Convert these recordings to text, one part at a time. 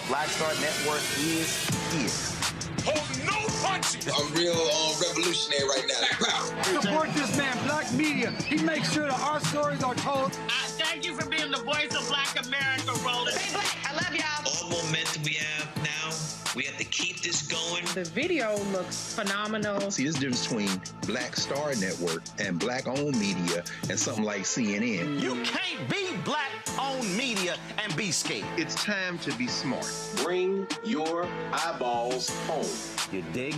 Black Star Network is here. Hold no punches! I'm real revolutionary right now. Support this man, Black Media. He makes sure that our stories are told. Thank you for being the voice of Black America, Roland. Stay black. I love y'all. All momentum we have now, we have to keep this going. The video looks phenomenal. See, there's a difference between Black Star Network and Black-owned media and something like CNN. You can't be Black-owned media and be scared. It's time to be smart. Bring your eyeballs home. You dig?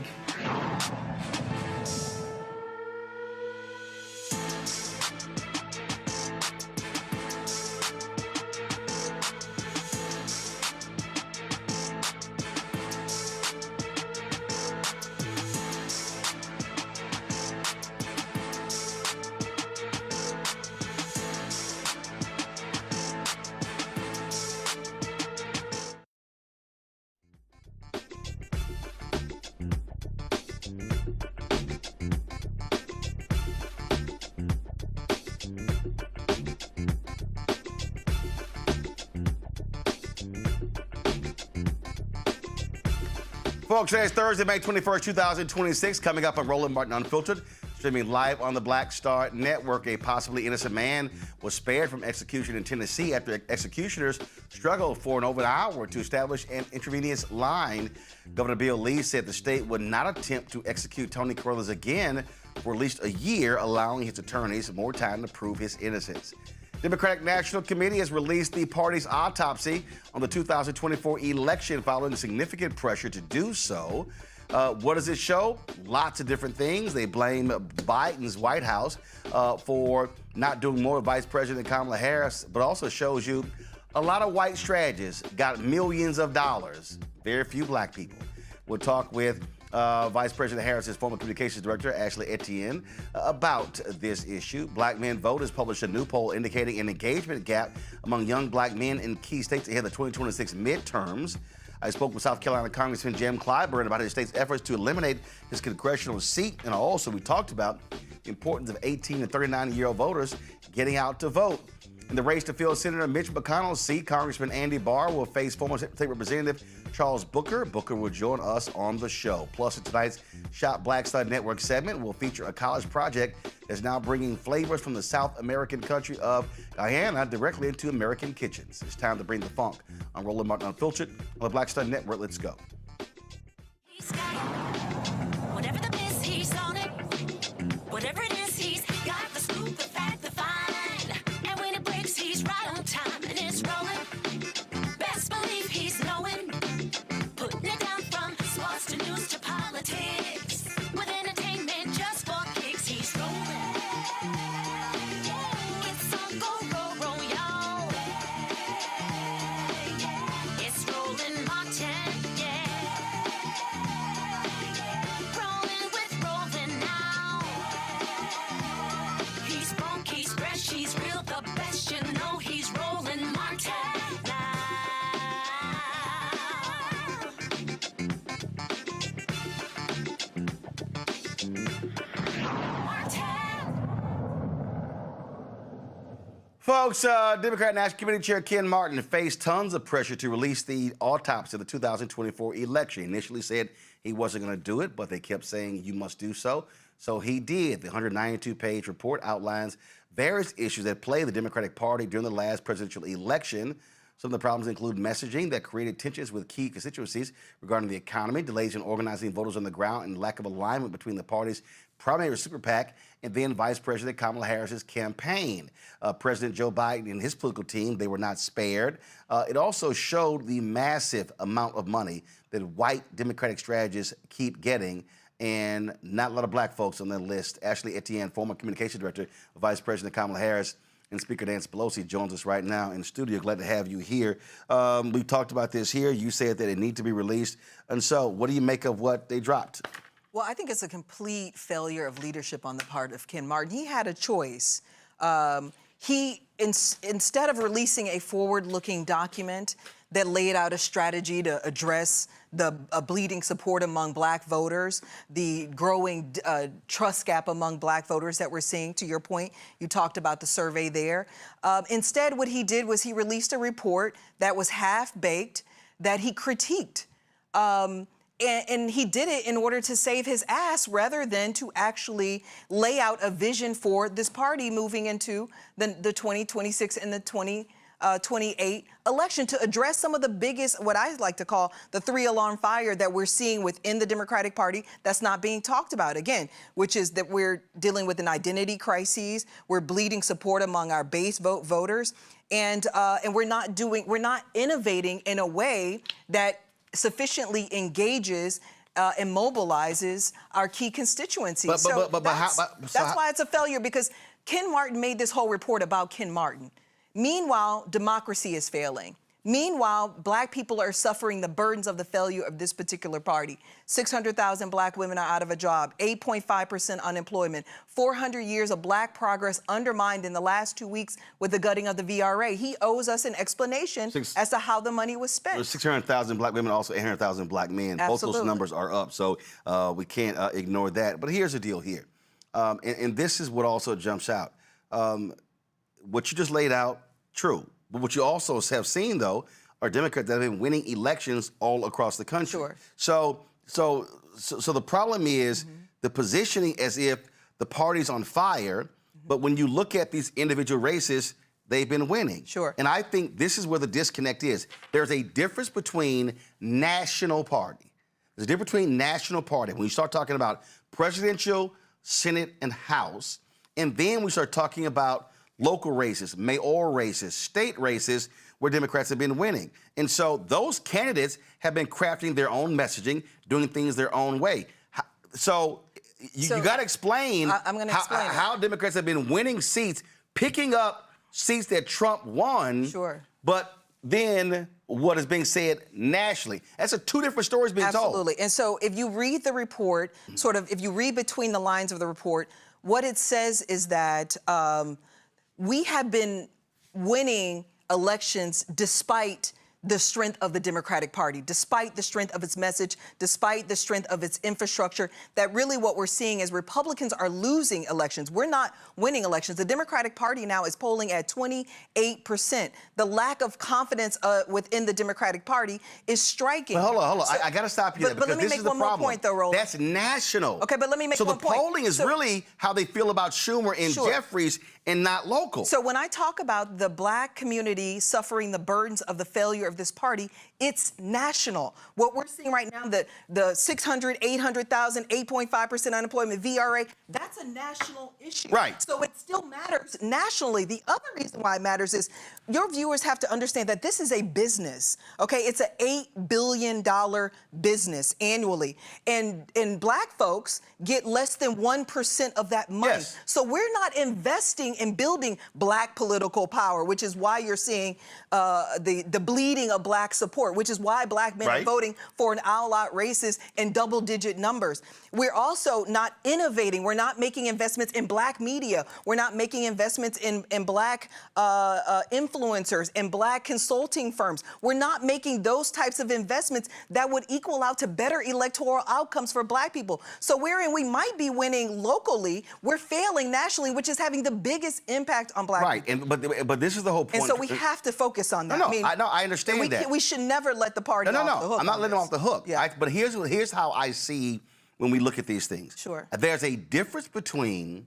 Folks, today is Thursday, May 21st, 2026. Coming up on Roland Martin Unfiltered, streaming live on the Black Star Network. A possibly innocent man was spared from execution in Tennessee after executioners struggled for over an hour to establish an intravenous line. Governor Bill Lee said the state would not attempt to execute Tony Carruthers again for at least a year, allowing his attorneys more time to prove his innocence. Democratic National Committee has released the party's autopsy on the 2024 election following significant pressure to do so. What does it show? Lots of different things. They blame Biden's White House for not doing more with Vice President Kamala Harris, but also shows you a lot of white strategists got millions of dollars. Very few black people. We'll talk with Vice President Harris's former communications director, Ashley Etienne, about this issue. Black Men Vote has published a new poll indicating an engagement gap among young black men in key states ahead of the 2026 midterms. I spoke with South Carolina Congressman Jim Clyburn about his state's efforts to eliminate his congressional seat, and also we talked about the importance of 18 and 39-year-old voters getting out to vote. In the race to fill Senator Mitch McConnell's seat, Congressman Andy Barr will face former State Representative Charles Booker. Booker will join us on the show. Plus, in tonight's Shop Black Star Network segment, will feature a college project that's now bringing flavors from the South American country of Guyana directly into American kitchens. It's time to bring the funk on Roland Martin Unfiltered on the Black Star Network. Let's go. He's got it. Whatever the miss, he's on it. Whatever it is, he's got the scoop, the fact, the find. And when it breaks, he's right on time and it's rolling. Best believe he's knowing. Putting it down from sports to news to politics. With entertainment just for kicks, he's rolling. It's on go, y'all. It's Roland Martin, yeah. Rolling with Roland now. He's funk, he's fresh, he's real, the best, you know he's Roland Martin now. Folks, Democrat National Committee Chair Ken Martin faced tons of pressure to release the autopsy of the 2024 election. He initially said he wasn't going to do it, but they kept saying you must do so. So he did. The 192-page report outlines various issues that plagued the Democratic Party during the last presidential election. Some of the problems include messaging that created tensions with key constituencies regarding the economy, delays in organizing voters on the ground, and lack of alignment between the party's primary super PAC and then Vice President Kamala Harris's campaign. President Joe Biden and his political team, they were not spared. It also showed the massive amount of money that white Democratic strategists keep getting, and not a lot of black folks on that list. Ashley Etienne, former communications director of Vice President Kamala Harris, and Speaker Nancy Pelosi joins us right now in the studio. Glad to have you here. We talked about this here. You said that it needs to be released. And so what do you make of what they dropped? Well, I think it's a complete failure of leadership on the part of Ken Martin. He had a choice. Instead of releasing a forward-looking document that laid out a strategy to address the bleeding support among black voters, the growing trust gap among black voters that we're seeing, to your point, you talked about the survey there. Instead, what he did was he released a report that was half-baked, that he critiqued. And he did it in order to save his ass rather than to actually lay out a vision for this party moving into the 2026 and the 2028 election to address some of the biggest, what I like to call the three-alarm fire that we're seeing within the Democratic Party that's not being talked about, again, which is that we're dealing with an identity crisis, we're bleeding support among our base voters, and we're not innovating in a way that sufficiently engages and mobilizes our key constituencies. That's why it's a failure, because Ken Martin made this whole report about Ken Martin. Meanwhile, democracy is failing. Meanwhile, Black people are suffering the burdens of the failure of this particular party. 600,000 Black women are out of a job, 8.5% unemployment, 400 years of Black progress undermined in the last 2 weeks with the gutting of the VRA. He owes us an explanation as to how the money was spent. There's 600,000 Black women, also 800,000 Black men. Absolutely. Both those numbers are up, so we can't ignore that. But here's the deal here, and this is what also jumps out. What you just laid out, true. But what you also have seen, though, are Democrats that have been winning elections all across the country. Sure. So the problem is the positioning as if the party's on fire, but when you look at these individual races, they've been winning. Sure. And I think this is where the disconnect is. There's a difference between national party. There's a difference between national party. When you start talking about presidential, Senate, and House, and then we start talking about local races, mayoral races, state races, where Democrats have been winning. And so those candidates have been crafting their own messaging, doing things their own way. So you got to explain how Democrats have been winning seats, picking up seats that Trump won, but then what is being said nationally. That's two different stories being told. Absolutely. And so if you read the report, if you read between the lines of the report, what it says is that we have been winning elections despite the strength of the Democratic Party, despite the strength of its message, despite the strength of its infrastructure, that really what we're seeing is Republicans are losing elections. We're not winning elections. The Democratic Party now is polling at 28%. The lack of confidence within the Democratic Party is striking. But hold on. I got to stop you there, but let me make one more point, though, Roland. That's national. Okay, but let me make one point. So the polling is really how they feel about Schumer and Jeffries and not local. So when I talk about the Black community suffering the burdens of the failure of this party, it's national. What we're seeing right now, the 600, 800,000, 8.5% unemployment, VRA, that's a national issue. Right. So it still matters nationally. The other reason why it matters is your viewers have to understand that this is a business, okay? It's an $8 billion business annually. And Black folks get less than 1% of that money. Yes. So we're not investing in building Black political power, which is why you're seeing the bleeding of Black support, which is why Black men are voting for an all-out races in double-digit numbers. We're also not innovating. We're not making investments in Black media. We're not making investments in Black influencers and Black consulting firms. We're not making those types of investments that would equal out to better electoral outcomes for Black people. So wherein we might be winning locally, we're failing nationally, which is having the biggest impact on Black people. Right, but this is the whole point. And so we have to focus on that. I understand that. We should never let the party off the hook. I'm not letting them off the hook. Yeah. But here's how I see when we look at these things. Sure. There's a difference between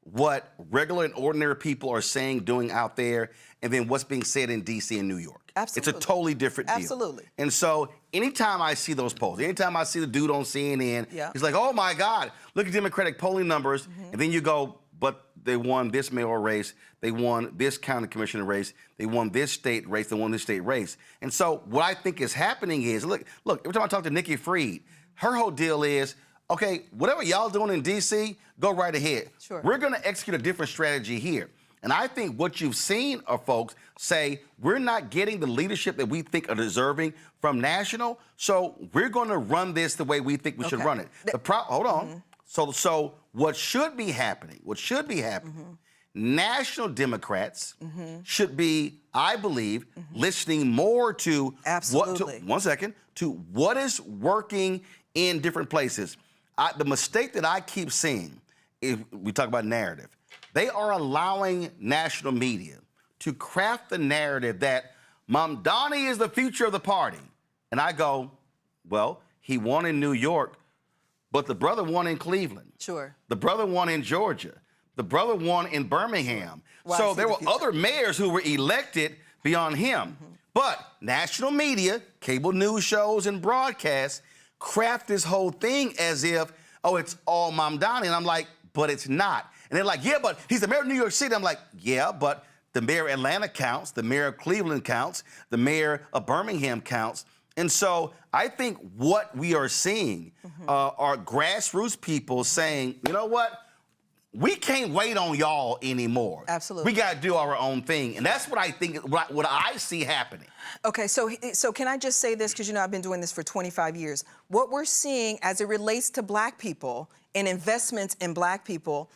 what regular and ordinary people are saying, doing out there, and then what's being said in D.C. and New York. Absolutely. It's a totally different deal. Absolutely. And so anytime I see those polls, anytime I see the dude on CNN, he's like, oh, my God, look at Democratic polling numbers. And then you go, but they won this mayoral race, they won this county commissioner race, they won this state race, they won this state race. And so what I think is happening is, look, every time I talk to Nikki Fried, her whole deal is, okay, whatever y'all doing in D.C., go right ahead. Sure. We're going to execute a different strategy here. And I think what you've seen are folks say, we're not getting the leadership that we think are deserving from national, so we're going to run this the way we think we should run it. Hold on. So what should be happening, national Democrats should be, I believe, listening more to what is working in different places. The mistake that I keep seeing, if we talk about narrative, they are allowing national media to craft the narrative that Mamdani is the future of the party. And I go, well, he won in New York, but the brother won in Cleveland. Sure. The brother won in Georgia. The brother won in Birmingham. So there were other mayors who were elected beyond him. But national media, cable news shows, and broadcasts craft this whole thing as if, oh, it's all Mamdani. And I'm like, but it's not. And they're like, yeah, but he's the mayor of New York City. I'm like, yeah, but the mayor of Atlanta counts, the mayor of Cleveland counts, the mayor of Birmingham counts. And so I think what we are seeing are grassroots people saying, you know what? We can't wait on y'all anymore. Absolutely. We got to do our own thing. And that's what I think, what I see happening. Okay, so can I just say this, because, you know, I've been doing this for 25 years. What we're seeing as it relates to black people and investments in black people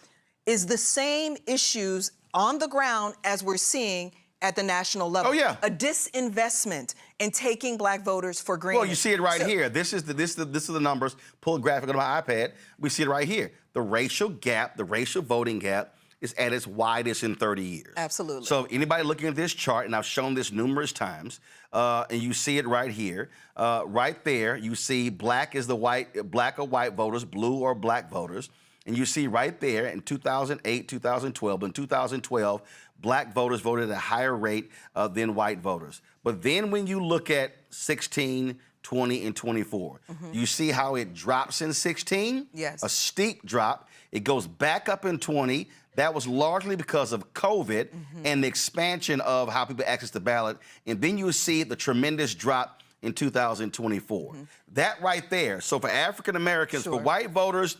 is the same issues on the ground as we're seeing at the national level. Oh, yeah. A disinvestment in taking black voters for granted. Well, you see it right here. This is the numbers. Pull a graphic on my iPad. We see it right here. The racial gap, the racial voting gap, is at its widest in 30 years. Absolutely. So anybody looking at this chart, and I've shown this numerous times, and you see it right here, right there, you see black or white voters, blue or black voters, and you see right there in 2008, 2012, in 2012, black voters voted at a higher rate than white voters. But then when you look at 16, 20, and 24, you see how it drops in 16? Yes. A steep drop. It goes back up in 20. That was largely because of COVID and the expansion of how people access the ballot. And then you see the tremendous drop in 2024. That right there. So for African Americans, for white voters,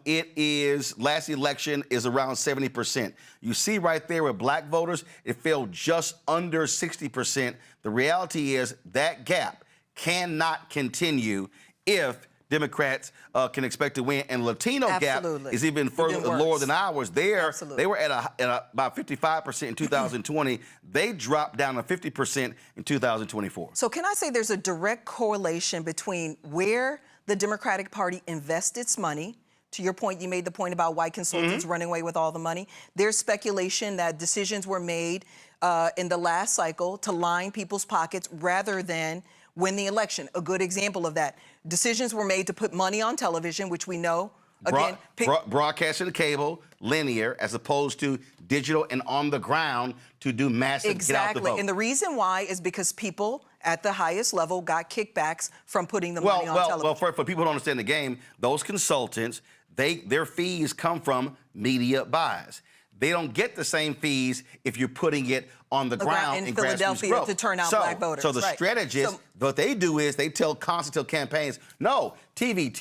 it is, last election is around 70%. You see right there with black voters, it fell just under 60%. The reality is that gap cannot continue if Democrats can expect to win. And Latino gap is even further lower than ours. They were at about 55% in 2020. They dropped down to 50% in 2024. So can I say there's a direct correlation between where the Democratic Party invests its money? To your point, you made the point about white consultants running away with all the money. There's speculation that decisions were made in the last cycle to line people's pockets rather than win the election. A good example of that. Decisions were made to put money on television, which we know, again... broadcasting to cable, linear, as opposed to digital and on the ground to do massive get out the vote. And the reason why is because people at the highest level got kickbacks from putting the money on television. Well, for people who don't understand the game, those consultants, their fees come from media buys. They don't get the same fees if you're putting it on the ground in Philadelphia to turn out black voters. So the strategists, what they do is they tell campaigns, no, TV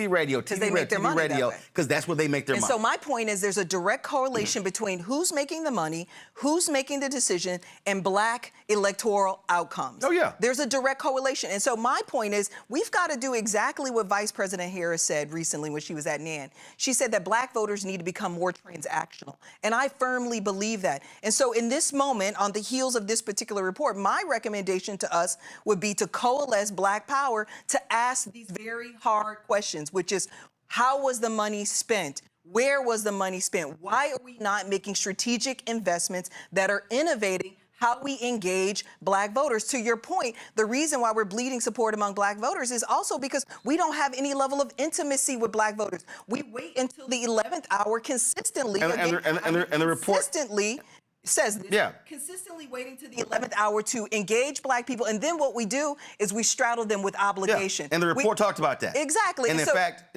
radio, TV radio, because that's where they make their money. And so my point is there's a direct correlation between who's making the money, who's making the decision, and black electoral outcomes. Oh, yeah. There's a direct correlation. And so my point is we've got to do exactly what Vice President Harris said recently when she was at NAN. She said that black voters need to become more transactional. And I firmly believe that. And so in this moment, on the heels of this particular report, my recommendation to us would be to coalesce black power to ask these very hard questions, which is, how was the money spent? Where was the money spent? Why are we not making strategic investments that are innovating how we engage black voters? To your point, the reason why we're bleeding support among black voters is also because we don't have any level of intimacy with black voters. We wait until the 11th hour consistently. And the report consistently says this, consistently waiting to the 11th hour to engage black people, and then what we do is we straddle them with obligation. And the report talked about that. Exactly. And in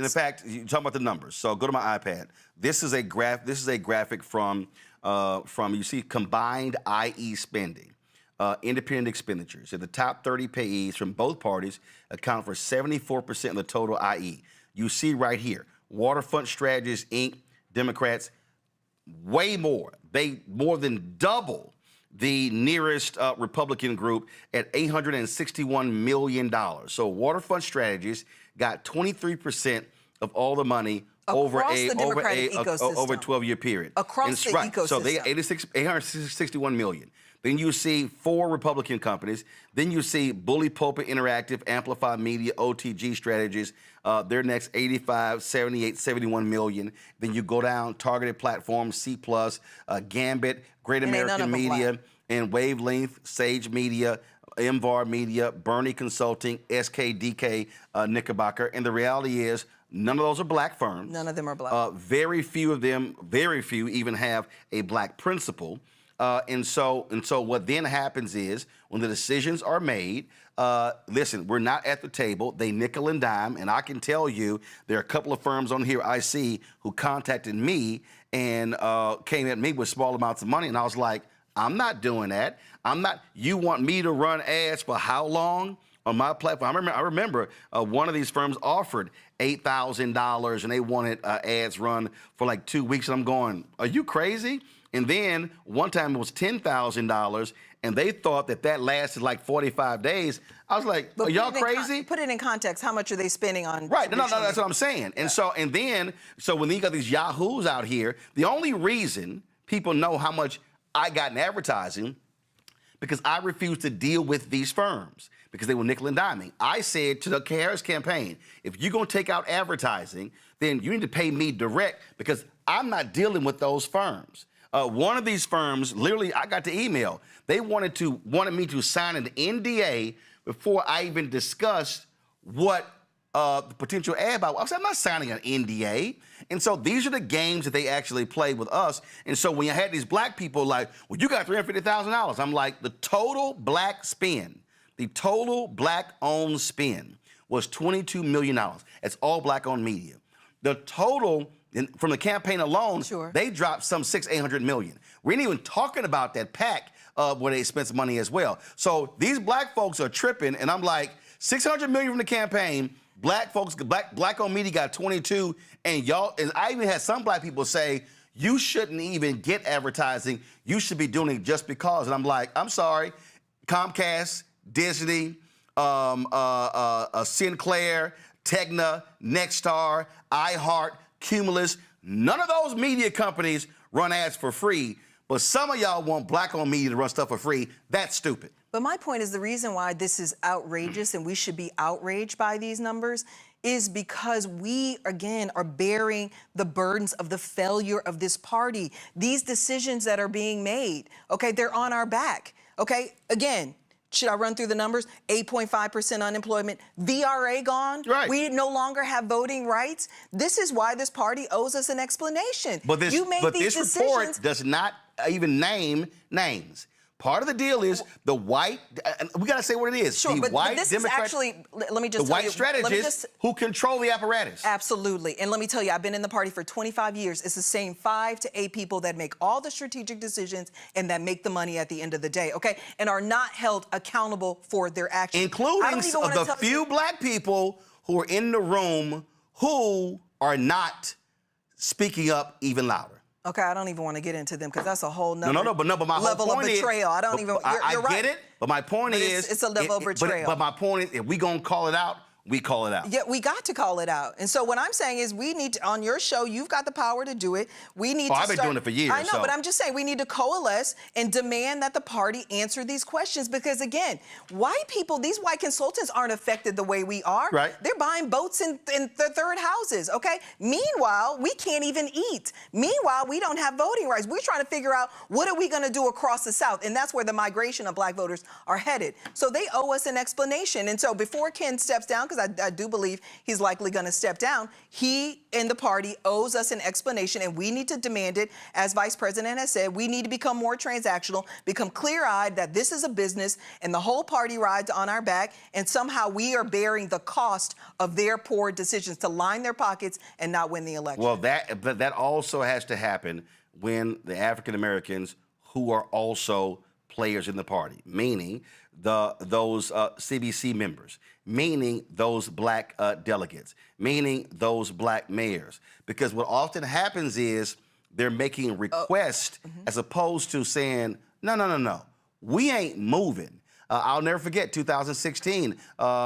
fact, you talk about the numbers. So go to my iPad. This is a graphic from you see combined IE spending, independent expenditures. So the top 30 payees from both parties account for 74% of the total IE. You see right here, Waterfront Strategies, Inc., Democrats, way more. They more than double the nearest Republican group at $861 million. So Waterfront Strategies got 23% of all the money over a 12-year period. Across the ecosystem. So they got 861 million. Then you see 4 Republican companies. Then you see Bully Pulpit Interactive, Amplify Media, OTG Strategies. They're next, 85, 78, 71 million. Then you go down, Targeted Platforms, C+, Gambit, Great American Media, and Wavelength, Sage Media, MVAR Media, Bernie Consulting, SKDK, Knickerbocker. And the reality is, none of those are black firms. None of them are black. Very few of them, very few even have a black principal. And so what then happens is when the decisions are made, listen, we're not at the table. They nickel and dime. And I can tell you there are a couple of firms on here I see who contacted me and came at me with small amounts of money. And I was like, I'm not doing that. You want me to run ads for how long on my platform? I remember one of these firms offered $8,000 and they wanted ads run for like 2 weeks. And I'm going, are you crazy? And then one time it was $10,000 and they thought that lasted like 45 days. I was like, are y'all crazy? Put it in context. How much are they spending on? Right. No, that's what I'm saying. And so when you got these yahoos out here, the only reason people know how much I got in advertising because I refused to deal with these firms because they were nickel and diming. I said to the Harris campaign, if you're going to take out advertising, then you need to pay me direct because I'm not dealing with those firms. One of these firms, literally, I got the email. They wanted me to sign an NDA before I even discussed what the potential ad buy. I said, I'm not signing an NDA. And so these are the games that they actually play with us. And so when you had these black people like, well, you got $350,000. I'm like, the total black spend, the total black-owned spend was $22 million. That's all black-owned media. The total from the campaign alone, they dropped some $600-800 million. We ain't even talking about that PAC where they spent some money as well. So these black folks are tripping, and I'm like, $600 million from the campaign. Black folks, black-owned media got 22, and I even had some black people say, you shouldn't even get advertising. You should be doing it just because. And I'm like, I'm sorry, Comcast, Disney, Sinclair, Tegna, Nexstar, iHeart, Cumulus, none of those media companies run ads for free, but some of y'all want black-owned media to run stuff for free. That's stupid. But my point is the reason why this is outrageous and we should be outraged by these numbers is because we, again, are bearing the burdens of the failure of this party. These decisions that are being made, okay, they're on our back, okay? Again, should I run through the numbers? 8.5% unemployment, VRA gone. Right. We no longer have voting rights. This is why this party owes us an explanation. But this decisions. report does not even name names. Part of the deal is the white, we got to say what it is. Sure, the but white this Democrat, is actually, let me just the tell white you, strategists who control the apparatus. Absolutely. And let me tell you, I've been in the party for 25 years. It's the same 5 to 8 people that make all the strategic decisions and that make the money at the end of the day, okay? And are not held accountable for their actions. Including the few black people who are in the room who are not speaking up even louder. Okay, I don't even want to get into them because that's a whole nother but my level whole point of betrayal. I don't even. You're right. I get it, but my point is it's a level of betrayal. But my point is, if we gonna call it out, we call it out. Yeah, we got to call it out. And so what I'm saying is we need to, on your show, you've got the power to do it. We need to I've been doing it for years. I know, but I'm just saying we need to coalesce and demand that the party answer these questions because, again, white people, these white consultants aren't affected the way we are. Right. They're buying boats in the third houses, okay? Meanwhile, we can't even eat. Meanwhile, we don't have voting rights. We're trying to figure out what are we going to do across the South, and that's where the migration of black voters are headed. So they owe us an explanation. And so before Ken steps down, because I do believe he's likely going to step down, he and the party owes us an explanation, and we need to demand it. As Vice President has said, we need to become more transactional, become clear-eyed that this is a business and the whole party rides on our back, and somehow we are bearing the cost of their poor decisions to line their pockets and not win the election. Well, that also has to happen when the African Americans who are also players in the party, meaning those CBC members, meaning those black delegates, meaning those black mayors. Because what often happens is they're making requests as opposed to saying, no, we ain't moving. I'll never forget 2016, Fudge,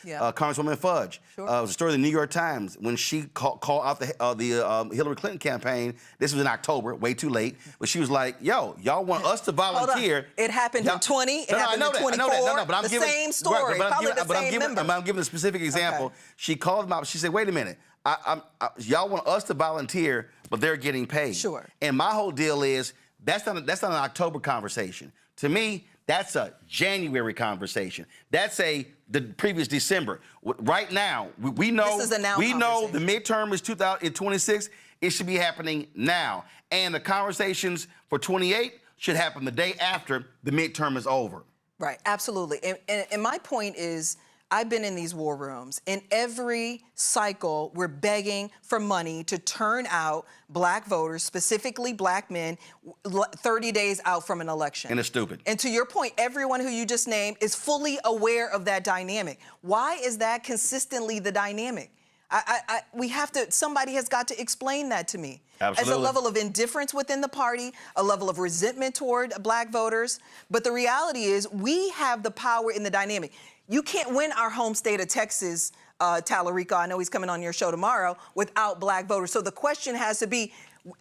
Congresswoman Fudge. It was a story in the New York Times when she called out the Hillary Clinton campaign. This was in October, way too late. But she was like, yo, y'all want us to volunteer. It happened in 20, it happened in 24. No, but I'm giving same story, I'm giving a specific example. Okay. She called them out. She said, wait a minute. Y'all want us to volunteer but they're getting paid. Sure. And my whole deal is that's not an October conversation. To me, that's a January conversation. That's the previous December. Right now, we know This is a now we know the conversation. midterm is 2026. It should be happening now. And the conversations for 28 should happen the day after the midterm is over. Right, absolutely. And my point is, I've been in these war rooms. In every cycle, we're begging for money to turn out black voters, specifically black men, 30 days out from an election. And it's stupid. And to your point, everyone who you just named is fully aware of that dynamic. Why is that consistently the dynamic? We have to, somebody has got to explain that to me. Absolutely. As a level of indifference within the party, a level of resentment toward black voters. But the reality is we have the power in the dynamic. You can't win our home state of Texas, Tallarico, I know he's coming on your show tomorrow, without black voters. So the question has to be,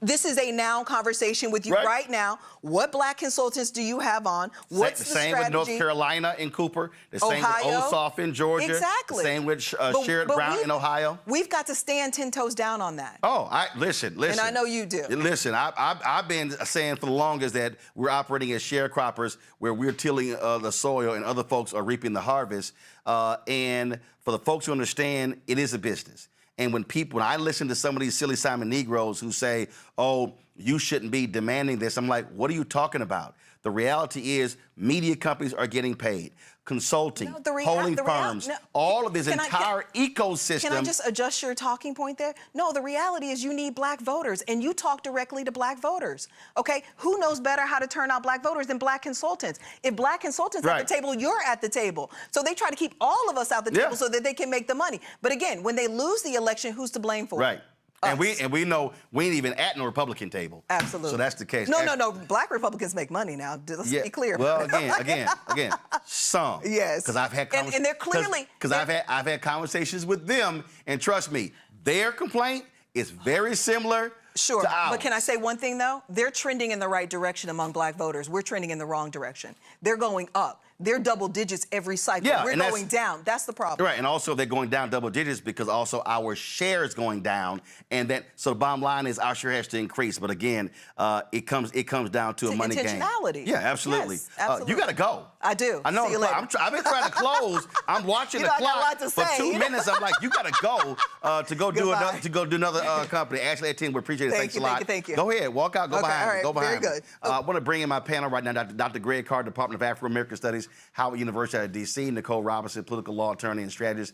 this is a now conversation with you right now. What black consultants do you have on? What's the same strategy? with North Carolina in Cooper. The same Ohio? with Ossoff in Georgia. Exactly. Same with Sherrod Brown in Ohio. We've got to stand 10 toes down on that. Oh, listen. And I know you do. Listen, I've been saying for the longest that we're operating as sharecroppers, where we're tilling the soil and other folks are reaping the harvest. And for the folks who understand, it is a business. And when I listen to some of these silly Simon Negroes who say, oh, you shouldn't be demanding this, I'm like, what are you talking about? The reality is media companies are getting paid. Consulting, polling firms, all of this entire ecosystem. Can I just adjust your talking point there? No, the reality is you need black voters, and you talk directly to black voters, okay? Who knows better how to turn out black voters than black consultants? If black consultants at the table, you're at the table. So they try to keep all of us at the table so that they can make the money. But again, when they lose the election, who's to blame for it? Right. And we know we ain't even at no Republican table. Absolutely. So that's the case. No. Black Republicans make money now. Let's be clear. Well, again, some. Yes. Because I've had and they're clearly because I've had conversations with them, and trust me, their complaint is very similar. Sure, to ours. but can I say one thing though? They're trending in the right direction among black voters. We're trending in the wrong direction. They're going up. They're double digits every cycle. Yeah, we're going down. That's the problem. Right, and also they're going down double digits because also our share is going down, and so the bottom line is our share has to increase. But again, it comes down to a money game. Intentionality. Yeah, absolutely. Yes, absolutely. You got to go. I do. I know. See you later. I've been trying to close. I'm watching the I got a clock lot to for say. 2 minutes. I'm like, you got to go to go do another company. Ashley Etienne, we appreciate it. Thanks a lot. Thank you. Go ahead, walk out, go behind me. Go behind very me. good. I want to bring in my panel right now, Dr. Greg Carr, Department of African American Studies, Howard University out of D.C., Nicole Robinson, political law attorney and strategist,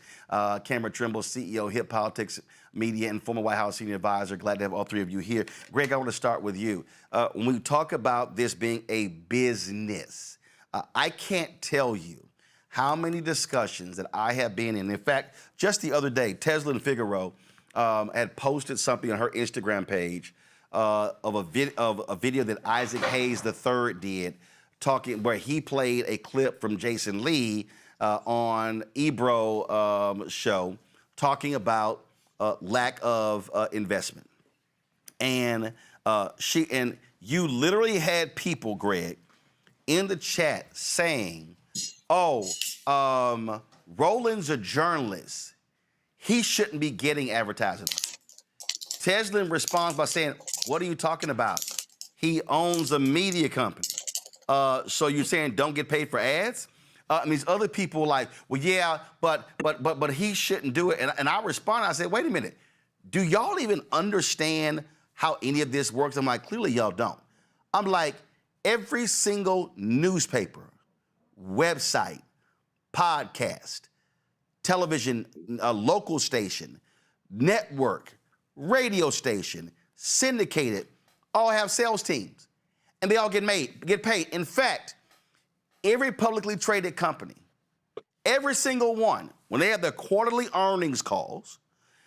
Cameron Trimble, CEO, Hip Politics Media, and former White House senior advisor. Glad to have all three of you here. Greg, I want to start with you. When we talk about this being a business, I can't tell you how many discussions that I have been in. In fact, just the other day, Teslyn Figaro had posted something on her Instagram page of a video that Isaac Hayes III did, where he played a clip from Jason Lee on Ebro show, talking about lack of investment, and you literally had people, Greg, in the chat saying, "Oh, Roland's a journalist; he shouldn't be getting advertising." Teslyn responds by saying, "What are you talking about? He owns a media company. So you're saying don't get paid for ads?" And these other people were like, "Well, yeah, but he shouldn't do it." And I responded, I said, "Wait a minute. Do y'all even understand how any of this works?" I'm like, "Clearly y'all don't." I'm like, every single newspaper, website, podcast, television, local station, network, radio station, syndicated, all have sales teams, and they all get paid. In fact, every publicly traded company, every single one, when they have their quarterly earnings calls,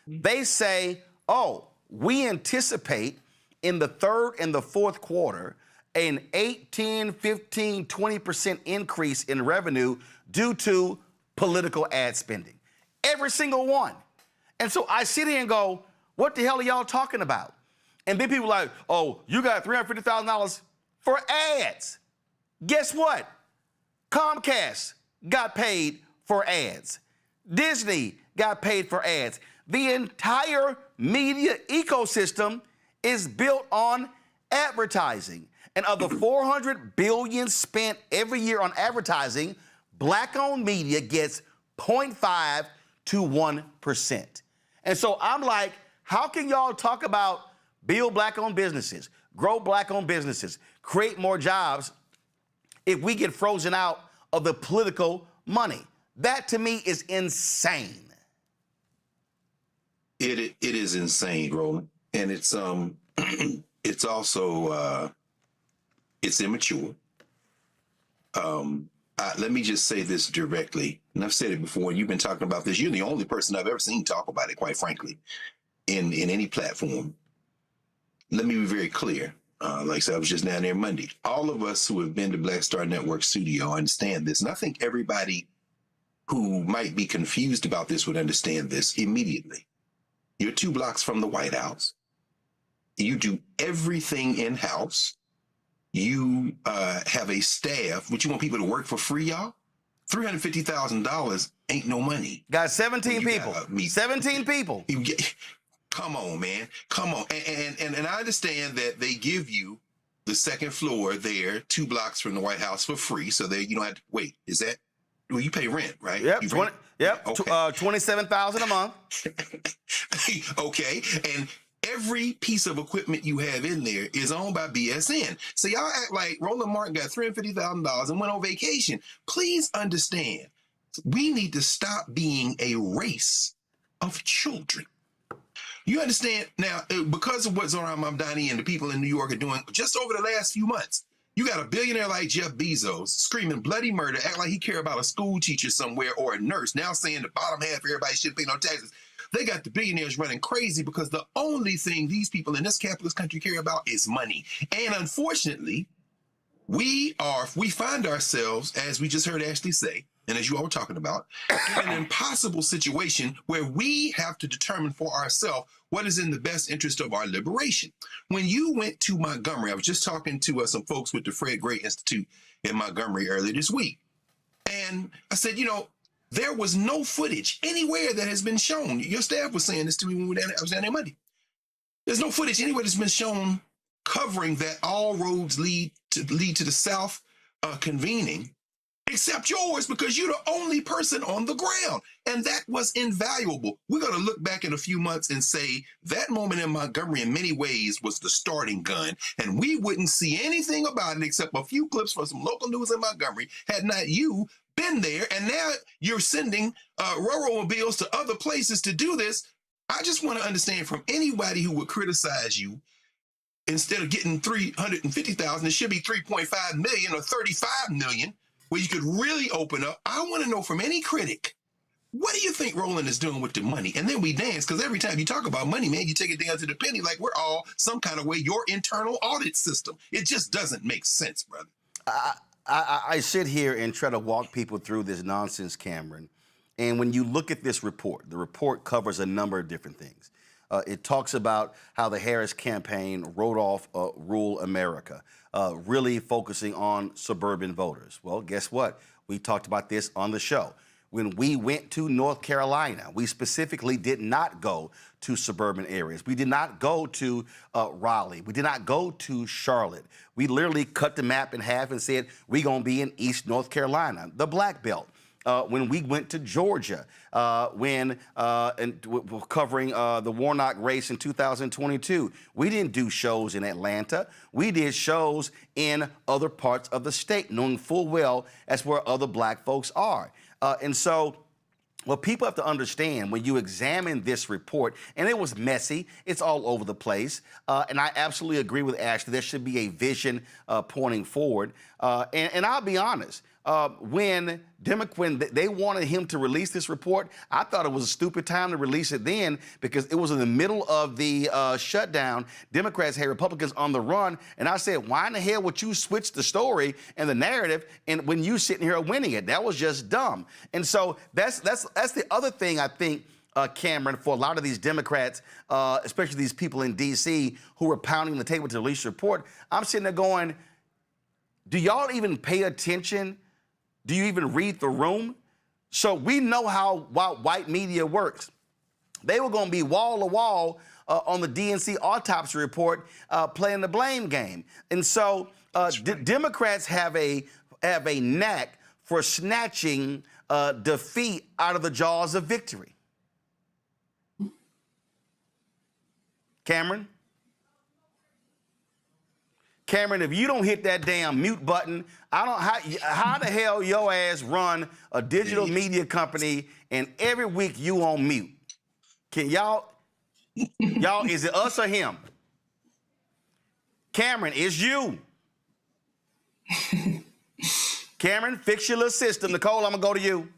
they say, "Oh, we anticipate in the third and the fourth quarter an 8, 10, 15, 20% increase in revenue due to political ad spending." Every single one. And so I sit here and go, what the hell are y'all talking about? And then people are like, "Oh, you got $350,000 for ads." Guess what? Comcast got paid for ads. Disney got paid for ads. The entire media ecosystem is built on advertising. And of the $400 billion spent every year on advertising, Black-owned media gets 0.5 to 1%. And so I'm like, how can y'all talk about build Black-owned businesses, grow Black-owned businesses, create more jobs if we get frozen out of the political money? That to me is insane. It is insane, Roland, and it's it's also it's immature. Let me just say this directly, and I've said it before, and you've been talking about this. You're the only person I've ever seen talk about it, quite frankly, in any platform. Let me be very clear. Like I said, I was just down there Monday. All of us who have been to Black Star Network studio understand this, and I think everybody who might be confused about this would understand this immediately. You're 2 blocks from the White House. You do everything in-house. You have a staff. Would you want people to work for free, y'all? $350,000 ain't no money. Got 17 people. 17 people. Come on, man. Come on. And I understand that they give you the second floor there, 2 blocks from the White House for free. So you don't have to wait. Is that? Well, you pay rent, right? Yep. You rent? Yep. Okay. $27,000 a month. Okay. And every piece of equipment you have in there is owned by BSN. So y'all act like Roland Martin got $350,000 and went on vacation. Please understand, we need to stop being a race of children. You understand? Now, because of what's around Mamdani and the people in New York are doing just over the last few months, you got a billionaire like Jeff Bezos screaming bloody murder, act like he care about a school teacher somewhere or a nurse, now saying the bottom half of everybody should pay no taxes. They got the billionaires running crazy because the only thing these people in this capitalist country care about is money. And unfortunately, we find ourselves, as we just heard Ashley say, and as you all were talking about, in an impossible situation where we have to determine for ourselves what is in the best interest of our liberation. When you went to Montgomery, I was just talking to some folks with the Fred Gray Institute in Montgomery earlier this week. And I said, there was no footage anywhere that has been shown. Your staff was saying this to me when I was down there Monday. There's no footage anywhere that's been shown covering that all roads lead to the South convening, except yours, because you're the only person on the ground. And that was invaluable. We're going to look back in a few months and say that moment in Montgomery in many ways was the starting gun. And we wouldn't see anything about it except a few clips from some local news in Montgomery had not you been there. And now you're sending Roro-mobiles to other places to do this. I just want to understand from anybody who would criticize you, instead of getting $350,000, it should be $3.5 million or $35 million, where you could really open up. I want to know from any critic, what do you think Roland is doing with the money? And then we dance, because every time you talk about money, man, you take it down to the penny like we're all some kind of way your internal audit system. It just doesn't make sense, brother. I sit here and try to walk people through this nonsense, Cameron. And when you look at this report, the report covers a number of different things. It talks about how the Harris campaign wrote off rural America, really focusing on suburban voters. Well, guess what? We talked about this on the show. When we went to North Carolina, we specifically did not go to suburban areas. We did not go to Raleigh. We did not go to Charlotte. We literally cut the map in half and said, we're going to be in East North Carolina, the Black Belt. When we went to Georgia, covering the Warnock race in 2022, we didn't do shows in Atlanta. We did shows in other parts of the state, knowing full well that's where other black folks are. And so what people have to understand when you examine this report, and it was messy, it's all over the place, and I absolutely agree with Ashley, there should be a vision pointing forward. And I'll be honest, when they wanted him to release this report, I thought it was a stupid time to release it then, because it was in the middle of the shutdown. Democrats had Republicans on the run, and I said, why in the hell would you switch the story and the narrative and when you sitting here winning it? That was just dumb. And so that's the other thing I think, Cameron, for a lot of these Democrats, especially these people in D.C. who were pounding the table to release the report. I'm sitting there going, do y'all even pay attention? Do you even read the room? So we know how white media works. They were going to be wall to wall on the DNC Autopsy report playing the blame game. And so Democrats have a knack for snatching defeat out of the jaws of victory. Cameron? Cameron, if you don't hit that damn mute button, I don't how the hell your ass run a digital media company and every week you on mute? Can y'all, is it us or him? Cameron, it's you. Cameron, fix your little system. Nicole, I'm gonna go to you.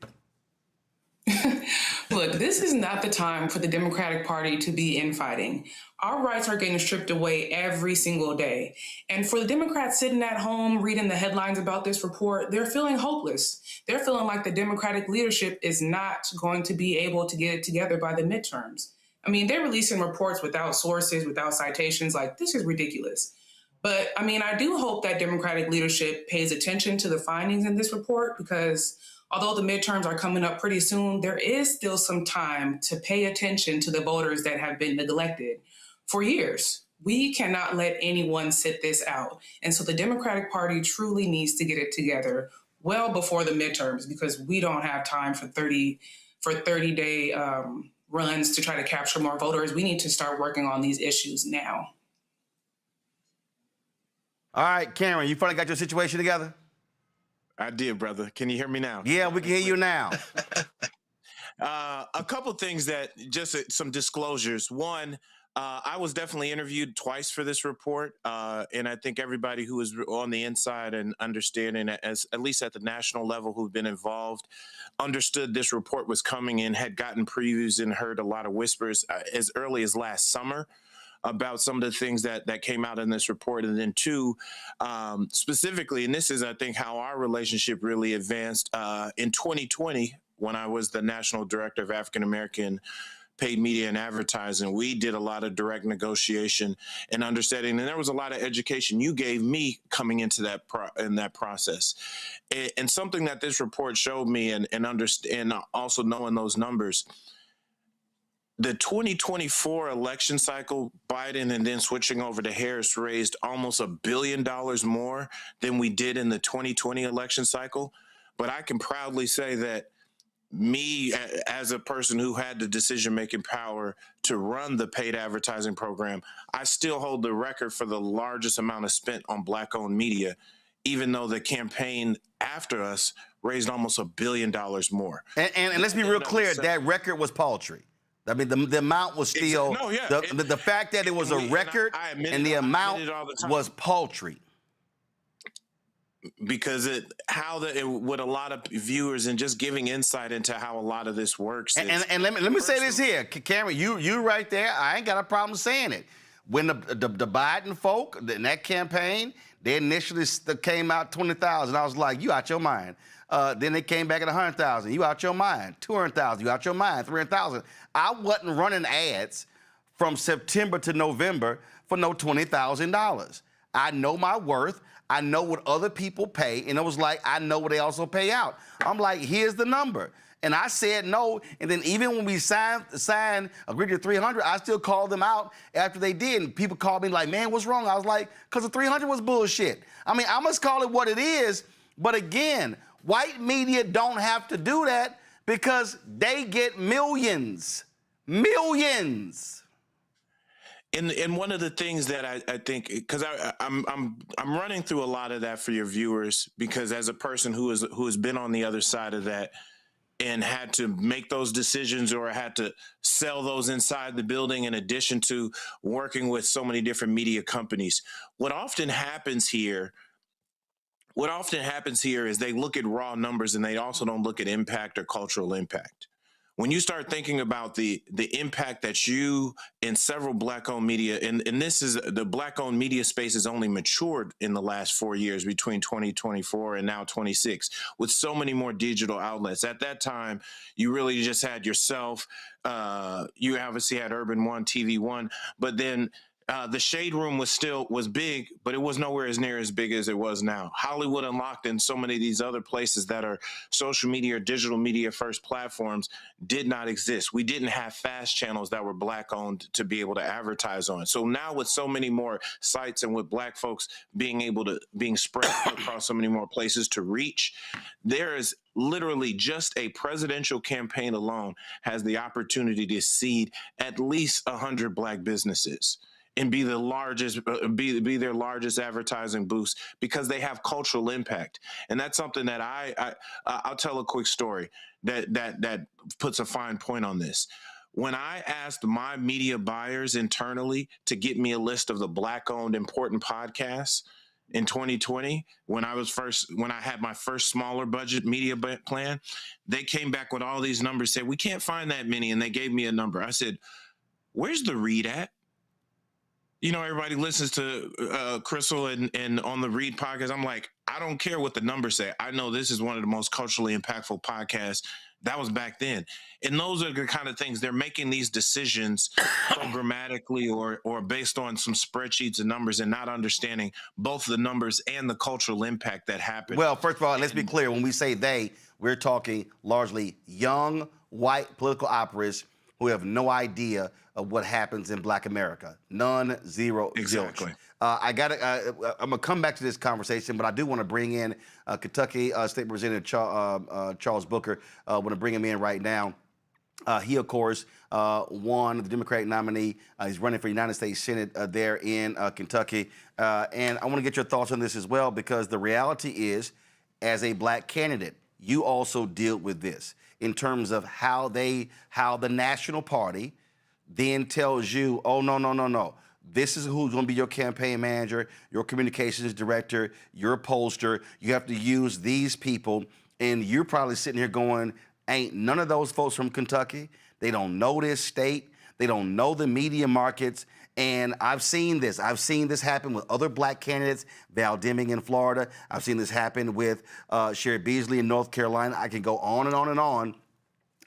Look, this is not the time for the Democratic Party to be infighting. Our rights are getting stripped away every single day. And for the Democrats sitting at home reading the headlines about this report, they're feeling hopeless. They're feeling like the Democratic leadership is not going to be able to get it together by the midterms. I mean, they're releasing reports without sources, without citations. Like, this is ridiculous. But, I mean, I do hope that Democratic leadership pays attention to the findings in this report because although the midterms are coming up pretty soon, there is still some time to pay attention to the voters that have been neglected for years. We cannot let anyone sit this out. And so the Democratic Party truly needs to get it together well before the midterms because we don't have time for 30-day runs to try to capture more voters. We need to start working on these issues now. All right, Cameron, you finally got your situation together? I did, brother. Can you hear me now? Yeah, we can hear you now. A couple things that just some disclosures. One, I was definitely interviewed twice for this report, and I think everybody who is on the inside and understanding, as at least at the national level, who've been involved, understood this report was coming and had gotten previews and heard a lot of whispers as early as last summer about some of the things that came out in this report. And then two, specifically, and this is, I think, how our relationship really advanced in 2020, when I was the National Director of African American Paid Media and Advertising, we did a lot of direct negotiation and understanding, and there was a lot of education you gave me coming into that process. And something that this report showed me and also knowing those numbers, the 2024 election cycle, Biden and then switching over to Harris raised almost $1 billion more than we did in the 2020 election cycle. But I can proudly say that me, as a person who had the decision-making power to run the paid advertising program, I still hold the record for the largest amount of spent on Black-owned media, even though the campaign after us raised almost $1 billion more. And let's be real clear, that record was paltry. I mean, the amount was still, the fact that it was a record and the amount was paltry. Because with a lot of viewers and just giving insight into how a lot of this works. And let me say this here, Cameron, you right there, I ain't got a problem saying it. When the Biden folk, in that campaign, they initially came out 20,000. I was like, you out your mind. Then they came back at 100,000. You out your mind. 200,000. You out your mind. 300,000. I wasn't running ads from September to November for no $20,000. I know my worth. I know what other people pay. And it was like, I know what they also pay out. I'm like, here's the number. And I said no. And then even when we signed agreed to 300, I still called them out after they did. And people called me like, man, what's wrong? I was like, because the 300 was bullshit. I mean, I must call it what it is. But again, white media don't have to do that because they get millions. Millions. And one of the things that I think, because I'm running through a lot of that for your viewers, because as a person who has been on the other side of that and had to make those decisions or had to sell those inside the building, in addition to working with so many different media companies, what often happens here is they look at raw numbers and they also don't look at impact or cultural impact. When you start thinking about the impact that you and several Black-owned media, and this is the Black-owned media space has only matured in the last 4 years between 2024 and now 26, with so many more digital outlets. At that time, you really just had yourself. You obviously had Urban One, TV One, but then The shade room was big, but it was nowhere as near as big as it was now. Hollywood Unlocked and so many of these other places that are social media or digital media first platforms did not exist. We didn't have fast channels that were Black owned to be able to advertise on. So now with so many more sites and with Black folks being spread across so many more places to reach, there is literally just a presidential campaign alone has the opportunity to seed at least 100 Black businesses and be the largest, be their largest advertising boost because they have cultural impact. And that's something that I'll tell a quick story that puts a fine point on this. When I asked my media buyers internally to get me a list of the Black-owned important podcasts in 2020, when I had my first smaller budget media plan, they came back with all these numbers, said, we can't find that many. And they gave me a number. I said, where's the read at? You know, everybody listens to Crystal and on the Read podcast. I'm like, I don't care what the numbers say. I know this is one of the most culturally impactful podcasts. That was back then. And those are the kind of things they're making these decisions programmatically or based on some spreadsheets and numbers and not understanding both the numbers and the cultural impact that happened. Well, first of all, let's be clear. When we say they, we're talking largely young, white political operatives who have no idea of what happens in Black America. None, zero, exactly. I'm gonna come back to this conversation, but I do want to bring in Kentucky State Representative Charles Booker. I want to bring him in right now. He, of course, won the Democratic nominee. He's running for United States Senate there in Kentucky. And I want to get your thoughts on this as well, because the reality is, as a Black candidate, you also deal with this in terms of how the national party then tells you, oh, no. This is who's going to be your campaign manager, your communications director, your pollster. You have to use these people. And you're probably sitting here going, ain't none of those folks from Kentucky. They don't know this state. They don't know the media markets. And I've seen this. I've seen this happen with other Black candidates, Val Deming in Florida. I've seen this happen with Sherry Beasley in North Carolina. I can go on and on and on.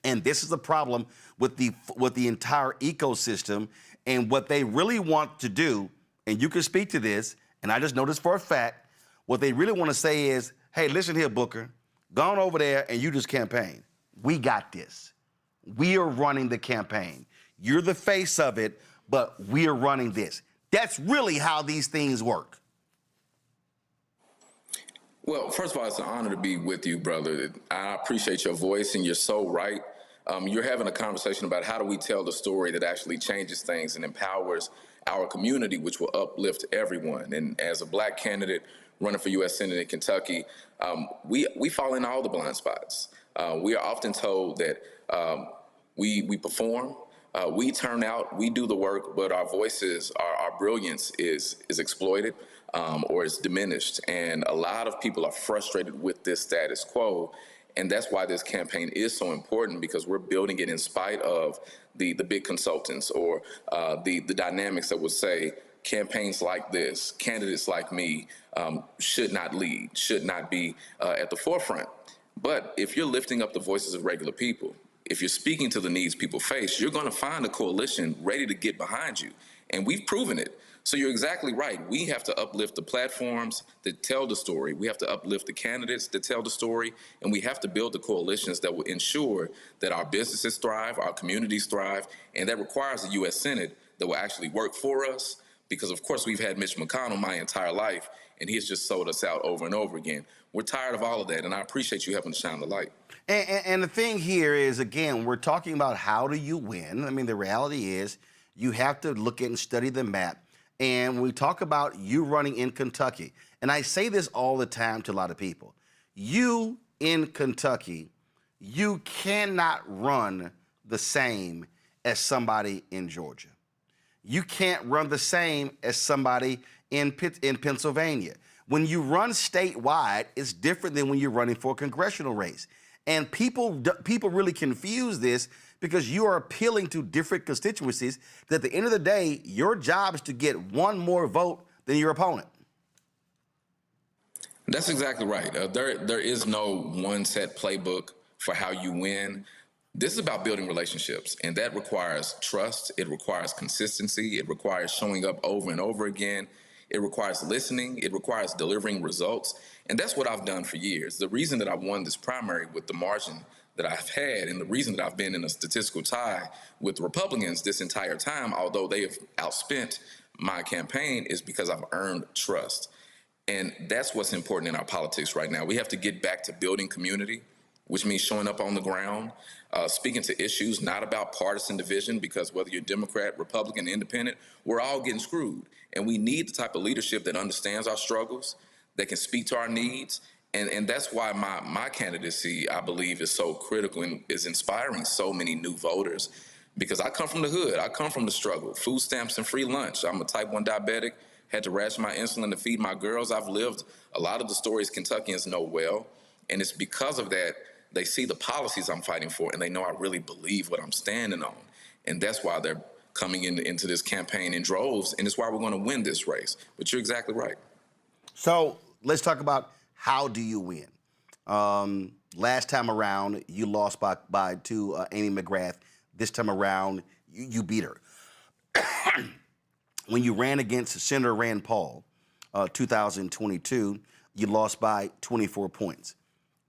And this is the problem with the entire ecosystem. And what they really want to do, and you can speak to this, and I just know this for a fact, what they really want to say is, hey, listen here, Booker, go on over there and you just campaign. We got this. We are running the campaign. You're the face of it, but we are running this. That's really how these things work. Well, first of all, it's an honor to be with you, brother. I appreciate your voice, and you're so right. You're having a conversation about how do we tell the story that actually changes things and empowers our community, which will uplift everyone. And as a Black candidate running for U.S. Senate in Kentucky, we fall in all the blind spots. We are often told that we perform, we turn out, we do the work, but our voices, our brilliance is exploited or is diminished. And a lot of people are frustrated with this status quo. And that's why this campaign is so important, because we're building it in spite of the big consultants or the dynamics that would say campaigns like this, candidates like me, should not lead, should not be at the forefront. But if you're lifting up the voices of regular people, if you're speaking to the needs people face, you're going to find a coalition ready to get behind you. And we've proven it. So you're exactly right. We have to uplift the platforms that tell the story. We have to uplift the candidates that tell the story. And we have to build the coalitions that will ensure that our businesses thrive, our communities thrive. And that requires a U.S. Senate that will actually work for us. Because, of course, we've had Mitch McConnell my entire life, and he's just sold us out over and over again. We're tired of all of that, and I appreciate you helping to shine the light. And the thing here is, again, we're talking about how do you win. I mean, the reality is you have to look at and study the map. And when we talk about you running in Kentucky, and I say this all the time to a lot of people, you in Kentucky, you cannot run the same as somebody in Georgia. You can't run the same as somebody in Pennsylvania. When you run statewide, it's different than when you're running for a congressional race. And people really confuse this because you are appealing to different constituencies that at the end of the day, your job is to get one more vote than your opponent. That's exactly right. There is no one set playbook for how you win. This is about building relationships, and that requires trust. It requires consistency. It requires showing up over and over again. It requires listening. It requires delivering results. And that's what I've done for years. The reason that I've won this primary with the margin that I've had, and the reason that I've been in a statistical tie with Republicans this entire time, although they have outspent my campaign, is because I've earned trust. And that's what's important in our politics right now. We have to get back to building community, which means showing up on the ground, speaking to issues, not about partisan division, because whether you're Democrat, Republican, Independent, we're all getting screwed. And we need the type of leadership that understands our struggles, that can speak to our needs. And that's why my candidacy, I believe, is so critical and is inspiring so many new voters, because I come from the hood. I come from the struggle. Food stamps and free lunch. I'm a type 1 diabetic, had to ration my insulin to feed my girls. I've lived a lot of the stories Kentuckians know well. And it's because of that, they see the policies I'm fighting for, and they know I really believe what I'm standing on. And that's why they're coming into this campaign in droves, and it's why we're going to win this race. But you're exactly right. So let's talk about how do you win. Last time around, you lost to Amy McGrath. This time around, you beat her. When you ran against Senator Rand Paul, 2022, you lost by 24 points.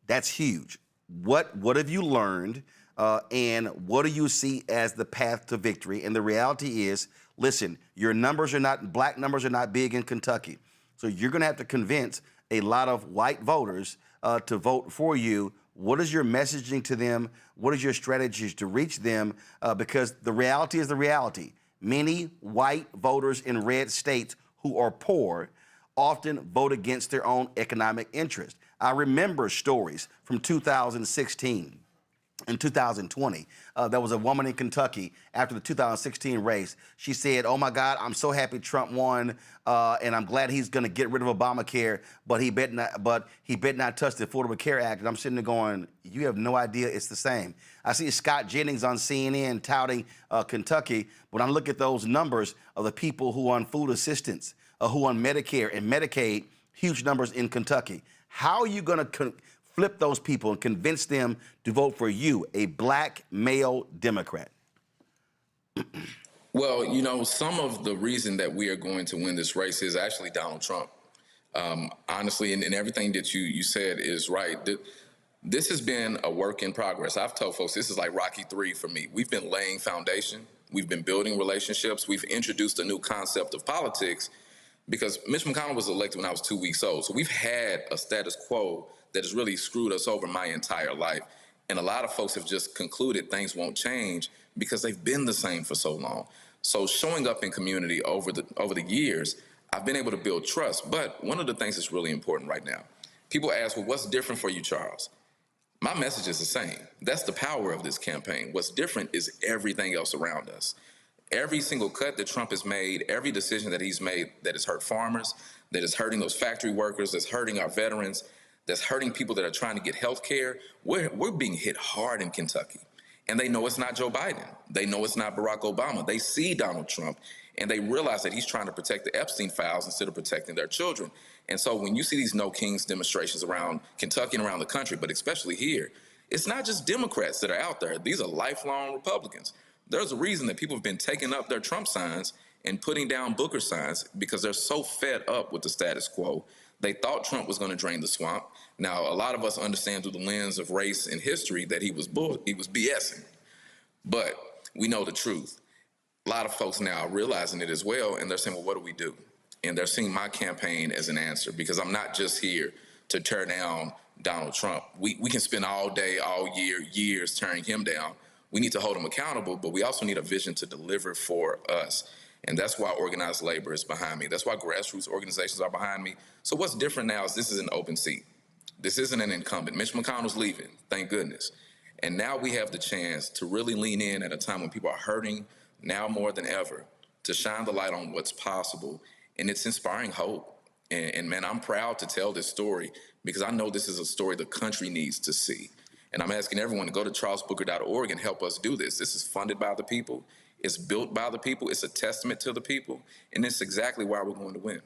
That's huge. What have you learned, and what do you see as the path to victory? And the reality is, listen, black numbers are not big in Kentucky. So you're going to have to convince a lot of white voters to vote for you. What is your messaging to them? What is your strategies to reach them? Because the reality is the reality. Many white voters in red states who are poor often vote against their own economic interest. I remember stories from 2016 and 2020. There was a woman in Kentucky after the 2016 race. She said, "Oh my God, I'm so happy Trump won, and I'm glad he's going to get rid of Obamacare, but he bet not touch the Affordable Care Act." And I'm sitting there going, "You have no idea it's the same." I see Scott Jennings on CNN touting Kentucky, but I look at those numbers of the people who are on food assistance, who are on Medicare and Medicaid, huge numbers in Kentucky. How are you going to flip those people and convince them to vote for you, a black male Democrat? Well, you know, some of the reason that we are going to win this race is actually Donald Trump. Honestly, and everything that you said is right. This has been a work in progress. I've told folks this is like Rocky III for me. We've been laying foundation. We've been building relationships. We've introduced a new concept of politics because Mitch McConnell was elected when I was 2 weeks old. So we've had a status quo that has really screwed us over my entire life. And a lot of folks have just concluded things won't change because they've been the same for so long. So showing up in community over the years, I've been able to build trust. But one of the things that's really important right now, people ask, well, what's different for you, Charles? My message is the same. That's the power of this campaign. What's different is everything else around us. Every single cut that Trump has made, every decision that he's made that has hurt farmers, that is hurting those factory workers, that's hurting our veterans, that's hurting people that are trying to get health care, we're being hit hard in Kentucky. And they know it's not Joe Biden. They know it's not Barack Obama. They see Donald Trump, and they realize that he's trying to protect the Epstein files instead of protecting their children. And so when you see these No Kings demonstrations around Kentucky and around the country, but especially here, it's not just Democrats that are out there. These are lifelong Republicans. There's a reason that people have been taking up their Trump signs and putting down Booker signs because they're so fed up with the status quo. They thought Trump was going to drain the swamp. Now, a lot of us understand through the lens of race and history that he was BSing. But we know the truth. A lot of folks now are realizing it as well, and they're saying, well, what do we do? And they're seeing my campaign as an answer because I'm not just here to tear down Donald Trump. We can spend all day, all year, years tearing him down. We need to hold him accountable, but we also need a vision to deliver for us. And that's why organized labor is behind me. That's why grassroots organizations are behind me. So what's different now is this is an open seat. This isn't an incumbent. Mitch McConnell's leaving, thank goodness. And now we have the chance to really lean in at a time when people are hurting, now more than ever, to shine the light on what's possible. And it's inspiring hope. And man, I'm proud to tell this story because I know this is a story the country needs to see. And I'm asking everyone to go to charlesbooker.org and help us do this. This is funded by the people. It's built by the people. It's a testament to the people. And it's exactly why we're going to win.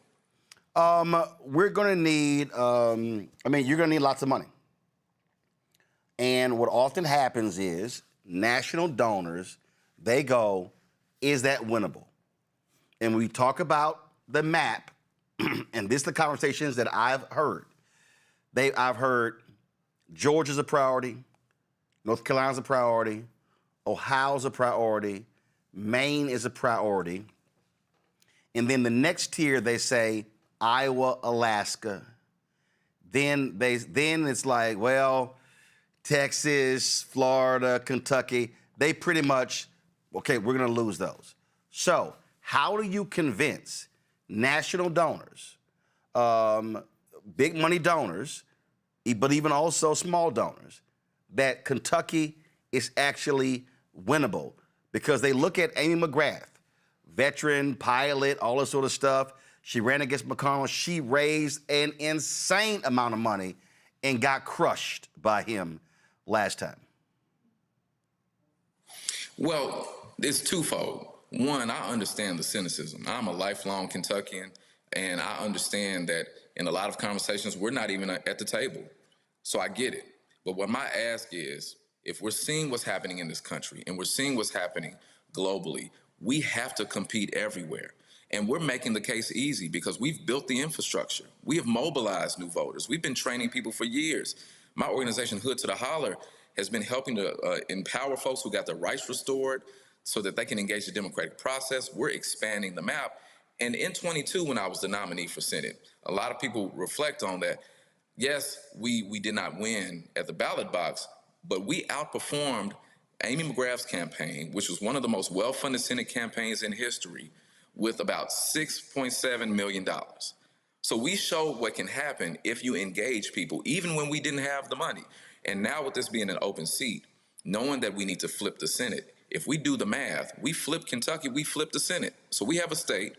We're going to need, you're going to need lots of money. And what often happens is national donors, they go, is that winnable? And we talk about the map, and this is the conversations that I've heard. I've heard Georgia's a priority, North Carolina's a priority, Ohio's a priority, Maine is a priority. And then the next tier, they say Iowa, Alaska. Then it's like, well, Texas, Florida, Kentucky, they pretty much, okay, we're going to lose those. So how do you convince national donors, big money donors, but even also small donors, that Kentucky is actually winnable? Because they look at Amy McGrath, veteran, pilot, all this sort of stuff. She ran against McConnell. She raised an insane amount of money and got crushed by him last time. Well, it's twofold. One, I understand the cynicism. I'm a lifelong Kentuckian, and I understand that in a lot of conversations, we're not even at the table. So I get it. But what my ask is, if we're seeing what's happening in this country and we're seeing what's happening globally, we have to compete everywhere. And we're making the case easy because we've built the infrastructure. We have mobilized new voters. We've been training people for years. My organization, Hood to the Holler, has been helping to empower folks who got their rights restored so that they can engage the democratic process. We're expanding the map. And in 22, when I was the nominee for Senate, a lot of people reflect on that. Yes, we did not win at the ballot box, but we outperformed Amy McGrath's campaign, which was one of the most well-funded Senate campaigns in history, with about $6.7 million. So we showed what can happen if you engage people, even when we didn't have the money. And now with this being an open seat, knowing that we need to flip the Senate, if we do the math, we flip Kentucky, we flip the Senate. So we have a state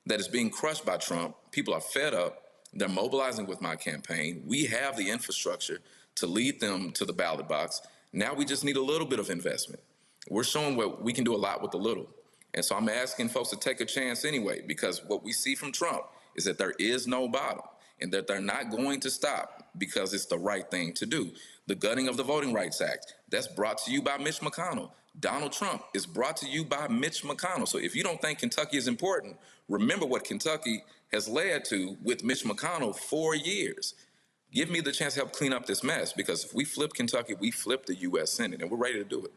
that is being crushed by Trump. People are fed up. They're mobilizing with my campaign. We have the infrastructure to lead them to the ballot box. Now we just need a little bit of investment. We're showing what we can do a lot with a little. And so I'm asking folks to take a chance anyway, because what we see from Trump is that there is no bottom and that they're not going to stop because it's the right thing to do. The gutting of the Voting Rights Act, that's brought to you by Mitch McConnell. Donald Trump is brought to you by Mitch McConnell. So if you don't think Kentucky is important, remember what Kentucky has led to with Mitch McConnell 4 years. Give me the chance to help clean up this mess, because if we flip Kentucky, we flip the U.S. Senate, and we're ready to do it.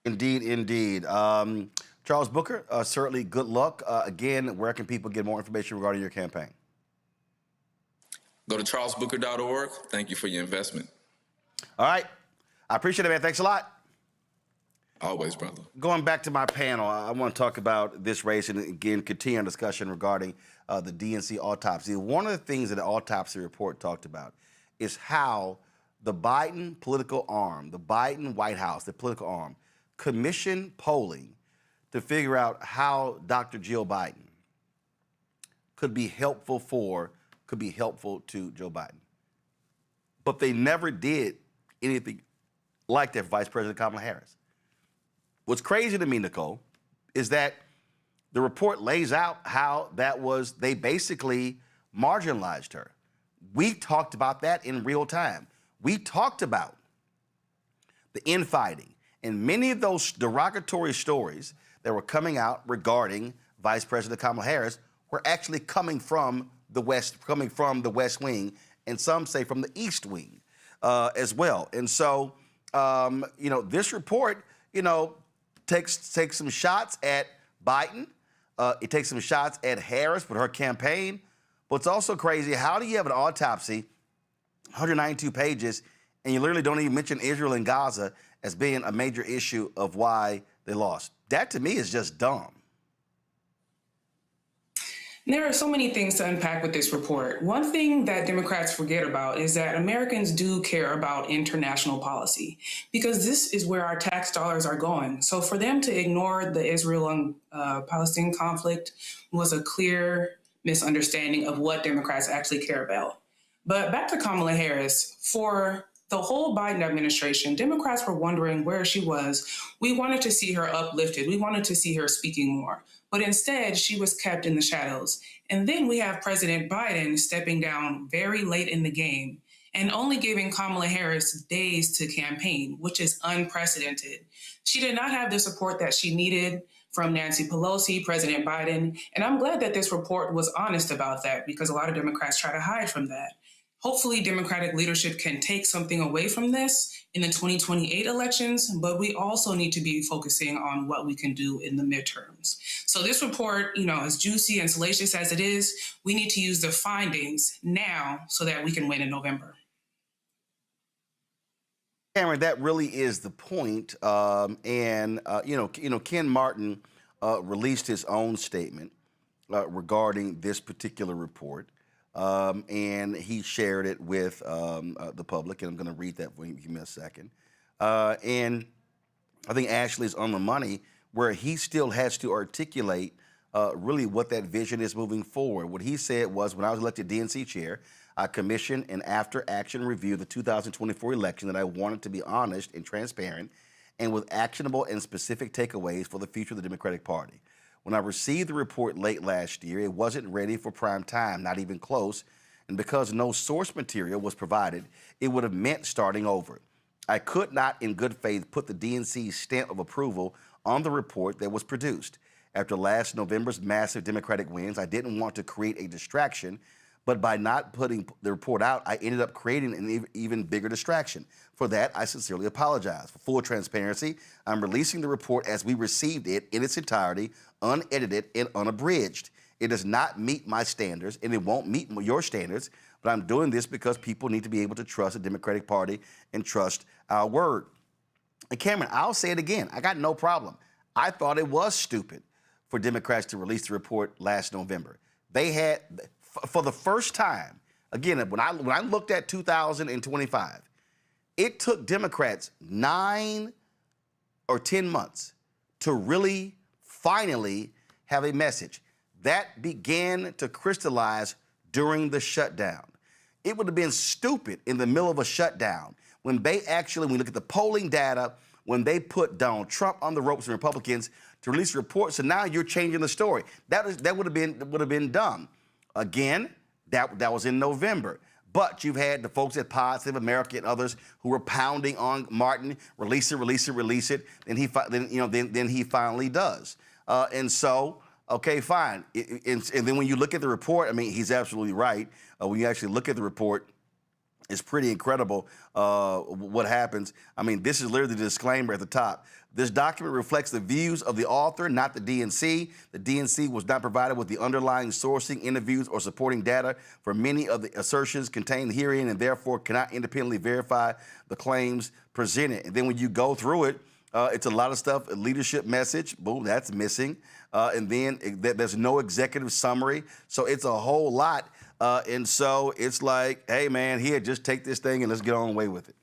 Indeed, indeed. Charles Booker, certainly good luck. Again, where can people get more information regarding your campaign? Go to charlesbooker.org. Thank you for your investment. All right. I appreciate it, man. Thanks a lot. Always, brother. Going back to my panel, I want to talk about this race and, again, continue our discussion regarding the DNC autopsy. One of the things that the autopsy report talked about is how the Biden political arm, the Biden White House, the political arm, commissioned polling to figure out how Dr. Jill Biden could be helpful to Joe Biden. But they never did anything like that for Vice President Kamala Harris. What's crazy to me, Nicole, is that the report lays out how they basically marginalized her. We talked about that in real time. We talked about the infighting and many of those derogatory stories that were coming out regarding Vice President Kamala Harris were actually coming from the West Wing, and some say from the East Wing as well. And so, this report, takes some shots at Biden. It takes some shots at Harris with her campaign. But it's also crazy. How do you have an autopsy, 192 pages, and you literally don't even mention Israel and Gaza as being a major issue of why they lost? That, to me, is just dumb. There are so many things to unpack with this report. One thing that Democrats forget about is that Americans do care about international policy, because this is where our tax dollars are going. So for them to ignore the Israel and Palestinian conflict was a clear misunderstanding of what Democrats actually care about. But back to Kamala Harris, for the whole Biden administration, Democrats were wondering where she was. We wanted to see her uplifted. We wanted to see her speaking more. But instead, she was kept in the shadows. And then we have President Biden stepping down very late in the game and only giving Kamala Harris days to campaign, which is unprecedented. She did not have the support that she needed from Nancy Pelosi, President Biden, and I'm glad that this report was honest about that because a lot of Democrats try to hide from that. Hopefully, Democratic leadership can take something away from this in the 2028 elections, but we also need to be focusing on what we can do in the midterms. So this report, as juicy and salacious as it is, we need to use the findings now so that we can win in November. Cameron, that really is the point. Ken Martin released his own statement regarding this particular report. And he shared it with the public, and I'm going to read that for you. Give me a second. And I think Ashley's on the money where he still has to articulate really what that vision is moving forward. What he said was, when I was elected DNC chair, I commissioned an after-action review of the 2024 election that I wanted to be honest and transparent and with actionable and specific takeaways for the future of the Democratic Party. When I received the report late last year, it wasn't ready for prime time, not even close, and because no source material was provided, it would have meant starting over. I could not, in good faith, put the DNC's stamp of approval on the report that was produced. After last November's massive Democratic wins, I didn't want to create a distraction, but by not putting the report out, I ended up creating an even bigger distraction. For that, I sincerely apologize. For full transparency, I'm releasing the report as we received it in its entirety, unedited and unabridged. It does not meet my standards, and it won't meet your standards, but I'm doing this because people need to be able to trust the Democratic Party and trust our word. And Cameron, I'll say it again. I got no problem. I thought it was stupid for Democrats to release the report last November. They had, for the first time, again, when I looked at 2025, it took Democrats 9 or 10 months to really finally have a message. That began to crystallize during the shutdown. It would have been stupid in the middle of a shutdown when they actually, when we look at the polling data, when they put Donald Trump on the ropes and Republicans to release a report. So now you're changing the story. That would have been dumb. Again, that was in November. But you've had the folks at Positive America and others who were pounding on Martin, release it. Then he finally does. And so, okay, fine. And then when you look at the report, I mean, he's absolutely right. When you actually look at the report, it's pretty incredible what happens. I mean, this is literally the disclaimer at the top. This document reflects the views of the author, not the DNC. The DNC was not provided with the underlying sourcing, interviews, or supporting data for many of the assertions contained herein and therefore cannot independently verify the claims presented. And then when you go through it, it's a lot of stuff, a leadership message, boom, that's missing. And then there's no executive summary. So it's a whole lot. And so it's like, hey, man, here, just take this thing and let's get on the way with it.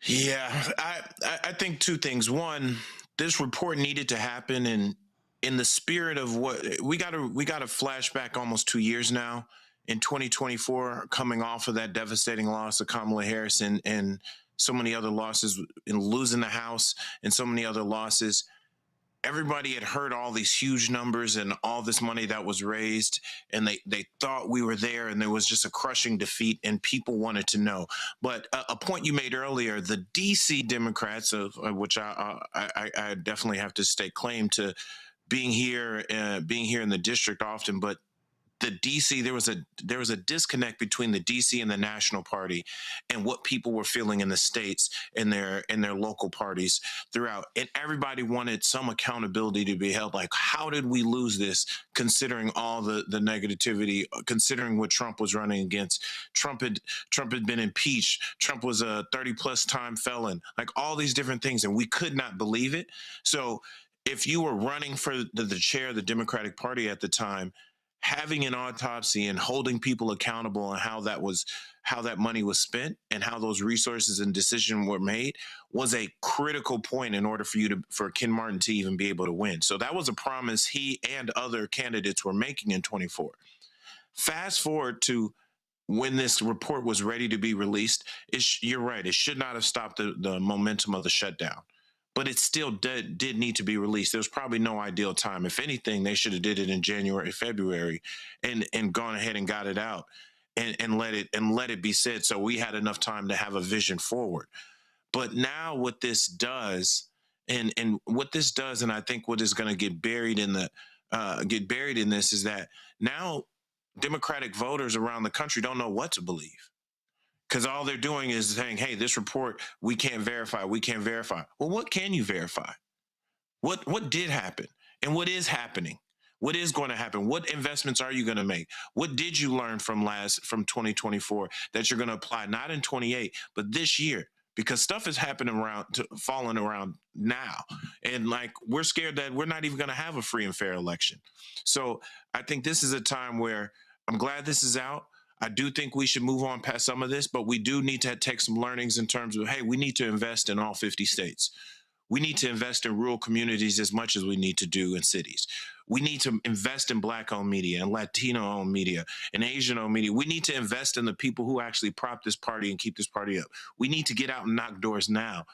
Yeah, I think two things. One, this report needed to happen, and in the spirit of what we got to flash back almost 2 years now in 2024, coming off of that devastating loss of Kamala Harris and so many other losses in losing the House and so many other losses. Everybody had heard all these huge numbers and all this money that was raised, and they thought we were there, and there was just a crushing defeat, and people wanted to know. But a point you made earlier, the D.C. Democrats, which I definitely have to stake claim to being here in the district often, but the DC, there was a disconnect between the DC and the national party and what people were feeling in the states and their local parties throughout. And everybody wanted some accountability to be held. Like, how did we lose this, considering all the negativity, considering what Trump was running against? Trump had been impeached. Trump was a 30+ time felon, like all these different things. And we could not believe it. So if you were running for the chair of the Democratic Party at the time, having an autopsy and holding people accountable on how that money was spent and how those resources and decisions were made was a critical point in order for Ken Martin to even be able to win. So that was a promise he and other candidates were making in 24. Fast forward to when this report was ready to be released, you're right, it should not have stopped the momentum of the shutdown. But it still did need to be released. There was probably no ideal time. If anything, they should have did it in January, February, and gone ahead and got it out. and let it be said. So we had enough time to have a vision forward. But now what this does, and what this does, and I think what is going to get buried in this is that now Democratic voters around the country don't know what to believe. Because all they're doing is saying, hey, this report, we can't verify. We can't verify. Well, what can you verify? What did happen? And what is happening? What is going to happen? What investments are you going to make? What did you learn from 2024 that you're going to apply, not in 28, but this year? Because stuff is happening falling around now. And like, we're scared that we're not even going to have a free and fair election. So I think this is a time where I'm glad this is out. I do think we should move on past some of this, but we do need to take some learnings in terms of, hey, we need to invest in all 50 states. We need to invest in rural communities as much as we need to do in cities. We need to invest in Black-owned media and Latino-owned media and Asian-owned media. We need to invest in the people who actually prop this party and keep this party up. We need to get out and knock doors now.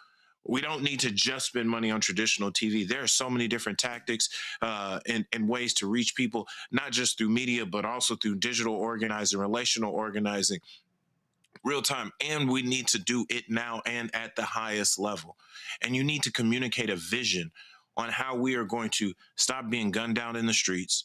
We don't need to just spend money on traditional TV. There are so many different tactics and ways to reach people, not just through media, but also through digital organizing, relational organizing, real time. And we need to do it now and at the highest level. And you need to communicate a vision on how we are going to stop being gunned down in the streets,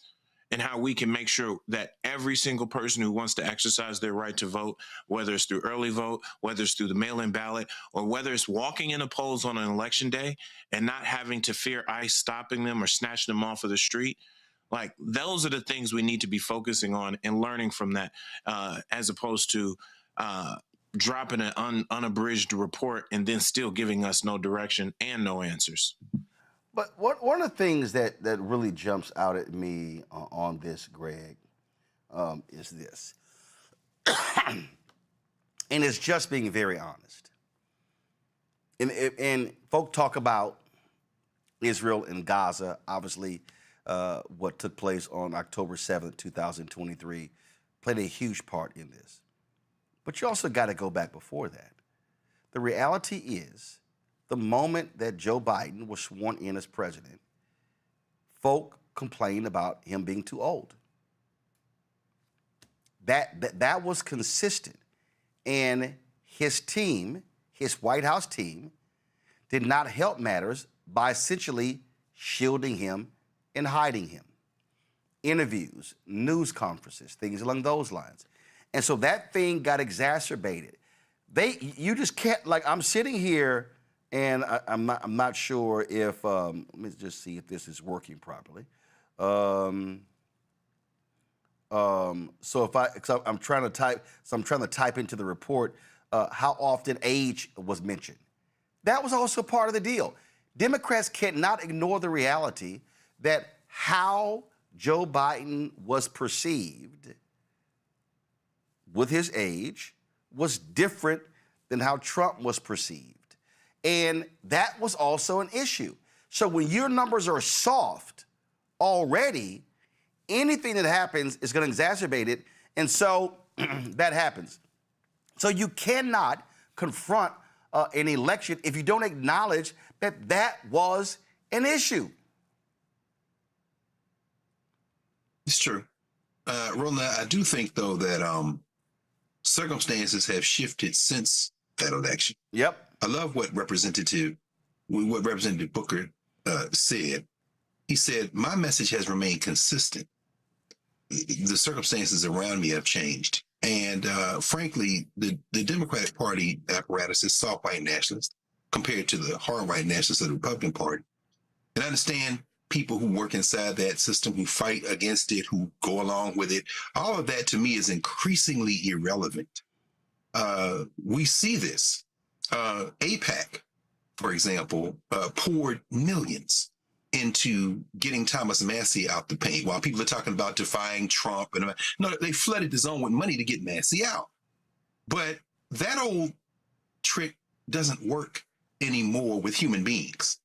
and how we can make sure that every single person who wants to exercise their right to vote, whether it's through early vote, whether it's through the mail-in ballot, or whether it's walking in the polls on an election day and not having to fear ICE stopping them or snatching them off of the street, like, those are the things we need to be focusing on and learning from that, as opposed to dropping an unabridged report and then still giving us no direction and no answers. But one of the things that really jumps out at me on this, Greg, is this. And it's just being very honest. And folk talk about Israel and Gaza, obviously what took place on October 7th, 2023, played a huge part in this. But you also got to go back before that. The reality is, the moment that Joe Biden was sworn in as president, folk complained about him being too old. That was consistent. And his team, his White House team, did not help matters by essentially shielding him and hiding him. Interviews, news conferences, things along those lines. And so that thing got exacerbated. You just can't, like, I'm sitting here and I'm not sure if, let me just see if this is working properly. So I'm trying to type into the report how often age was mentioned. That was also part of the deal. Democrats cannot ignore the reality that how Joe Biden was perceived with his age was different than how Trump was perceived. And that was also an issue. So when your numbers are soft already, anything that happens is going to exacerbate it. And so that happens. So you cannot confront an election if you don't acknowledge that that was an issue. It's true. Roland, I do think, though, that circumstances have shifted since that election. Yep. I love what Representative Booker said. He said, my message has remained consistent. The circumstances around me have changed. And frankly, the Democratic Party apparatus is soft white nationalist compared to the hard white nationalists of the Republican Party. And I understand people who work inside that system, who fight against it, who go along with it. All of that, to me, is increasingly irrelevant. We see this. AIPAC, for example, poured millions into getting Thomas Massie out the paint, while people are talking about defying Trump. No, they flooded the zone with money to get Massie out. But that old trick doesn't work anymore with human beings.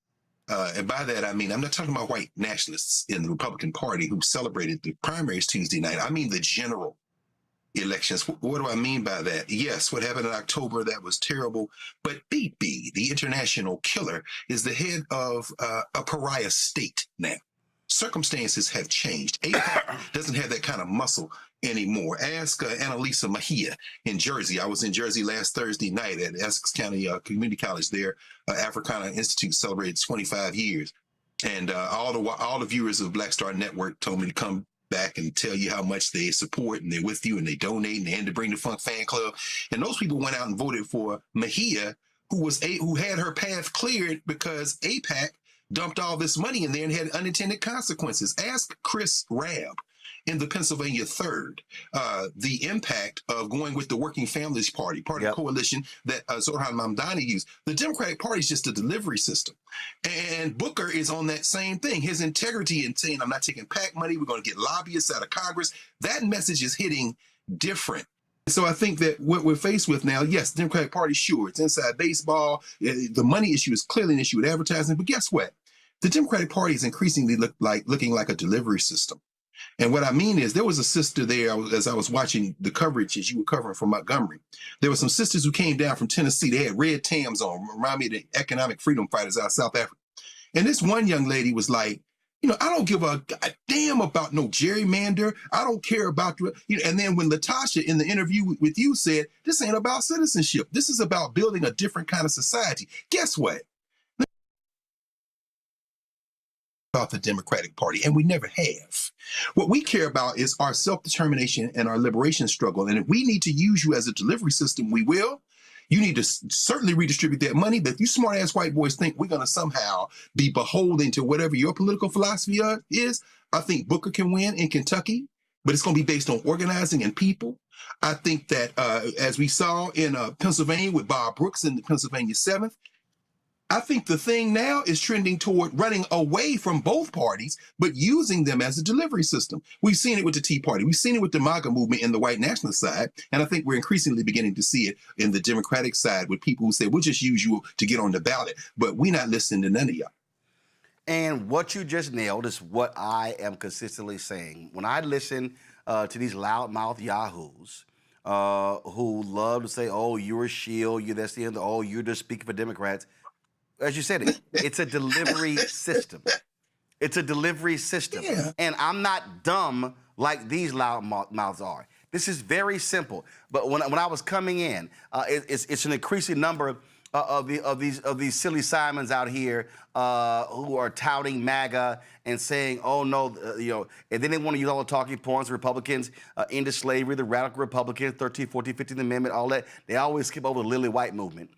And by that, I mean, I'm not talking about white nationalists in the Republican Party who celebrated the primaries Tuesday night. I mean the general elections. What do I mean by that? Yes, what happened in October, that was terrible. But Bibi, the international killer, is the head of a pariah state now. Circumstances have changed. AIPAC doesn't have that kind of muscle anymore. Ask Annalisa Mejia in Jersey. I was in Jersey last Thursday night at Essex County Community College there. Africana Institute celebrated 25 years. And all the viewers of Black Star Network told me to come back and tell you how much they support and they're with you and they donate and they had to bring the Funk Fan Club. And those people went out and voted for Mejia, who had her path cleared because AIPAC dumped all this money in there and had unintended consequences. Ask Chris Rabb in the Pennsylvania 3rd, the impact of going with the Working Families Party, part of the coalition that Zohran Mamdani used. The Democratic Party is just a delivery system. And Booker is on that same thing. His integrity in saying, I'm not taking PAC money, we're going to get lobbyists out of Congress. That message is hitting different. So I think that what we're faced with now, yes, the Democratic Party, sure, it's inside baseball. The money issue is clearly an issue with advertising. But guess what? The Democratic Party is increasingly looking like a delivery system. And what I mean is there was a sister there as I was watching the coverage as you were covering from Montgomery. There were some sisters who came down from Tennessee. They had red Tams on, remind me of the economic freedom fighters out of South Africa. And this one young lady was like, I don't give a damn about no gerrymander. I don't care about, and then when Latasha in the interview with you said, this ain't about citizenship. This is about building a different kind of society. Guess what? About the Democratic Party, and we never have. What we care about is our self-determination and our liberation struggle. And if we need to use you as a delivery system, we will. You need to certainly redistribute that money. But if you smart-ass white boys think we're going to somehow be beholden to whatever your political philosophy is, I think Booker can win in Kentucky, but it's going to be based on organizing and people. I think that as we saw in Pennsylvania with Bob Brooks in the Pennsylvania 7th, I think the thing now is trending toward running away from both parties, but using them as a delivery system. We've seen it with the Tea Party. We've seen it with the MAGA movement in the white nationalist side. And I think we're increasingly beginning to see it in the Democratic side with people who say, we'll just use you to get on the ballot, but we're not listening to none of y'all. And what you just nailed is what I am consistently saying. When I listen to these loudmouth yahoos who love to say, oh, you're a shield, you're this, oh, you're just speaking for Democrats. As you said, it's a delivery system. It's a delivery system. Yeah. And I'm not dumb like these loud mouths are. This is very simple. But when I was coming in, it's an increasing number of these silly Simons out here who are touting MAGA and saying, oh no, and then they want to use all the talking points, Republicans into slavery, the radical Republicans, 13th, 14th, 15th Amendment, all that. They always skip over the Lily White movement.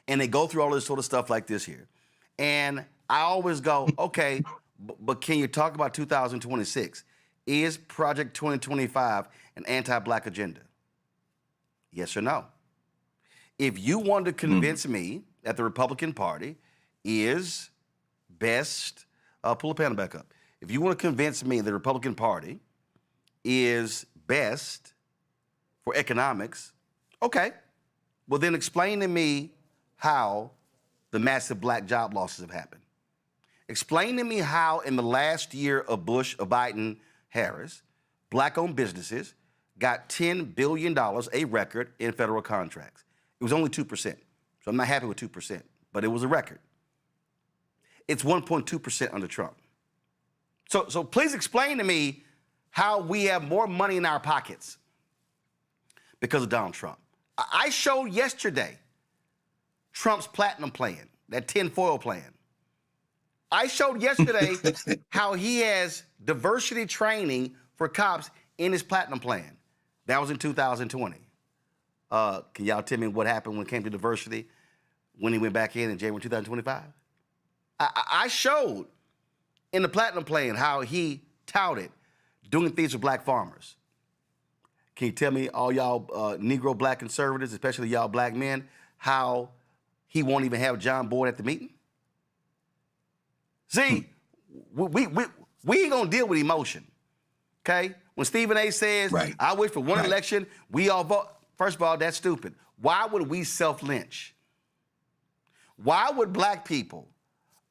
And they go through all this sort of stuff like this here. And I always go, okay, but can you talk about 2026? Is Project 2025 an anti-Black agenda? Yes or no? If you want to convince me that the Republican Party is best, pull the panel back up. If you want to convince me the Republican Party is best for economics, okay, well then explain to me how the massive Black job losses have happened. Explain to me how in the last year of Bush, of Biden, Harris, Black-owned businesses got $10 billion, a record, in federal contracts. It was only 2%, so I'm not happy with 2%, but it was a record. It's 1.2% under Trump. So please explain to me how we have more money in our pockets because of Donald Trump. I showed yesterday Trump's platinum plan, that tinfoil plan. I showed yesterday how he has diversity training for cops in his platinum plan. That was in 2020. Can y'all tell me what happened when it came to diversity when he went back in January 2025? I showed in the platinum plan how he touted doing things for Black farmers. Can you tell me, all y'all Negro Black conservatives, especially y'all Black men, how he won't even have John Boyd at the meeting? See, we ain't gonna deal with emotion, okay? When Stephen A. says, I wish for one election, we all vote. First of all, that's stupid. Why would we self-lynch? Why would Black people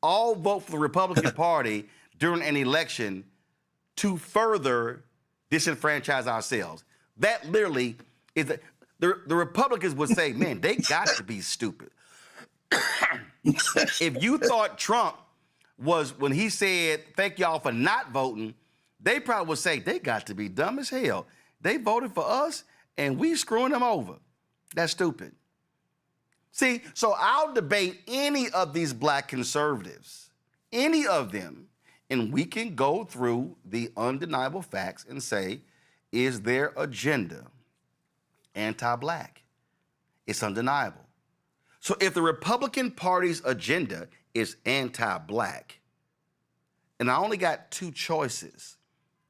all vote for the Republican Party during an election to further disenfranchise ourselves? That literally is the Republicans would say, man, they got to be stupid. If you thought Trump was, when he said, thank y'all for not voting, they probably would say, they got to be dumb as hell. They voted for us, and we screwing them over. That's stupid. See, so I'll debate any of these black conservatives, any of them, and we can go through the undeniable facts and say, is their agenda anti-black? It's undeniable. So if the Republican Party's agenda is anti-black, and I only got two choices,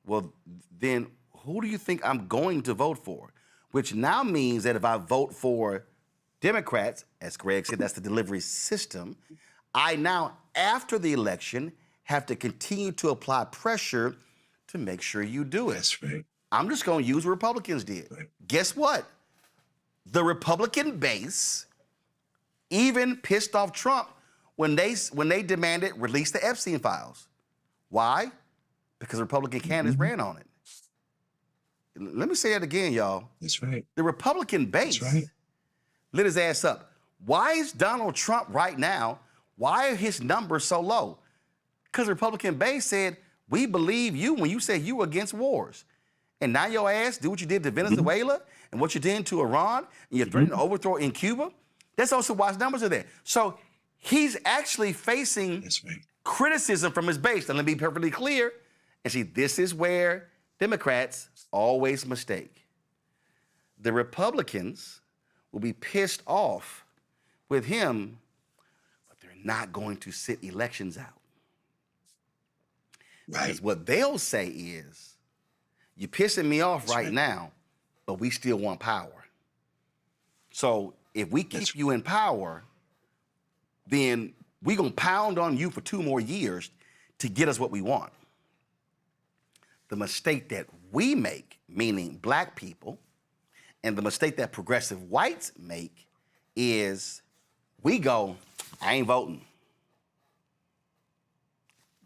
well, then who do you think I'm going to vote for? Which now means that if I vote for Democrats, as Greg said, that's the delivery system, I now, after the election, have to continue to apply pressure to make sure you do it. That's right. I'm just going to use what Republicans did. Right. Guess what? The Republican base even pissed off Trump when they demanded release the Epstein files. Why? Because Republican candidates ran on it. Let me say it again, y'all. That's right. The Republican base lit his ass up. Why is Donald Trump right now, why are his numbers so low? Because the Republican base said, we believe you when you say you were against wars. And now your ass do what you did to Venezuela and what you did to Iran, and you threatened to overthrow in Cuba. That's also why his numbers are there. So he's actually facing criticism from his base. And let me be perfectly clear. And see, this is where Democrats always mistake. The Republicans will be pissed off with him, but they're not going to sit elections out. Right. Because what they'll say is, you're pissing me off right now, but we still want power. So if we keep you in power, then we're going to pound on you for 2 more years to get us what we want. The mistake that we make, meaning black people, and the mistake that progressive whites make is we go, I ain't voting.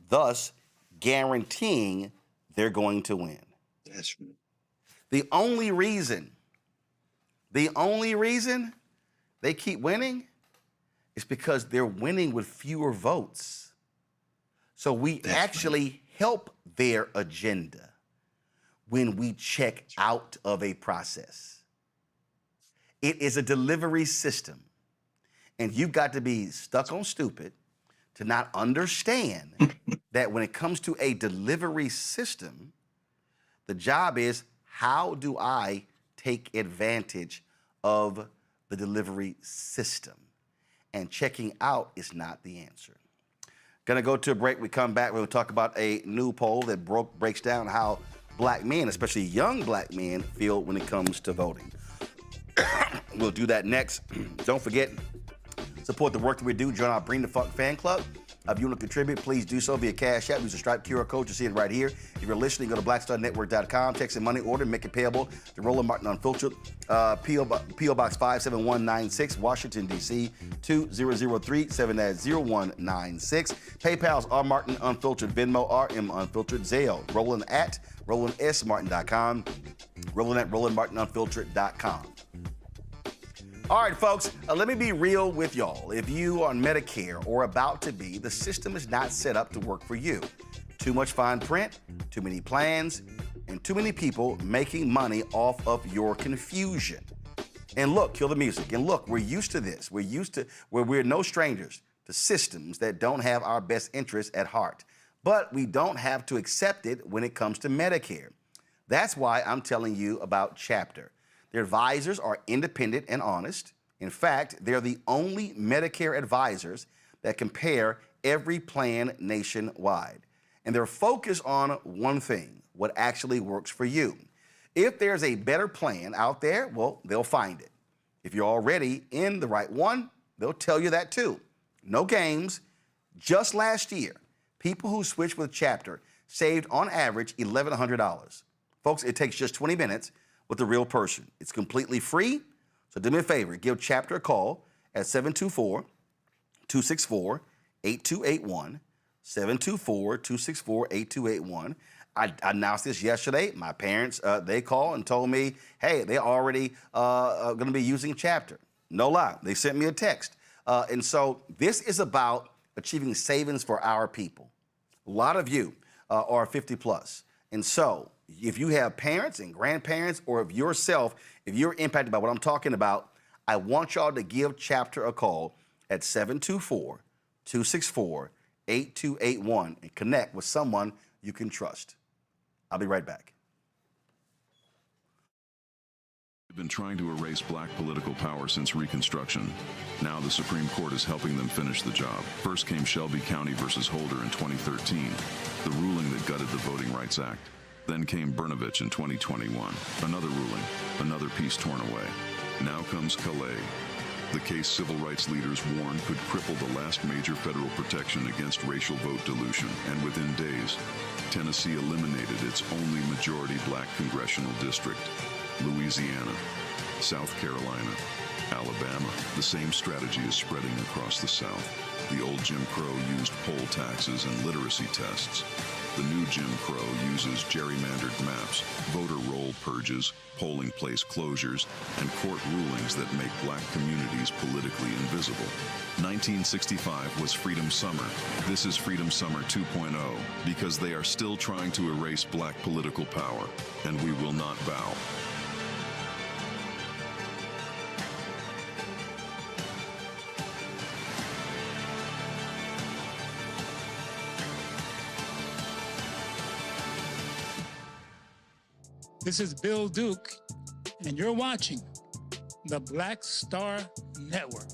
Thus, guaranteeing they're going to win. That's right. The only reason they keep winning is because they're winning with fewer votes. So we actually help their agenda when we check out of a process. It is a delivery system. And you've got to be stuck on stupid to not understand that when it comes to a delivery system, the job is, how do I take advantage of the delivery system? And checking out is not the answer. Gonna go to a break. We come back, we're gonna talk about a new poll that breaks down how black men, especially young black men, feel when it comes to voting. We'll do that next. Don't forget, support the work that we do. Join our Bring the Funk fan club. If you want to contribute, please do so via Cash App. Use the Stripe QR code. You see it right here. If you're listening, go to blackstarnetwork.com. Text in money order, make it payable to Roland Martin Unfiltered. P.O. Box 57196, Washington, D.C. 2003, 7-0196. PayPal's R Martin Unfiltered, Venmo RM Unfiltered, Zelle, Roland at RolandSMartin.com, Roland at RolandMartinUnfiltered.com. All right, folks, let me be real with y'all. If you are on Medicare or about to be, the system is not set up to work for you. Too much fine print, too many plans, and too many people making money off of your confusion. And look, kill the music. And look, we're used to this. We're no strangers to systems that don't have our best interests at heart. But we don't have to accept it when it comes to Medicare. That's why I'm telling you about Chapter. Their advisors are independent and honest. In fact, they're the only Medicare advisors that compare every plan nationwide. And they're focused on one thing, what actually works for you. If there's a better plan out there, well, they'll find it. If you're already in the right one, they'll tell you that too. No games. Just last year, people who switched with Chapter saved on average $1,100. Folks, it takes just 20 minutes with a real person. It's completely free. So do me a favor, give Chapter a call at 724-264-8281, 724-264-8281. I announced this yesterday. My parents, they called and told me, hey, they're already going to be using Chapter. No lie, they sent me a text. And so this is about achieving savings for our people. A lot of you are 50 plus. And so if you have parents and grandparents, or if yourself, if you're impacted by what I'm talking about, I want y'all to give Chapter a call at 724-264-8281 and connect with someone you can trust. I'll be right back. They've been trying to erase black political power since Reconstruction. Now the Supreme Court is helping them finish the job. First came Shelby County versus Holder in 2013, the ruling that gutted the Voting Rights Act. Then came Brnovich in 2021, another ruling, another piece torn away. Now comes Calais, the case civil rights leaders warned could cripple the last major federal protection against racial vote dilution, and within days, Tennessee eliminated its only majority black congressional district. Louisiana, South Carolina, Alabama. The same strategy is spreading across the South. The old Jim Crow used poll taxes and literacy tests. The new Jim Crow uses gerrymandered maps, voter roll purges, polling place closures, and court rulings that make black communities politically invisible. 1965 was Freedom Summer. This is Freedom Summer 2.0, because they are still trying to erase black political power, and we will not bow. This is Bill Duke, and you're watching the Black Star Network.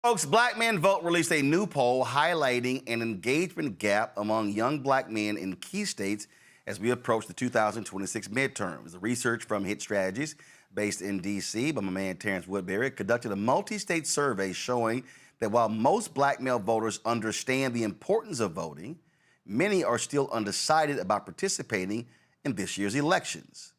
Folks, Black Men Vote released a new poll highlighting an engagement gap among young black men in key states as we approach the 2026 midterms. The research from Hit Strategies, based in D.C. by my man Terrence Woodbury, conducted a multi-state survey showing that while most black male voters understand the importance of voting, many are still undecided about participating in this year's elections.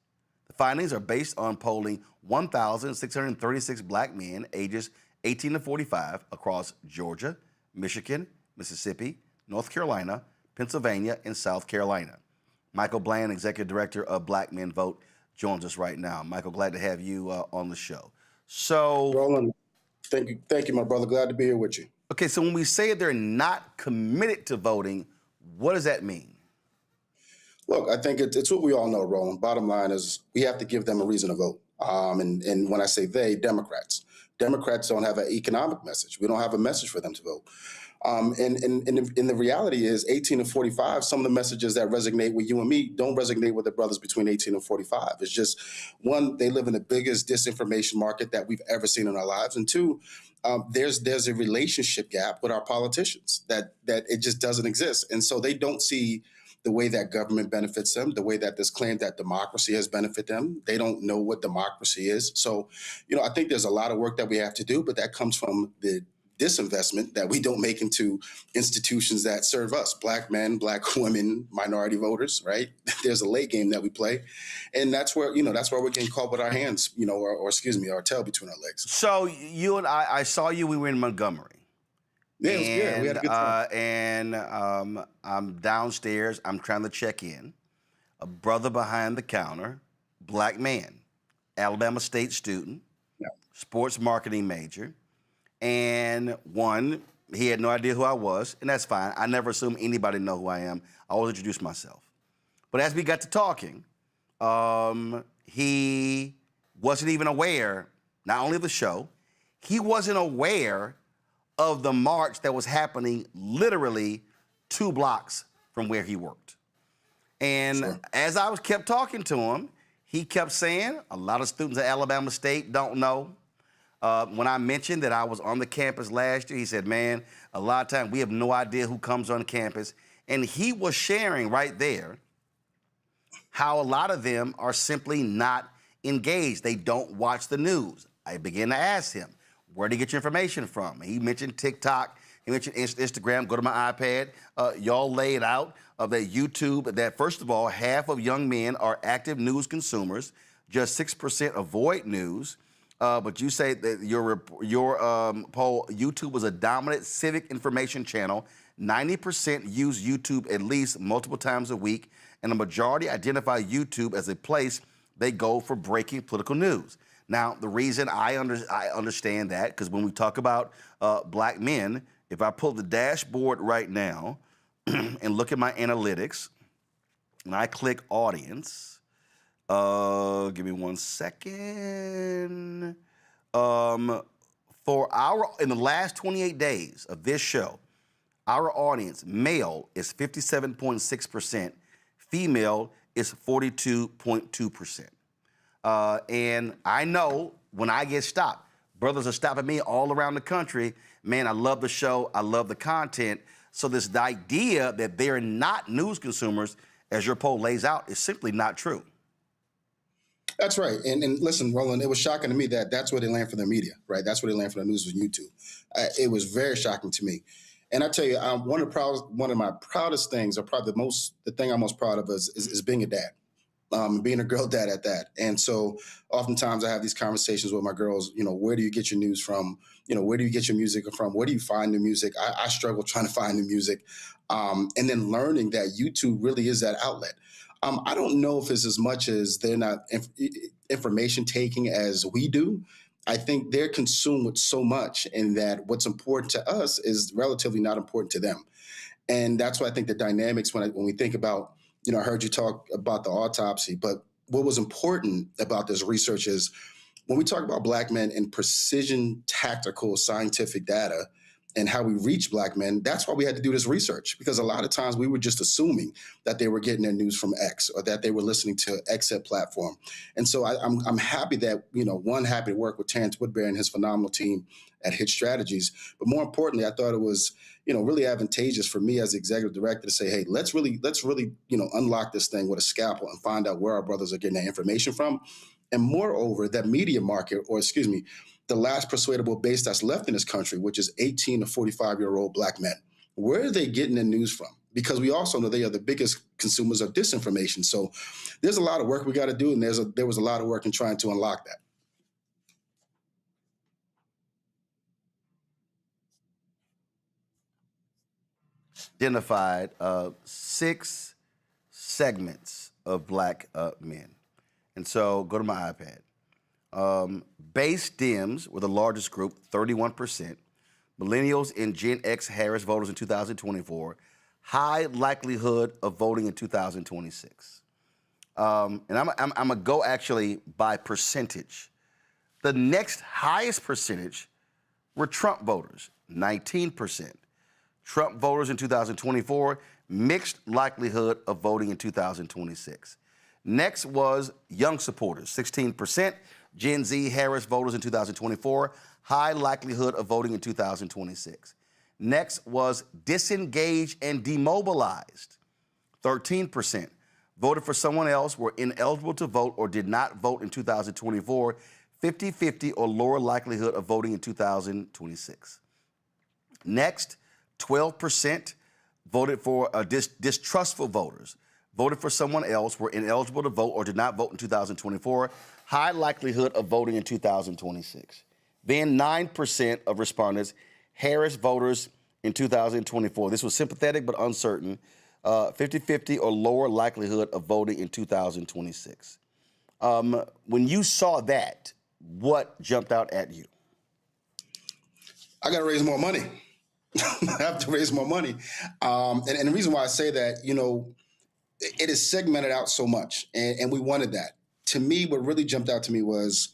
The findings are based on polling 1,636 black men ages 18 to 45 across Georgia, Michigan, Mississippi, North Carolina, Pennsylvania, and South Carolina. Michael Bland, Executive Director of Black Men Vote, joins us right now. Michael, glad to have you on the show. So, Roland, thank you, my brother. Glad to be here with you. Okay, so when we say they're not committed to voting, what does that mean? Look, I think it's what we all know, Roland. Bottom line is we have to give them a reason to vote. And when I say they, Democrats don't have an economic message. We don't have a message for them to vote. And the reality is 18 and 45, some of the messages that resonate with you and me don't resonate with the brothers between 18 and 45. It's just, one, they live in the biggest disinformation market that we've ever seen in our lives. And two, there's a relationship gap with our politicians that it just doesn't exist. And so they don't see the way that government benefits them, the way that this claim that democracy has benefited them. They don't know what democracy is. So, I think there's a lot of work that we have to do, but that comes from the disinvestment that we don't make into institutions that serve us, black men, black women, minority voters, right? There's a late game that we play. And that's where, that's where we're getting caught with our hands, or excuse me, our tail between our legs. So you and I saw you, we were in Montgomery. Yeah, it was good. We had a good time. I'm downstairs, I'm trying to check in. A brother behind the counter, black man, Alabama State student, sports marketing major. And one, he had no idea who I was, and that's fine. I never assume anybody know who I am. I always introduce myself. But as we got to talking, he wasn't even aware, not only of the show, he wasn't aware of the march that was happening literally 2 blocks from where he worked. And as I kept talking to him, he kept saying, a lot of students at Alabama State don't know. When I mentioned that I was on the campus last year, he said, man, a lot of times we have no idea who comes on campus. And he was sharing right there how a lot of them are simply not engaged. They don't watch the news. I began to ask him, where do you get your information from? He mentioned TikTok. He mentioned Instagram. Go to my iPad. Y'all laid out of that YouTube that, first of all, half of young men are active news consumers. Just 6% avoid news. But you say that your poll, YouTube was a dominant civic information channel. 90% use YouTube at least multiple times a week, and the majority identify YouTube as a place they go for breaking political news. Now, the reason I understand that, because when we talk about black men, if I pull the dashboard right now and look at my analytics, and I click audience, give me 1 second. In the last 28 days of this show, our audience, male, is 57.6%, female is 42.2%. And I know when I get stopped, brothers are stopping me all around the country. Man, I love the show. I love the content. So this idea that they're not news consumers, as your poll lays out, is simply not true. That's right. And listen, Roland, it was shocking to me that that's where they land for their media, right? That's where they land for the news was YouTube. It was very shocking to me. And I tell you, one of my proudest things, or probably the thing I'm most proud of is being a dad. Being a girl dad at that. And so oftentimes I have these conversations with my girls, where do you get your news from? Where do you get your music from? Where do you find new music? I struggle trying to find new music. And then learning that YouTube really is that outlet. I don't know if it's as much as they're not information taking as we do. I think they're consumed with so much, and that what's important to us is relatively not important to them. And that's why I think the dynamics when we think about, I heard you talk about the autopsy, but what was important about this research is when we talk about black men and precision, tactical, scientific data and how we reach black men, that's why we had to do this research, because a lot of times we were just assuming that they were getting their news from X or that they were listening to X platform. And so I'm happy that, happy to work with Terrence Woodbury and his phenomenal team at Hit Strategies. But more importantly, I thought it was, really advantageous for me as the executive director to say, hey, let's really, unlock this thing with a scalpel and find out where our brothers are getting that information from. And moreover, that media market, the last persuadable base that's left in this country, which is 18 to 45-year-old black men. Where are they getting their news from? Because we also know they are the biggest consumers of disinformation. So there's a lot of work we got to do, and there was a lot of work in trying to unlock that. Identified 6 segments of black men. And so go to my iPad. Base Dems were the largest group, 31%. Millennials and Gen X Harris voters in 2024. High likelihood of voting in 2026. And I'm going to go actually by percentage. The next highest percentage were Trump voters, 19%. Trump voters in 2024, mixed likelihood of voting in 2026. Next was young supporters, 16%. Gen Z Harris voters in 2024, high likelihood of voting in 2026. Next was disengaged and demobilized, 13%. Voted for someone else, were ineligible to vote, or did not vote in 2024, 50-50 or lower likelihood of voting in 2026. Next, 12% voted for distrustful voters. Voted for someone else, were ineligible to vote, or did not vote in 2024, high likelihood of voting in 2026. Then 9% of respondents, Harris voters in 2024. This was sympathetic but uncertain, 50-50 or lower likelihood of voting in 2026. When you saw that, what jumped out at you? I got to raise more money. I have to raise more money. And the reason why I say that, it is segmented out so much, and we wanted that. To me, what really jumped out to me was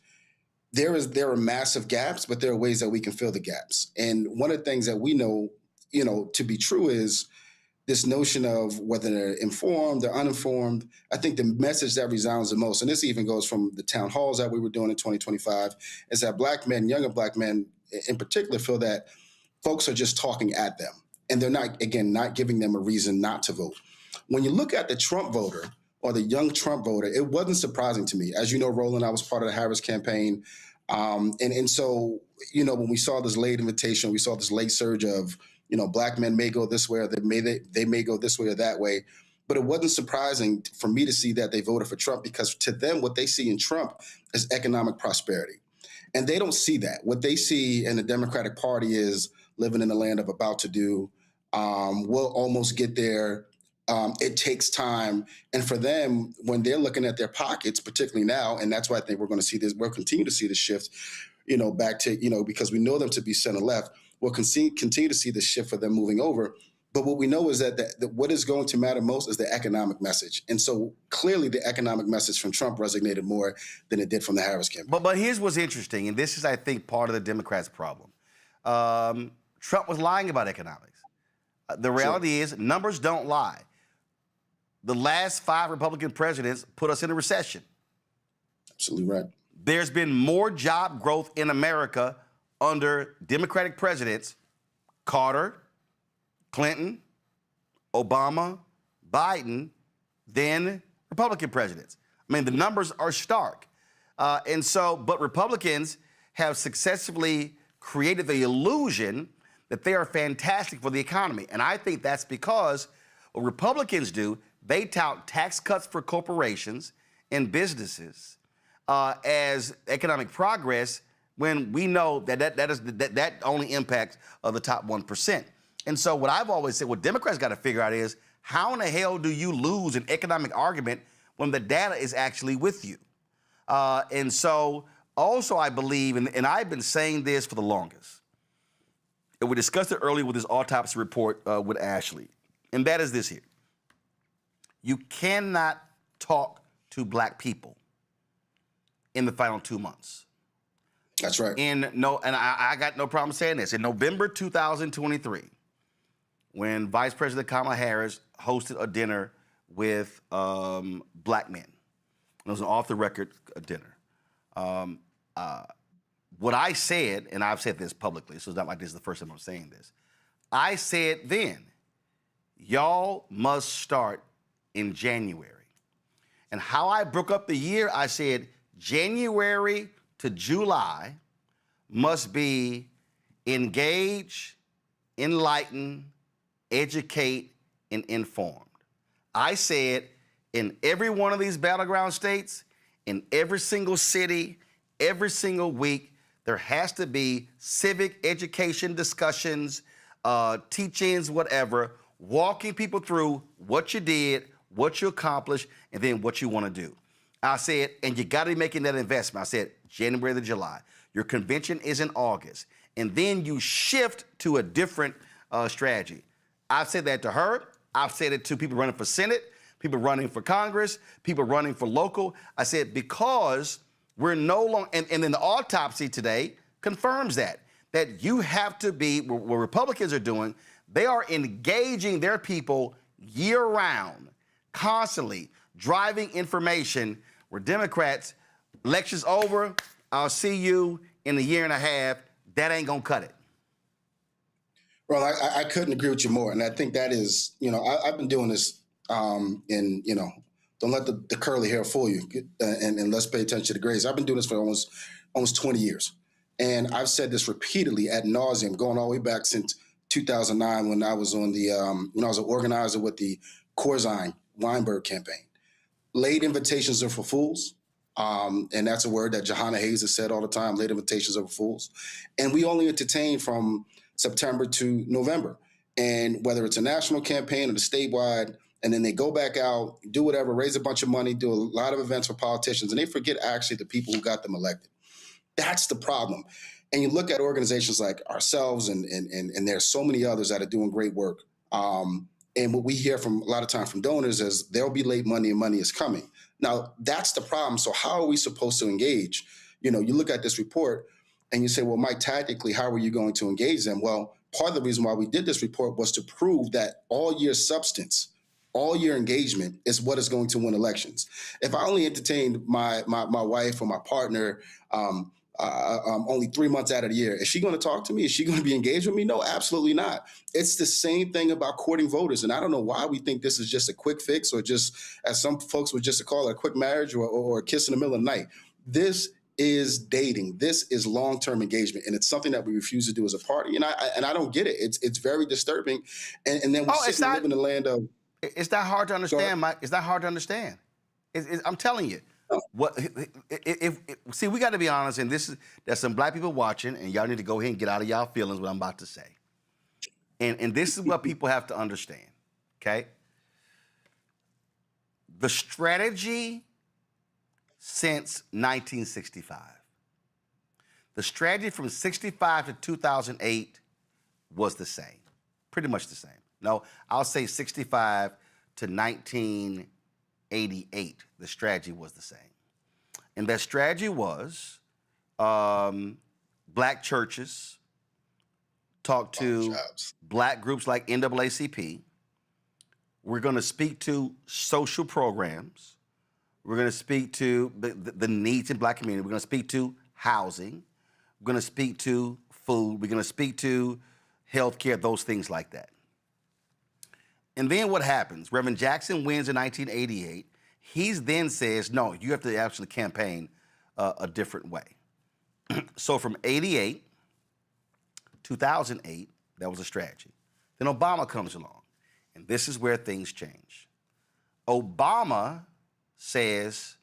there are massive gaps, but there are ways that we can fill the gaps. And one of the things that we know, to be true is this notion of whether they're informed or uninformed. I think the message that resounds the most, and this even goes from the town halls that we were doing in 2025, is that black men, younger black men in particular, feel that folks are just talking at them. And they're not giving them a reason not to vote. When you look at the Trump voter or the young Trump voter, it wasn't surprising to me. As you know, Roland, I was part of the Harris campaign. And so, when we saw this late invitation, we saw this late surge of, black men may go this way or they may go this way or that way. But it wasn't surprising for me to see that they voted for Trump, because to them, what they see in Trump is economic prosperity. And they don't see that. What they see in the Democratic Party is living in the land of about to do. We'll almost get there. It takes time. And for them, when they're looking at their pockets, particularly now, and that's why I think we're going to see this, we'll continue to see the shift, back to, because we know them to be center left, we'll continue to see the shift for them moving over. But what we know is that what is going to matter most is the economic message. And so clearly the economic message from Trump resonated more than it did from the Harris campaign. But here's what's interesting, and this is, I think, part of the Democrats' problem. Trump was lying about economics. The reality is numbers don't lie. The last 5 Republican presidents put us in a recession. Absolutely right. There's been more job growth in America under Democratic presidents, Carter, Clinton, Obama, Biden, than Republican presidents. I mean, the numbers are stark. But Republicans have successfully created the illusion that they are fantastic for the economy. And I think that's because what Republicans do, they tout tax cuts for corporations and businesses as economic progress when we know that only impacts the top 1%. And so what I've always said, what Democrats got to figure out is, how in the hell do you lose an economic argument when the data is actually with you? And so also I believe, and I've been saying this for the longest, and we discussed it earlier with this autopsy report with Ashley, and that is this here. You cannot talk to Black people in the final 2 months. That's right. And I got no problem saying this. In November 2023, when Vice President Kamala Harris hosted a dinner with Black men, it was an off-the-record dinner. What I said, and I've said this publicly, so it's not like this is the first time I'm saying this. I said then, y'all must start in January. And how I broke up the year, I said January to July must be engage, enlighten, educate, and informed. I said in every one of these battleground states, in every single city, every single week, there has to be civic education discussions, teachings, whatever, walking people through what you did, what you accomplished, and then what you want to do. I said, and you got to be making that investment. I said, January to July. Your convention is in August. And then you shift to a different strategy. I've said that to her. I've said it to people running for Senate, people running for Congress, people running for local. I said, because we're no longer, and then the autopsy today confirms that you have to be, what Republicans are doing, they are engaging their people year-round, constantly driving information, where Democrats, election's over, I'll see you in a year and a half, that ain't gonna cut it. Well, I couldn't agree with you more. And I think that is, I've been doing this don't let the curly hair fool you, and let's pay attention to the grays. I've been doing this for almost 20 years. And I've said this repeatedly ad nauseum, going all the way back since 2009 when I was on the, when I was an organizer with the Corzine Weinberg campaign. Late invitations are for fools. And that's a word that Johanna Hayes has said all the time, late invitations are for fools. And we only entertain from September to November. And whether it's a national campaign or the statewide, and then they go back out, do whatever, raise a bunch of money, do a lot of events for politicians, and they forget actually the people who got them elected. That's the problem. And you look at organizations like ourselves, and there's so many others that are doing great work. And what we hear from a lot of time from donors is there'll be late money and money is coming. Now, that's the problem. So how are we supposed to engage? You look at this report and you say, well, Mike, tactically, how are you going to engage them? Well, part of the reason why we did this report was to prove that all year substance, all year engagement is what is going to win elections. If I only entertained my wife or my partner only 3 months out of the year, is she going to talk to me? Is she going to be engaged with me? No, absolutely not. It's the same thing about courting voters. And I don't know why we think this is just a quick fix, or just, as some folks would just call it, a quick marriage or a kiss in the middle of the night. This is dating. This is long-term engagement. And it's something that we refuse to do as a party. And I don't get it. It's very disturbing. And then we sit and live in the land of... It's not hard to understand, Mike. It's not hard to understand. I'm telling you. See, we got to be honest, and there's some Black people watching, and y'all need to go ahead and get out of y'all feelings what I'm about to say. And this is what people have to understand, okay? the strategy since 1965. The strategy from 65 to 2008 was the same, pretty much the same. No, I'll say 65 to 1988, the strategy was the same. And that strategy was black churches talk to black groups like NAACP. We're going to speak to social programs. We're going to speak to the needs in black community. We're going to speak to housing. We're going to speak to food. We're going to speak to healthcare, those things like that. And then what happens? Reverend Jackson wins in 1988. He then says, no, you have to actually campaign a different way. So from 88, 2008, that was a strategy. Then Obama comes along, and this is where things change. Obama says,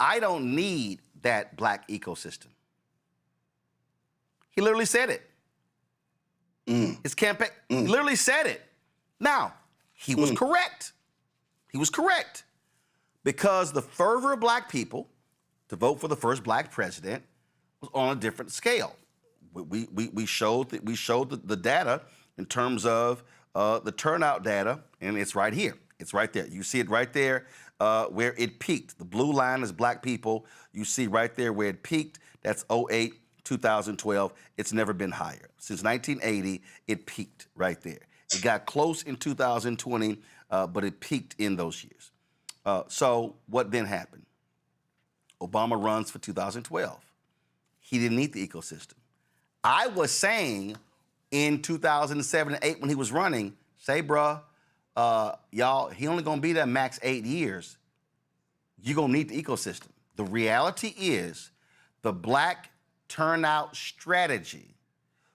I don't need that black ecosystem. He literally said it. His campaign literally said it. Now, he was correct. He was correct. Because the fervor of black people to vote for the first black president was on a different scale. We showed the data in terms of the turnout data, and it's right here. It's right there. You see it right there where it peaked. The blue line is black people. You see right there where it peaked. That's 08, 2012. It's never been higher. Since 1980, it peaked right there. It got close in 2020, but it peaked in those years. So what then happened? Obama runs for 2012. He didn't need the ecosystem. I was saying in 2007 and 8 when he was running, say, bruh, y'all, he only gonna be there max 8 years. You're gonna need the ecosystem. The reality is the black turnout strategy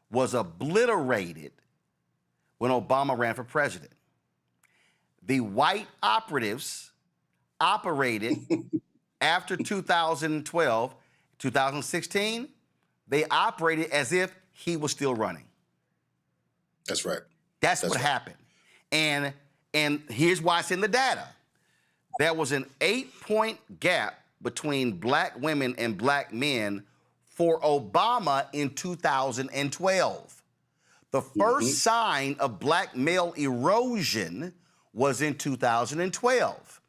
was obliterated when Obama ran for president. The white operatives operated after 2012, 2016, they operated as if he was still running. That's right. That's what happened. And here's why it's in the data. There was an 8-point gap between black women and black men for Obama in 2012. The first sign of black male erosion was in 2012.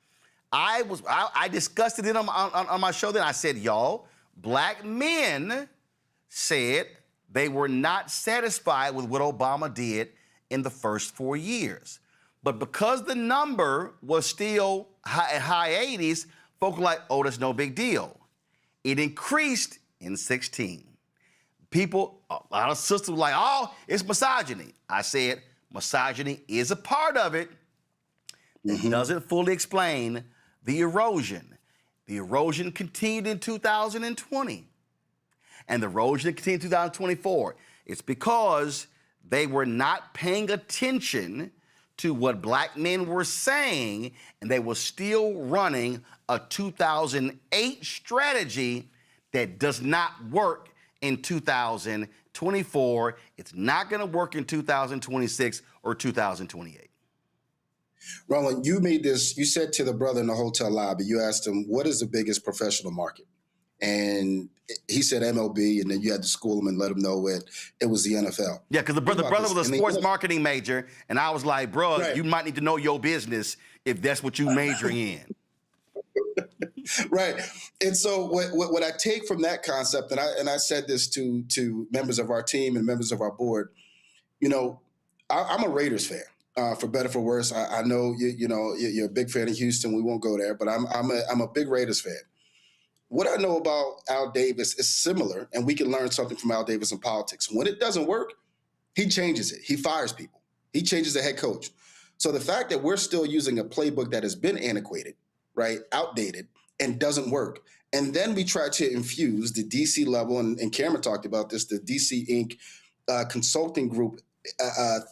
I discussed it on my show then. I said, y'all, black men said they were not satisfied with what Obama did in the first 4 years. But because the number was still at high 80s, folks were like, oh, that's no big deal. It increased in 16. People, a lot of sisters were like, oh, it's misogyny. I said, misogyny is a part of it. It doesn't fully explain the erosion. The erosion continued in 2020. And the erosion continued in 2024. It's because they were not paying attention to what black men were saying, and they were still running a 2008 strategy that does not work in 2024. It's not going to work in 2026 or 2028. Roland, you said to the brother in the hotel lobby, you asked him, what is the biggest professional market? And he said MLB, and then you had to school him and let him know it was the NFL. Yeah, because the brother was a sports marketing major, and I was like, bro, you might need to know your business if that's what you majoring in. Right. And so what I take from that concept, and I said this to members of our team and members of our board, I'm a Raiders fan. For better for worse, I know you're a big fan of Houston. We won't go there, but I'm a big Raiders fan. What I know about Al Davis is similar, and we can learn something from Al Davis in politics. When it doesn't work, he changes it. He fires people. He changes the head coach. So the fact that we're still using a playbook that has been antiquated, right, outdated, and doesn't work, and then we try to infuse the DC level, and Cameron talked about this, the DC Inc. Consulting group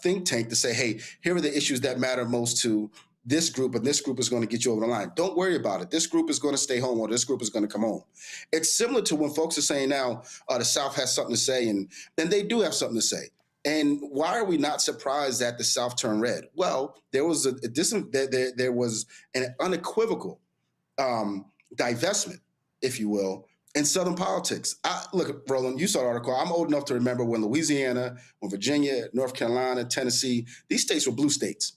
think tank to say, hey, here are the issues that matter most to this group, and this group is going to get you over the line. Don't worry about it. This group is going to stay home, or this group is going to come home. It's similar to when folks are saying now the South has something to say, and they do have something to say. And why are we not surprised that the South turned red? Well, there was there was an unequivocal divestment, if you will, in Southern politics. Look, Roland, you saw the article. I'm old enough to remember when Louisiana, when Virginia, North Carolina, Tennessee, these states were blue states.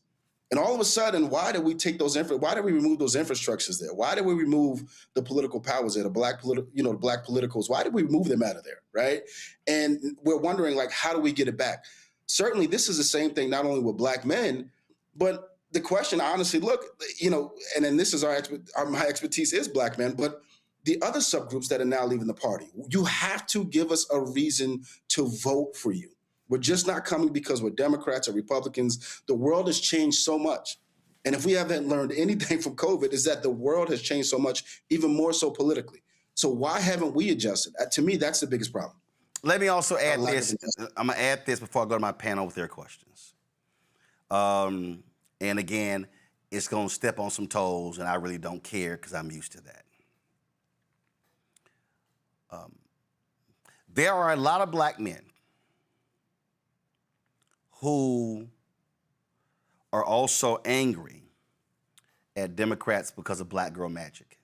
And all of a sudden, why did we take those? Why did we remove those infrastructures there? Why did we remove the political powers there, the black politicals? Why did we remove them out of there, right? And we're wondering, like, how do we get it back? Certainly, this is the same thing not only with black men, but the question, honestly, look, and then this is my expertise is black men, but the other subgroups that are now leaving the party, you have to give us a reason to vote for you. We're just not coming because we're Democrats or Republicans. The world has changed so much. And if we haven't learned anything from COVID, is that the world has changed so much, even more so politically. So why haven't we adjusted? To me, that's the biggest problem. Let me also add this. I'm going to add this before I go to my panel with their questions. And again, it's going to step on some toes, and I really don't care because I'm used to that. There are a lot of black men who are also angry at Democrats because of black girl magic.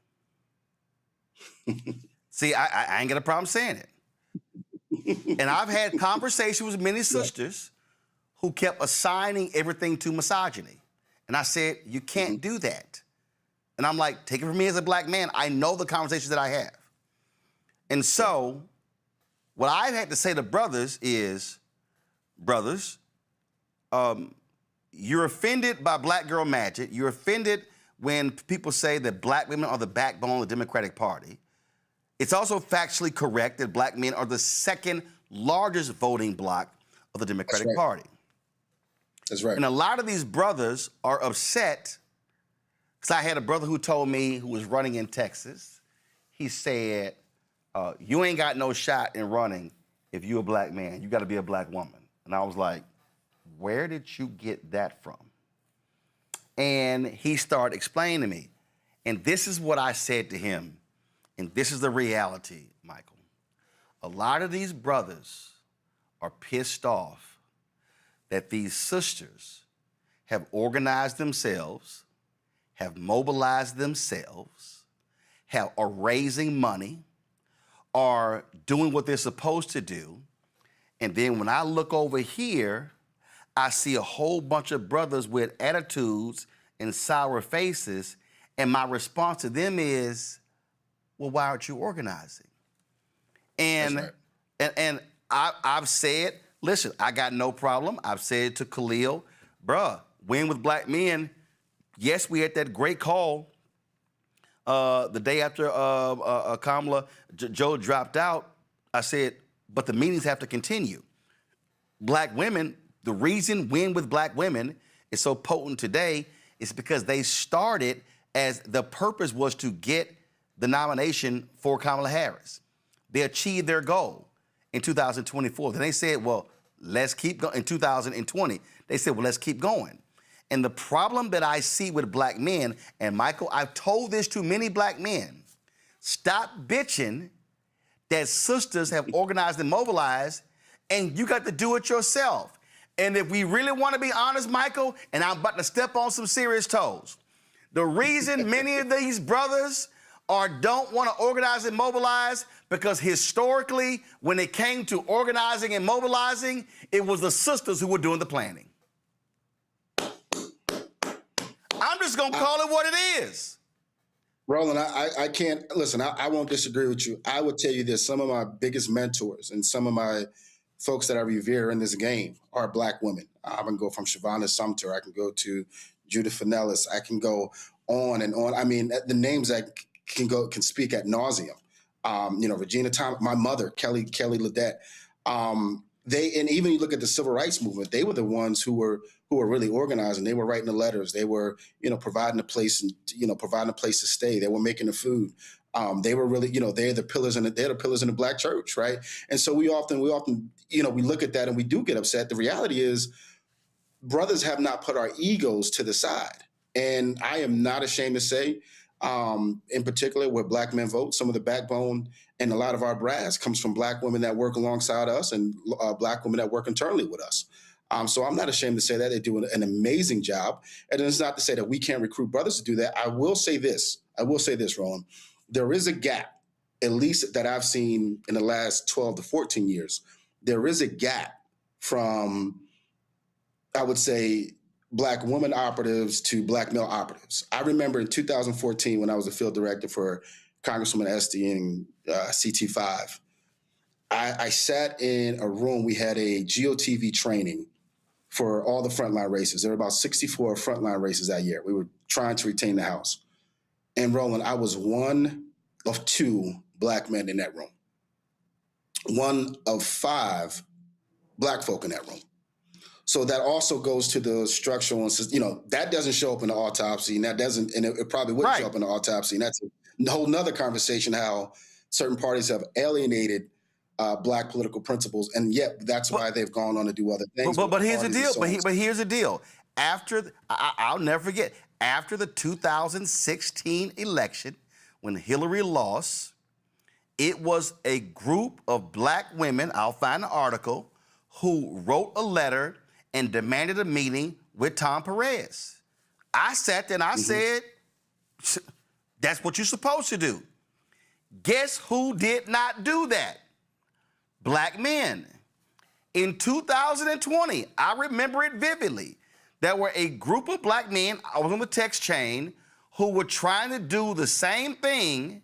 See, I ain't got a problem saying it. And I've had conversations with many sisters who kept assigning everything to misogyny. And I said, you can't do that. And I'm like, take it from me as a black man. I know the conversations that I have. And so what I've had to say to brothers is, brothers, you're offended by black girl magic. You're offended when people say that black women are the backbone of the Democratic Party. It's also factually correct that black men are the second largest voting bloc of the Democratic Party. That's right. And a lot of these brothers are upset because I had a brother who told me, who was running in Texas, he said, you ain't got no shot in running if you're a black man. You got to be a black woman. And I was like, where did you get that from? And he started explaining to me. And this is what I said to him. And this is the reality, Michael. A lot of these brothers are pissed off that these sisters have organized themselves, have mobilized themselves, are raising money, are doing what they're supposed to do. And then when I look over here, I see a whole bunch of brothers with attitudes and sour faces. And my response to them is, well, why aren't you organizing? And I've said, listen, I got no problem. I've said to Khalil, bruh, win with black men. Yes, we had that great call the day after Kamala, Joe dropped out. I said, but the meetings have to continue. Black women, the reason Win with Black Women is so potent today is because they started as the purpose was to get the nomination for Kamala Harris. They achieved their goal in 2024. Then they said, well, let's keep going. In 2020, they said, well, let's keep going. And the problem that I see with black men, and Michael, I've told this to many black men, stop bitching that sisters have organized and mobilized, and you got to do it yourself. And if we really want to be honest, Michael, and I'm about to step on some serious toes, the reason many of these brothers don't want to organize and mobilize, because historically, when it came to organizing and mobilizing, it was the sisters who were doing the planning. I'm just going to call it what it is. Roland, I can't, listen, I won't disagree with you. I would tell you this, some of my biggest mentors and some of my folks that I revere in this game are black women. I can go from Shavonna Sumter, I can go to Judith Finellis, I can go on and on. I mean, the names that can speak ad nauseum. Regina Thomas, my mother, Kelly Ledette. And even you look at the civil rights movement, they were the ones who were really organizing. They were writing the letters. They were, providing a place and, providing a place to stay. They were making the food. They were really, they're the pillars in the black church, right? And so we often, we look at that and we do get upset. The reality is, brothers have not put our egos to the side. And I am not ashamed to say, in particular where Black men vote. Some of the backbone and a lot of our brass comes from Black women that work alongside us and Black women that work internally with us. So I'm not ashamed to say that. They do an amazing job. And it's not to say that we can't recruit brothers to do that. I will say this, Roland. There is a gap, at least that I've seen in the last 12 to 14 years. There is a gap from, I would say, Black women operatives to Black male operatives. I remember in 2014 when I was a field director for Congresswoman Esty in CT5, I sat in a room. We had a GOTV training for all the frontline races. There were about 64 frontline races that year. We were trying to retain the House. And Roland, I was one of 2 Black men in that room. One of 5 Black folk in that room. So that also goes to the structural, that doesn't show up in the autopsy, and it probably wouldn't show up in the autopsy. And that's a whole nother conversation, how certain parties have alienated Black political principles, and yet that's why they've gone on to do other things. But here's the deal. But here's the deal. I'll never forget, after the 2016 election, when Hillary lost, it was a group of Black women, I'll find the article, who wrote a letter and demanded a meeting with Tom Perez. I sat there and I said, that's what you're supposed to do. Guess who did not do that? Black men. In 2020, I remember it vividly, there were a group of Black men, I was on the text chain, who were trying to do the same thing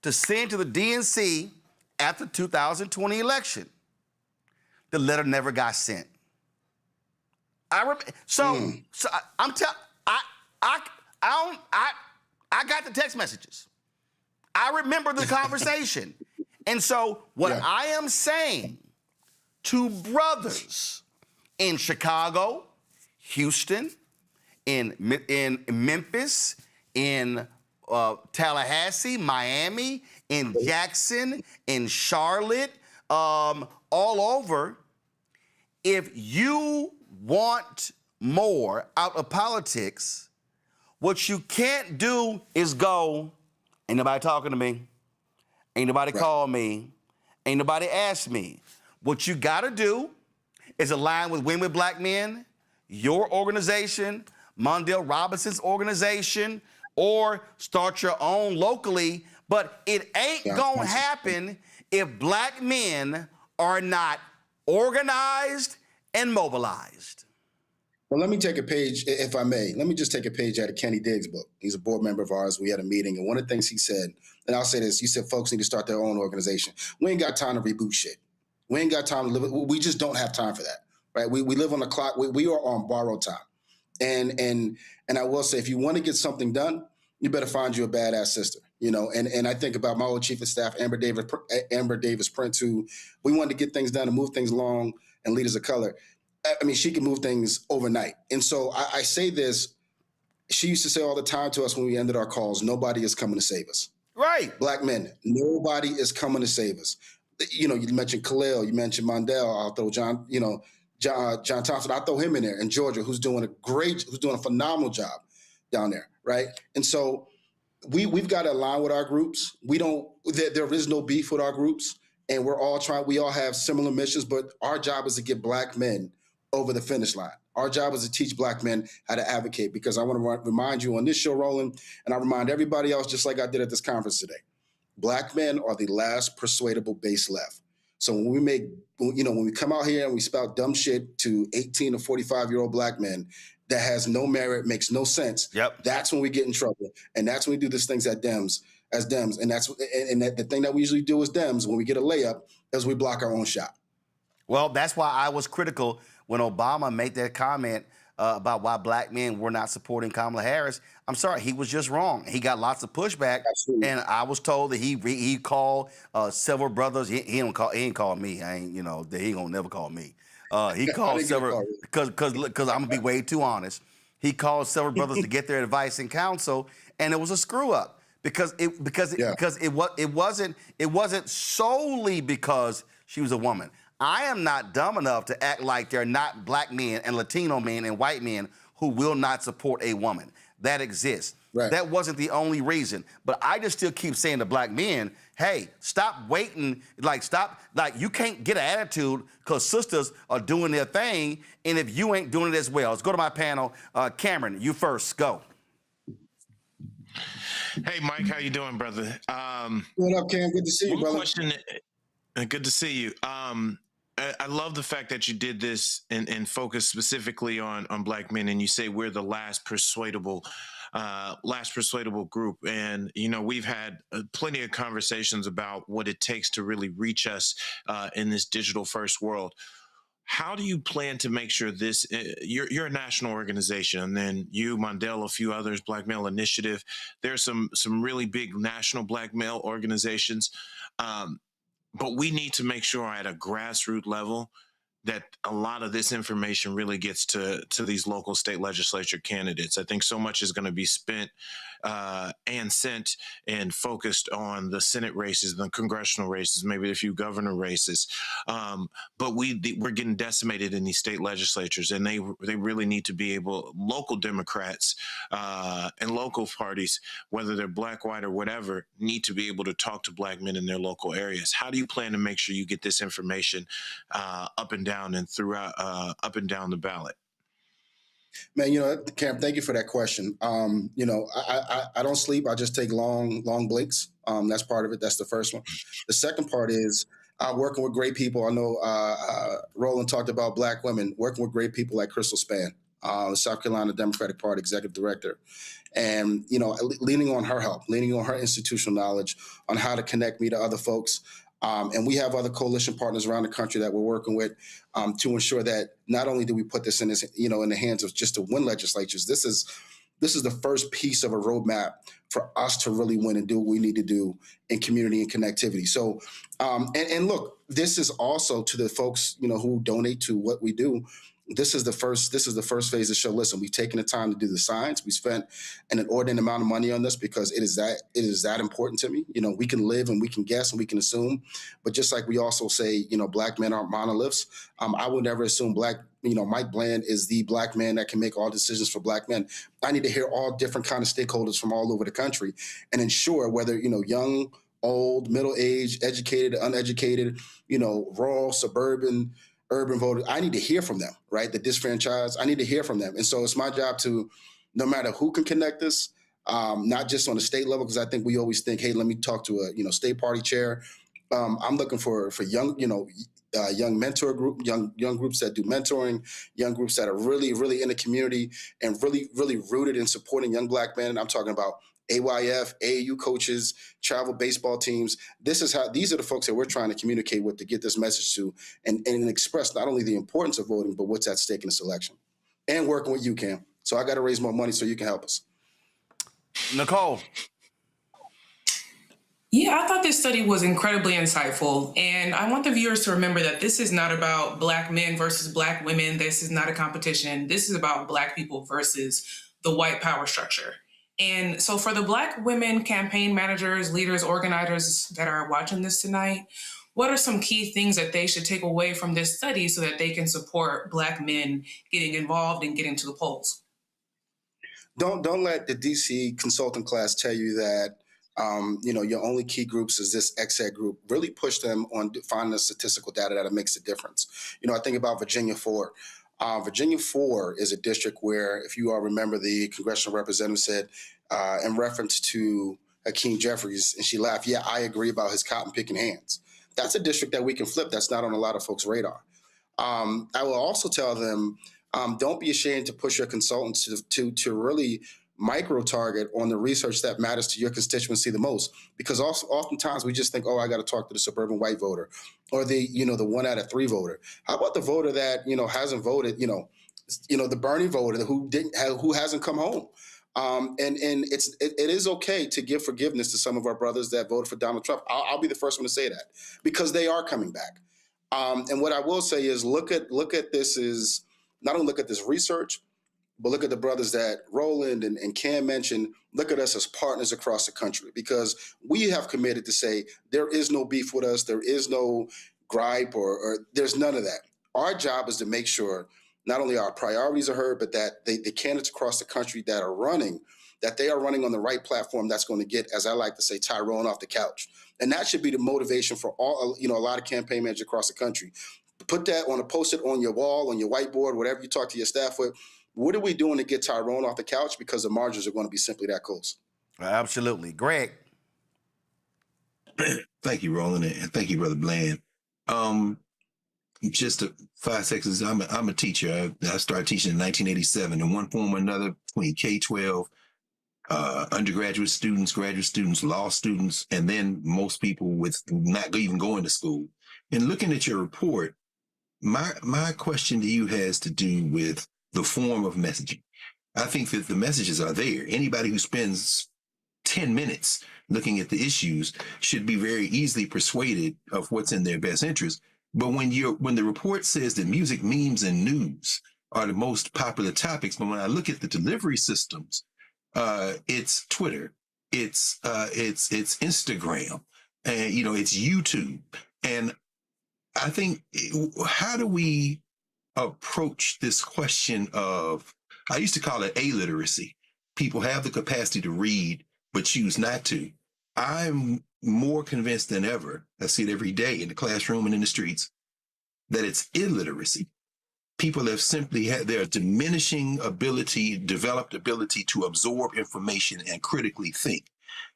to send to the DNC after the 2020 election. The letter never got sent. I got the text messages. I remember the conversation. And so what I am saying to brothers in Chicago, Houston, in Memphis, in Tallahassee, Miami, in Jackson, in Charlotte, all over, if you want more out of politics, what you can't do is go, ain't nobody talking to me, ain't nobody call me, ain't nobody ask me. What you gotta do is align with Win with Black Men, your organization, Mondale Robinson's organization, or start your own locally, but it ain't gonna happen if Black men are not organized and mobilized. Well, let me take a page, if I may. Let me just take a page out of Kenny Diggs' book. He's a board member of ours. We had a meeting, and one of the things he said, and I'll say this, he said folks need to start their own organization. We ain't got time to reboot shit. We ain't got time to live, we just don't have time for that, right? We live on the clock. We are on borrowed time. And I will say, if you want to get something done, you better find you a badass sister, and I think about my old chief of staff, Amber Davis Prince, who we wanted to get things done and move things along, and leaders of color. I mean, she can move things overnight. And so I say this, she used to say all the time to us when we ended our calls, nobody is coming to save us. Right. Black men, nobody is coming to save us. You mentioned Khalil, you mentioned Mondale, I'll throw John Thompson, I'll throw him in there, and Georgia, who's doing a phenomenal job down there, right? And so we've got to align with our groups. There is no beef with our groups, and we all have similar missions, but our job is to get Black men over the finish line. Our job is to teach Black men how to advocate, because I want to remind you on this show, Roland, and I remind everybody else, just like I did at this conference today, Black men are the last persuadable base left. So when we come out here and we spout dumb shit to 18 to 45-year-old Black men that has no merit, makes no sense, that's when we get in trouble. And that's when we do these things as Dems. And the thing that we usually do as Dems when we get a layup is we block our own shot. Well, that's why I was critical when Obama made that comment about why Black men were not supporting Kamala Harris. I'm sorry, he was just wrong. He got lots of pushback. Absolutely. And I was told that he called several brothers. He ain't called me. He ain't gonna never call me. He called several, because I'm gonna be way too honest. He called several brothers to get their advice and counsel, and it was a screw up because it wasn't solely because she was a woman. I am not dumb enough to act like there are not Black men and Latino men and white men who will not support a woman. That exists. Right. That wasn't the only reason. But I just still keep saying to black men, hey, stop waiting. You can't get an attitude because sisters are doing their thing, and if you ain't doing it as well. Let's go to my panel. Cameron, you first. Go. Hey, Mike, how you doing, brother? What up, Cam? Good to see you, brother. Question. Good to see you. I love the fact that you did this and focus specifically on black men, and you say we're the last persuadable group. And, we've had plenty of conversations about what it takes to really reach us in this digital first world. How do you plan to make sure this, you're a national organization, and then you, Mondale, a few others, Black Male Initiative, there's some really big national black male organizations. But we need to make sure at a grassroots level that a lot of this information really gets to these local state legislature candidates. I think so much is going to be spent and sent and focused on the Senate races, the congressional races, maybe a few governor races. But we're getting decimated in these state legislatures, and they really need to be able, local Democrats and local parties, whether they're black, white, or whatever, need to be able to talk to black men in their local areas. How do you plan to make sure you get this information up and down and throughout, up and down the ballot? Man, Cam, thank you for that question. I don't sleep. I just take long blinks. That's part of it. That's the first one. The second part is working with great people. I know Roland talked about black women, working with great people like Crystal Spann, the South Carolina Democratic Party executive director. And, leaning on her help, leaning on her institutional knowledge on how to connect me to other folks. And we have other coalition partners around the country that we're working with to ensure that not only do we put this in the hands of just to win legislatures, this is the first piece of a roadmap for us to really win and do what we need to do in community and connectivity. So, and look, this is also to the folks, who donate to what we do. This is the first phase of the show. Listen, we've taken the time to do the science. We spent an inordinate amount of money on this because it is that important to me. We can live and we can guess and we can assume, but just like we also say, black men aren't monoliths. I would never assume Mike Bland is the black man that can make all decisions for black men. I need to hear all different kind of stakeholders from all over the country and ensure whether, young, old, middle-aged, educated, uneducated, rural, suburban, urban voters, I need to hear from them, right? The disfranchised, I need to hear from them. And so it's my job to, no matter who can connect us, not just on the state level, because I think we always think, hey, let me talk to a, state party chair. I'm looking for young, young mentor group, young groups that do mentoring, young groups that are really, really in the community and really, really rooted in supporting young black men. I'm talking about AYF, AAU coaches, travel baseball teams. These are the folks that we're trying to communicate with to get this message to and express not only the importance of voting, but what's at stake in this election. And working with you, Cam. So I got to raise more money so you can help us. Nicole. Yeah, I thought this study was incredibly insightful. And I want the viewers to remember that this is not about black men versus black women. This is not a competition. This is about black people versus the white power structure. And so for the Black women campaign managers, leaders, organizers that are watching this tonight, what are some key things that they should take away from this study so that they can support black men getting involved and getting to the polls? Don't let the DC consultant class tell you that your only key groups is this XED group. Really push them on finding the statistical data that makes a difference. I think about Virginia 4. Virginia 4 is a district where, if you all remember, the congressional representative said, in reference to Hakeem Jeffries, and she laughed, yeah, I agree about his cotton picking hands. That's a district that we can flip. That's not on a lot of folks' radar. I will also tell them, don't be ashamed to push your consultants to really micro-target on the research that matters to your constituency the most. Because oftentimes we just think, oh, I got to talk to the suburban white voter or the 1 out of 3 voter. How about the voter that, hasn't voted, the Bernie voter who hasn't come home? And it is okay to give forgiveness to some of our brothers that voted for Donald Trump. I'll be the first one to say that because they are coming back. And what I will say is look at this is not only look at this research, but look at the brothers that Roland and Cam mentioned. Look at us as partners across the country because we have committed to say there is no beef with us. There is no gripe or there's none of that. Our job is to make sure not only our priorities are heard, but that the candidates across the country that are running, that they are running on the right platform that's going to get, as I like to say, Tyrone off the couch. And that should be the motivation for all, a lot of campaign managers across the country. Put that on a post-it on your wall, on your whiteboard, whatever you talk to your staff with. What are we doing to get Tyrone off the couch? Because the margins are going to be simply that close. Absolutely. Greg. Thank you, Roland, and thank you, Brother Bland. Just 5 seconds. I'm a teacher. I started teaching in 1987 in one form or another, between K-12, undergraduate students, graduate students, law students, and then most people with not even going to school. And looking at your report, my question to you has to do with the form of messaging. I think that the messages are there. Anybody who spends 10 minutes looking at the issues should be very easily persuaded of what's in their best interest. But when the report says that music, memes, and news are the most popular topics, but when I look at the delivery systems, it's Twitter, it's Instagram, and it's YouTube. And I think, how do we approach this question of, I used to call it illiteracy. People have the capacity to read, but choose not to. I'm more convinced than ever, I see it every day in the classroom and in the streets, that it's illiteracy. People have simply had their diminishing developed ability to absorb information and critically think.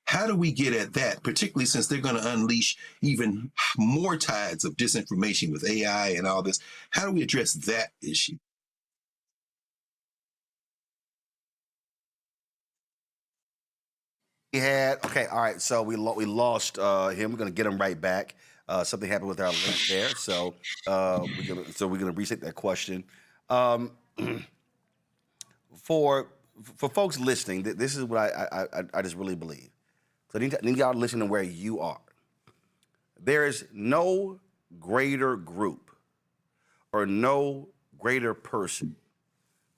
How do we get at that, particularly since they're going to unleash even more tides of disinformation with AI and all this? How do we address that issue? Okay, all right, so we lost him. We're going to get him right back. Something happened with our link there, so we're going to reset that question. For folks listening, this is what I just really believe. So I need y'all to listen to where you are. There is no greater group or no greater person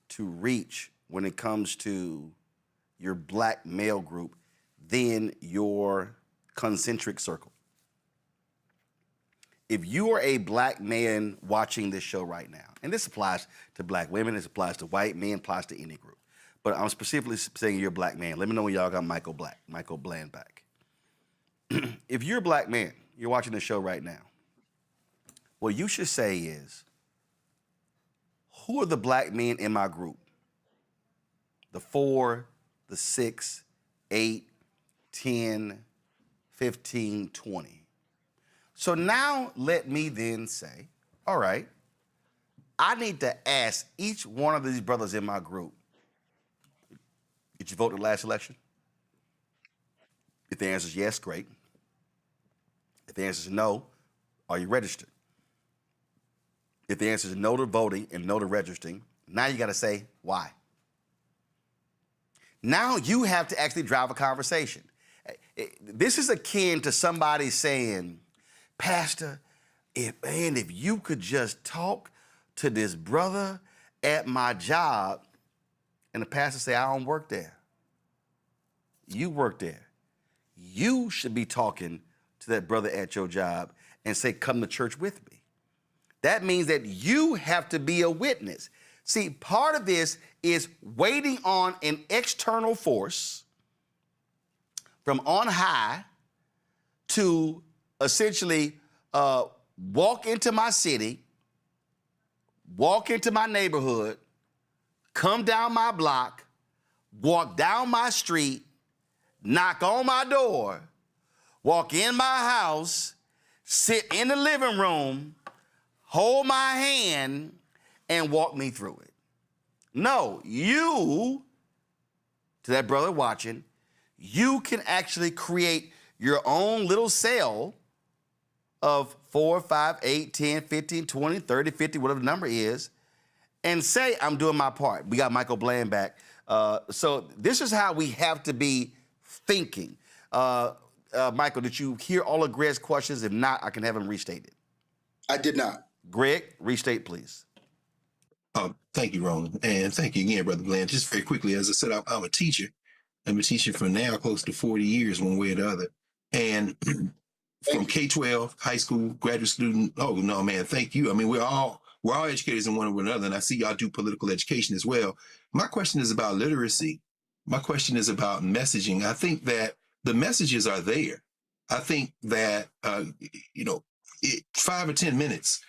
to reach when it comes to your black male group than your concentric circle. If you are a black man watching this show right now, and this applies to black women, this applies to white men, applies to any group, but I'm specifically saying you're a black man. Let me know when y'all got Michael Bland back. If you're a black man, you're watching this show right now, what you should say is, who are the black men in my group? The 4, the 6, 8, 10, 15, 20. So now let me then say, all right, I need to ask each one of these brothers in my group, did you vote in the last election? If the answer is yes, great. If the answer is no, are you registered? If the answer is no to voting and no to registering, now you got to say why. Now you have to actually drive a conversation. This is akin to somebody saying, Pastor, if you could just talk to this brother at my job, and the pastor say, I don't work there. You work there. You should be talking to that brother at your job and say, come to church with me. That means that you have to be a witness. See, part of this is waiting on an external force from on high to essentially walk into my city, walk into my neighborhood, come down my block, walk down my street, knock on my door, walk in my house, sit in the living room, hold my hand, and walk me through it. No, you, to that brother watching, you can actually create your own little cell of 4, 5, 8, 10, 15, 20, 30, 50, whatever the number is, and say, I'm doing my part. We got Michael Bland back. So this is how we have to be thinking. Michael, did you hear all of Greg's questions? If not, I can have him restated. I did not. Greg, restate, please. Thank you, Roland. And thank you again, Brother Bland. Just very quickly, as I said, I'm a teacher. I'm a teacher for now close to 40 years, one way or the other. And from K-12, high school, graduate student, oh, no, man, thank you. I mean, we're all we're all educators in one way or another, and I see y'all do political education as well. My question is about literacy. My question is about messaging. I think that the messages are there. I think that, 5 or 10 minutes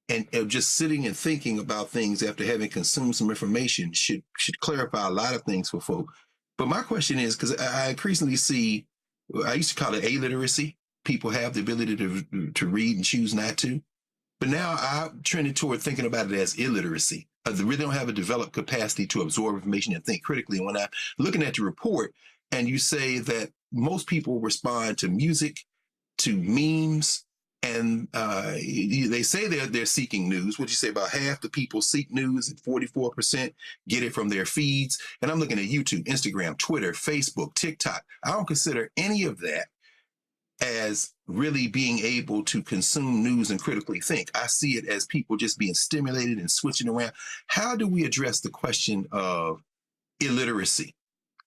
and just sitting and thinking about things after having consumed some information should clarify a lot of things for folk. But my question is, because I increasingly see, I used to call it illiteracy. People have the ability to read and choose not to. But now I'm trending toward thinking about it as illiteracy. They really don't have a developed capacity to absorb information and think critically. And when I'm looking at your report and you say that most people respond to music, to memes, and they say they're seeking news. What you say about half the people seek news and 44% get it from their feeds. And I'm looking at YouTube, Instagram, Twitter, Facebook, TikTok. I don't consider any of that as really being able to consume news and critically think. I see it as people just being stimulated and switching around. How do we address the question of illiteracy?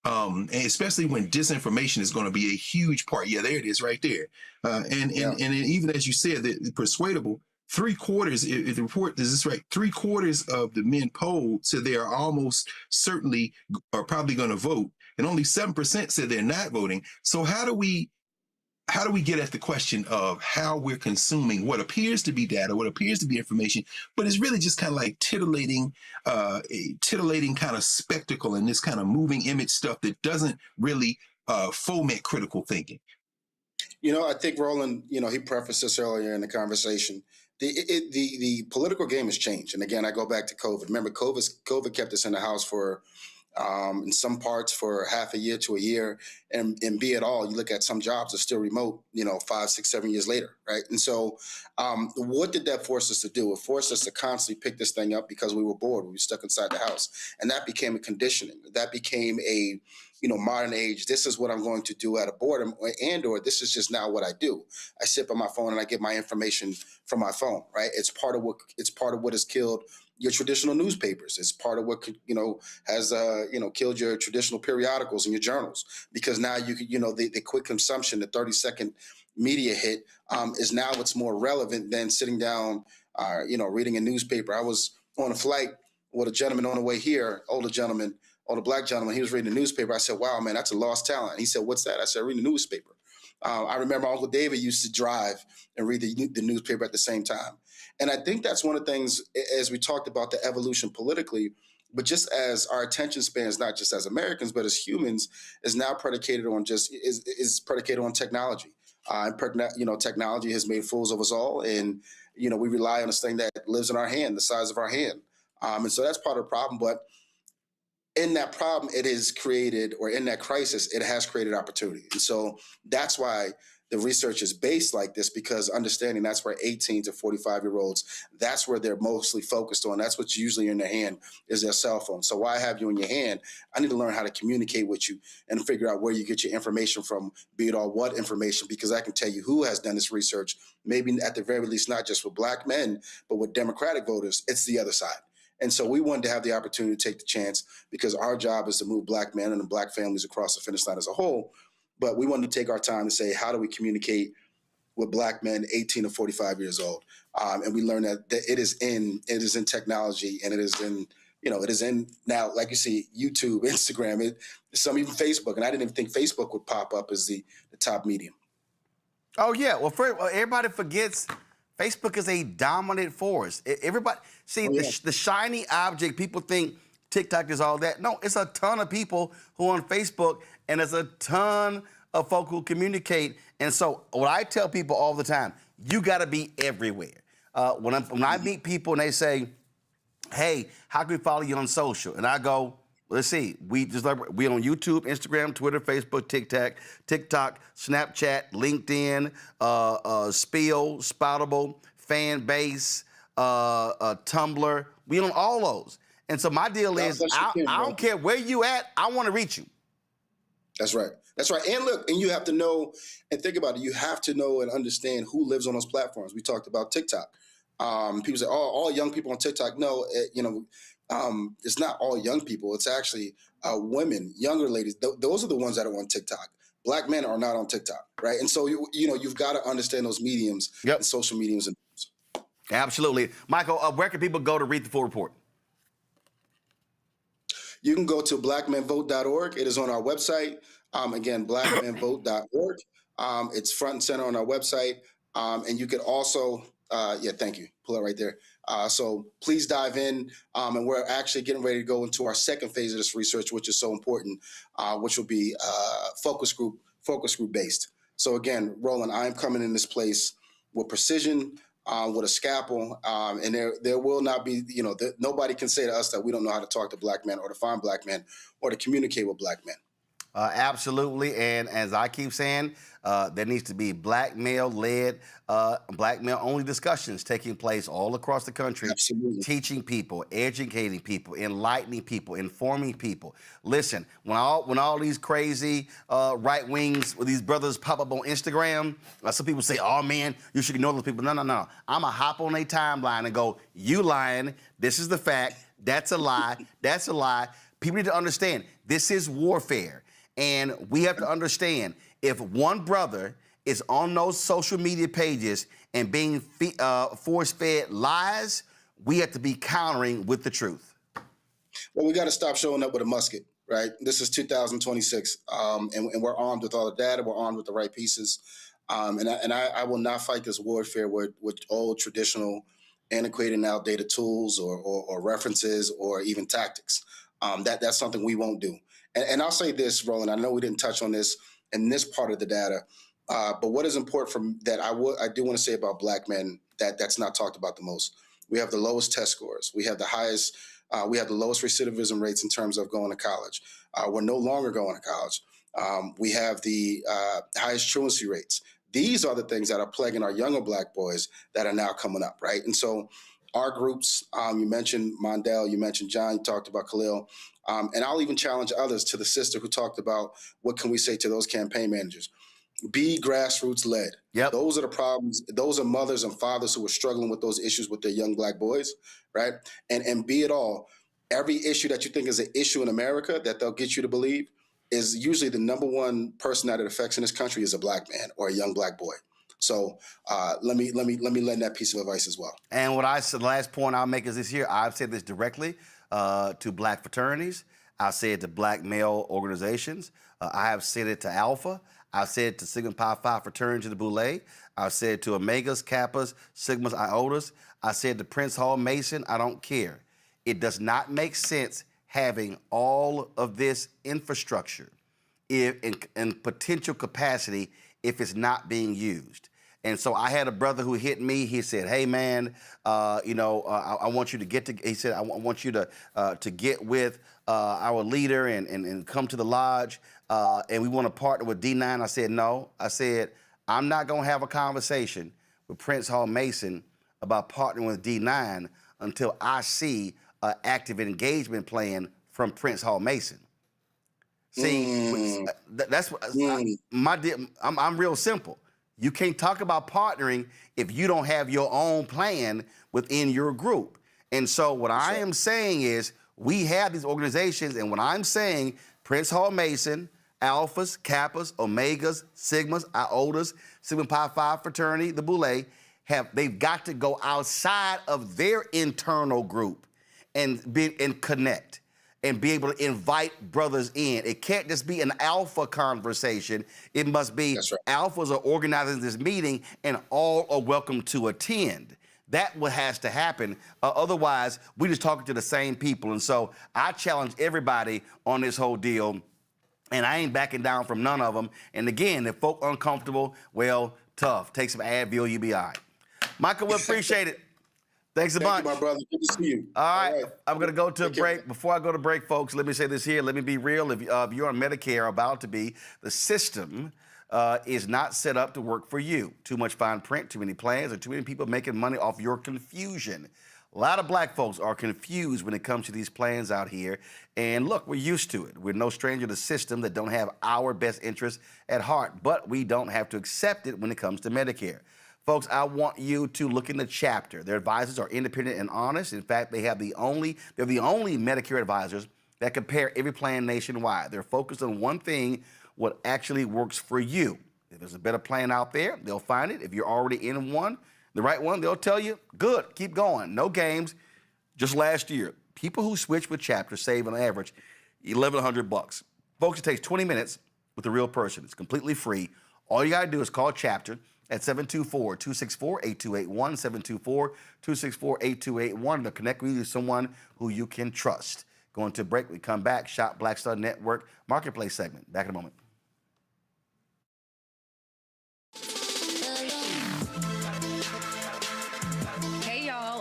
And especially when disinformation is going to be a huge part. Yeah, there it is right there. And even as you said, the persuadable, 3/4, if the report is this right, 3/4 of the men polled said they are almost certainly are probably going to vote. And only 7% said they're not voting. So how do we get at the question of how we're consuming what appears to be data, what appears to be information, but it's really just kind of like titillating kind of spectacle and this kind of moving image stuff that doesn't really foment critical thinking? I think Roland, he prefaced this earlier in the conversation. The political game has changed. And again, I go back to COVID. Remember, COVID kept us in the house for in some parts for half a year to a year, and be it all, you look at some jobs are still remote, 5, 6, 7 years later, right? And so what did that force us to do? It forced us to constantly pick this thing up because we were bored. We were stuck inside the house. And that became a conditioning. That became a, modern age, this is what I'm going to do out of boredom, or this is just now what I do. I sit by my phone and I get my information from my phone, right? It's part of what has killed your traditional newspapers. It's part of what has killed your traditional periodicals and your journals, because now the quick consumption, the 30-second media hit is now what's more relevant than sitting down, reading a newspaper. I was on a flight with a gentleman on the way here, older black gentleman. He was reading the newspaper. I said, "Wow, man, that's a lost talent." He said, "What's that?" I said, "Reading the newspaper." I remember Uncle David used to drive and read the newspaper at the same time. And I think that's one of the things, as we talked about the evolution politically, but just as our attention spans, not just as Americans, but as humans, is now predicated on is predicated on technology. Technology has made fools of us all. And, we rely on this thing that lives in our hand, the size of our hand. And so that's part of the problem. But in that problem, it is created, or in that crisis, it has created opportunity. And so that's why the research is based like this, because understanding that's where 18 to 45-year-olds, that's where they're mostly focused on. That's what's usually in their hand is their cell phone. So why have you in your hand? I need to learn how to communicate with you and figure out where you get your information from, be it all what information, because I can tell you who has done this research, maybe at the very least, not just with black men, but with Democratic voters, it's the other side. And so we wanted to have the opportunity to take the chance, because our job is to move black men and black families across the finish line as a whole. But we wanted to take our time to say, how do we communicate with black men 18 to 45 years old? And we learned that it is in technology, and it is in now, like you see, YouTube, Instagram, some even Facebook. And I didn't even think Facebook would pop up as the top medium. Oh, yeah. Well, everybody forgets Facebook is a dominant force. Everybody, the shiny object, people think TikTok is all that. No, it's a ton of people who are on Facebook, and there's a ton of folk who communicate. And so what I tell people all the time, you got to be everywhere. When I meet people and they say, "Hey, how can we follow you on social?" And I go, let's see, we on YouTube, Instagram, Twitter, Facebook, TikTok, Snapchat, LinkedIn, Spill, Spoutable, Fanbase, Tumblr. We on all those. And so my deal is, I don't care where you at, I want to reach you. That's right. That's right. And look, and you have to know and think about it. You have to know and understand who lives on those platforms. We talked about TikTok. People say, "Oh, all young people on TikTok." No, it's not all young people. It's actually women, younger ladies. Those are the ones that are on TikTok. Black men are not on TikTok, right? And so you've got to understand those mediums and social mediums. Absolutely. Michael, where can people go to read the full report? You can go to blackmenvote.org. It is on our website. Again, blackmenvote.org. It's front and center on our website. And you could also, thank you. Pull it right there. So please dive in. And we're actually getting ready to go into our second phase of this research, which is so important, which will be focus group based. So again, Roland, I'm coming in this place with precision, with a scalpel, and there will not be, nobody can say to us that we don't know how to talk to black men or to find black men or to communicate with black men. Absolutely, and as I keep saying, there needs to be black male-led, black male-only discussions taking place all across the country. Absolutely. Teaching people, educating people, enlightening people, informing people. Listen, when all these crazy right wings with these brothers pop up on Instagram, some people say, "Oh man, you should ignore those people." No. I'ma hop on their timeline and go, "You lying? This is the fact. That's a lie. That's a lie." People need to understand this is warfare. And we have to understand, if one brother is on those social media pages and being force-fed lies, we have to be countering with the truth. Well, we got to stop showing up with a musket, right? This is 2026, and we're armed with all the data. We're armed with the right pieces. And I will not fight this warfare with old, traditional, antiquated, and outdated tools or references or even tactics. That's something we won't do. And I'll say this, Roland, I know we didn't touch on this in this part of the data, but what is important that I do want to say about black men that's not talked about the most. We have the lowest test scores. We have the highest, we have the lowest recidivism rates in terms of going to college. We're no longer going to college. We have the highest truancy rates. These are the things that are plaguing our younger black boys that are now coming up, right? And so our groups, you mentioned Mondale, you mentioned John, you talked about Khalil, and I'll even challenge others to the sister who talked about what can we say to those campaign managers. Be grassroots led. Yep. Those are the problems. Those are mothers and fathers who are struggling with those issues with their young black boys, right? And be it all, every issue that you think is an issue in America that they'll get you to believe is usually the number one person that it affects in this country is a black man or a young black boy. So let me lend that piece of advice as well. And what I said, the last point I'll make is this here. I've said this directly to black fraternities. I've said it to black male organizations. I have said it to Alpha. I've said it to Sigma Pi Phi fraternity, the Boule. I've said it to Omegas, Kappas, Sigmas, Iotas. I said to Prince Hall Mason, I don't care. It does not make sense having all of this infrastructure in potential capacity if it's not being used. And so I had a brother who hit me. He said, "Hey man, I want you to get to." He said, "I want you to get with our leader and come to the lodge, and we want to partner with D9." I said, "No." I said, "I'm not gonna have a conversation with Prince Hall Mason about partnering with D9 until I see an active engagement plan from Prince Hall Mason." See, that's what I'm real simple. You can't talk about partnering if you don't have your own plan within your group. And so what I am saying is we have these organizations, and what I'm saying, Prince Hall Mason, Alphas, Kappas, Omegas, Sigmas, Iotas, Sigma Pi Phi fraternity, the Boule, they've got to go outside of their internal group and connect and be able to invite brothers in. It can't just be an alpha conversation. It must be alphas are organizing this meeting and all are welcome to attend. That's what has to happen. Otherwise, we're just talking to the same people. And so I challenge everybody on this whole deal, and I ain't backing down from none of them. And again, if folk uncomfortable, well, tough. Take some Advil, you'll be all right. Michael, we appreciate it. Thanks a bunch. Thank you, my brother. Good to see you. All right. I'm going to go to a break. Before I go to break, folks, let me say this here. Let me be real. If you're on Medicare, about to be, the system is not set up to work for you. Too much fine print, too many plans, or too many people making money off your confusion. A lot of black folks are confused when it comes to these plans out here. And look, we're used to it. We're no stranger to systems that don't have our best interests at heart, but we don't have to accept it when it comes to Medicare. Folks, I want you to look in the chapter. Their advisors are independent and honest. In fact, they're the only Medicare advisors that compare every plan nationwide. They're focused on one thing, what actually works for you. If there's a better plan out there, they'll find it. If you're already in one, The right one, they'll tell you, good, keep going. No games. Just last year, people who switch with Chapter save on average $1,100. Folks, it takes 20 minutes with a real person. It's completely free. All you got to do is call Chapter at 724-264-8281, 724-264-8281. They'll connect with you to someone who you can trust. Going to break. We come back. Shop Black Star Network Marketplace segment. Back in a moment.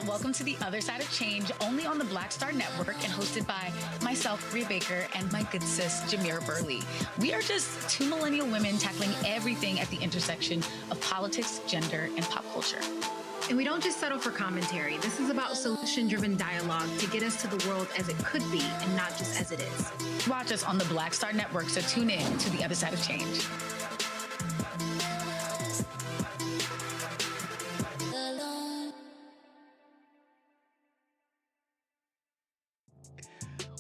Welcome to The Other Side of Change, only on the Black Star Network and hosted by myself, Bria Baker, and my good sis, Jameer Burley. We are just two millennial women tackling everything at the intersection of politics, gender, and pop culture. And we don't just settle for commentary. This is about solution-driven dialogue to get us to the world as it could be and not just as it is. Watch us on the Black Star Network, so tune in to The Other Side of Change.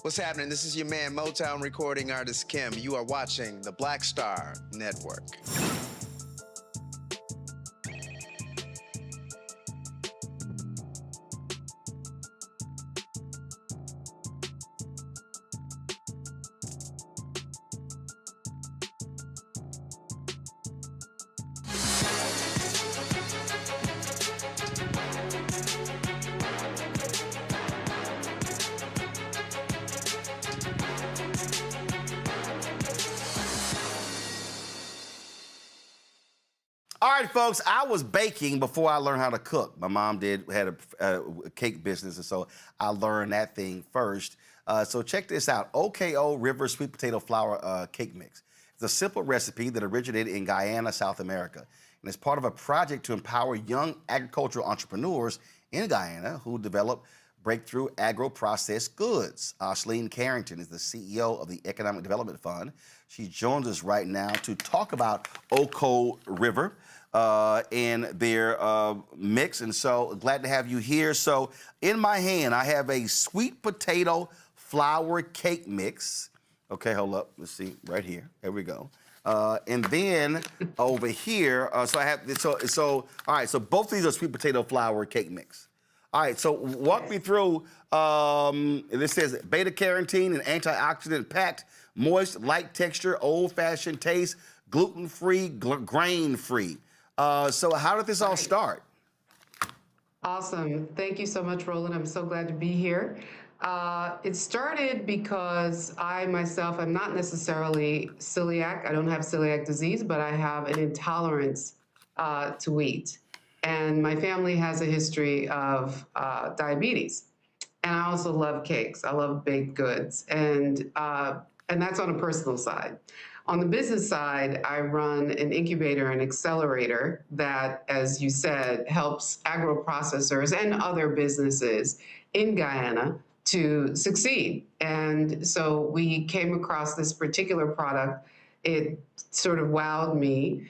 What's happening? This is your man, Motown recording artist Kim. You are watching the Black Star Network. All right, folks, I was baking before I learned how to cook. My mom had a cake business, and so I learned that thing first. So check this out, OKO River Sweet Potato Flour Cake Mix. It's a simple recipe that originated in Guyana, South America, and it's part of a project to empower young agricultural entrepreneurs in Guyana who develop breakthrough agro-processed goods. Ashley Etienne is the CEO of the Economic Development Fund. She joins us right now to talk about OKO River and their mix, and so glad to have you here. So in my hand, I have a sweet potato flour cake mix. Okay, hold up. Let's see, right here. There we go. And then over here, so I have, so all right, so both of these are sweet potato flour cake mix. All right, so walk me through, this says beta-carotene and antioxidant packed, moist, light texture, old-fashioned taste, gluten-free, grain-free. So how did this all start? Awesome. Thank you so much, Roland. I'm so glad to be here. It started because I myself am not necessarily celiac. I don't have celiac disease, but I have an intolerance to wheat. And my family has a history of diabetes. And I also love cakes. I love baked goods. And that's on a personal side. On the business side, I run an incubator and accelerator that, as you said, helps agro-processors and other businesses in Guyana to succeed. And so we came across this particular product. It sort of wowed me.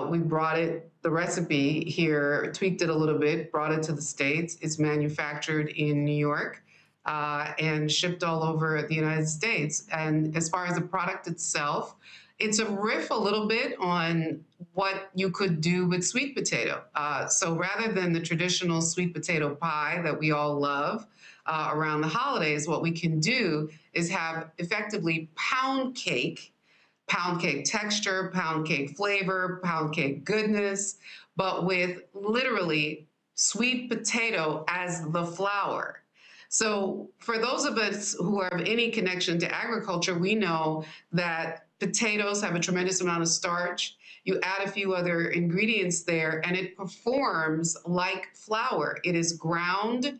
We brought the recipe here, tweaked it a little bit, brought it to the States. It's manufactured in New York and shipped all over the United States. And as far as the product itself, it's a riff a little bit on what you could do with sweet potato. So rather than the traditional sweet potato pie that we all love around the holidays, what we can do is have effectively pound cake texture, pound cake flavor, pound cake goodness, but with literally sweet potato as the flour. So for those of us who have any connection to agriculture, we know that potatoes have a tremendous amount of starch. You add a few other ingredients there, and it performs like flour. It is ground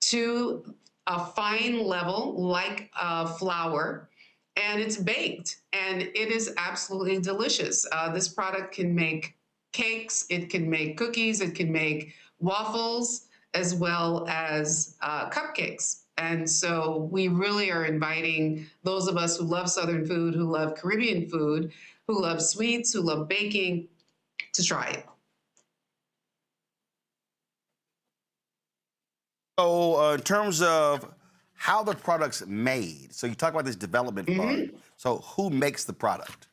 to a fine level like flour, and it's baked, and it is absolutely delicious. This product can make cakes, it can make cookies, it can make waffles, as well as cupcakes. And so we really are inviting those of us who love Southern food, who love Caribbean food, who love sweets, who love baking, to try it. So in terms of how the product's made, so you talk about this development part. So who makes the product?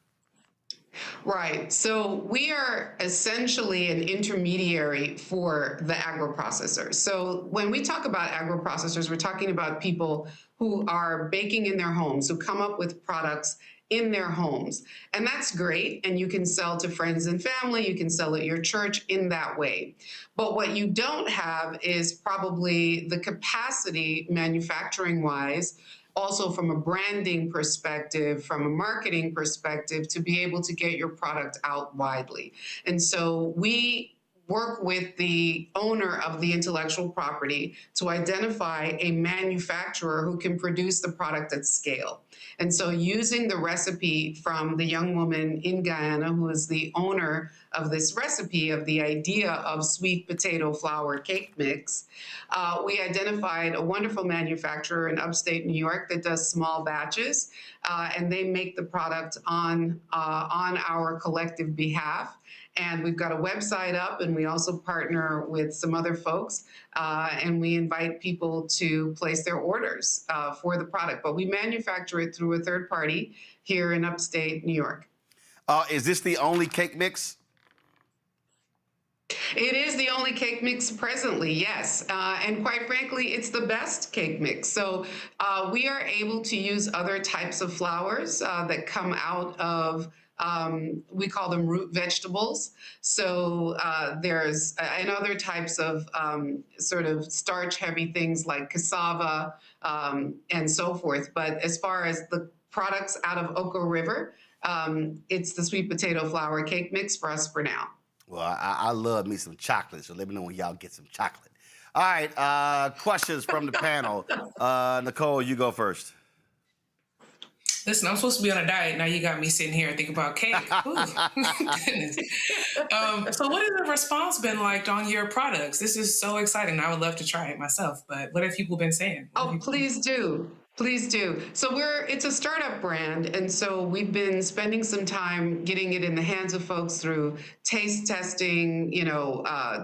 Right. So we are essentially an intermediary for the agro-processors. So when we talk about agro-processors, we're talking about people who are baking in their homes, who come up with products in their homes. And that's great. And you can sell to friends and family. You can sell at your church in that way. But what you don't have is probably the capacity, manufacturing-wise, also from a branding perspective, from a marketing perspective, to be able to get your product out widely. And so we work with the owner of the intellectual property to identify a manufacturer who can produce the product at scale. And so using the recipe from the young woman in Guyana, who is the owner of this recipe, of the idea of sweet potato flour cake mix, we identified a wonderful manufacturer in upstate New York that does small batches, and they make the product on our collective behalf. And we've got a website up, and we also partner with some other folks, and we invite people to place their orders for the product. But we manufacture it through a third party here in upstate New York. Is this the only cake mix? It is the only cake mix presently, yes. And quite frankly, it's the best cake mix. So we are able to use other types of flours that come out of we call them root vegetables. So there's and other types of sort of starch-heavy things like cassava and so forth. But as far as the products out of Oko River, it's the sweet potato flour cake mix for us for now. Well, I love me some chocolate, so let me know when y'all get some chocolate. All right, questions from the panel. Nicole, you go first. Listen, I'm supposed to be on a diet. Now you got me sitting here thinking about cake. Goodness. So what has the response been like on your products? This is so exciting. I would love to try it myself, but what have people been saying? Oh, please do. Please do. So it's a startup brand, and so we've been spending some time getting it in the hands of folks through taste testing,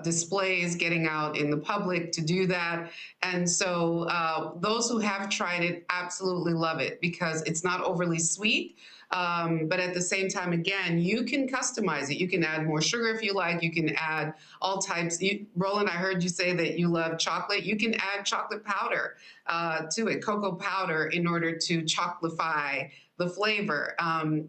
displays, getting out in the public to do that. And so those who have tried it absolutely love it because it's not overly sweet. But at the same time, again, you can customize it. You can add more sugar if you like. You can add all types. Roland, I heard you say that you love chocolate. You can add chocolate powder to it, cocoa powder, in order to chocolify the flavor.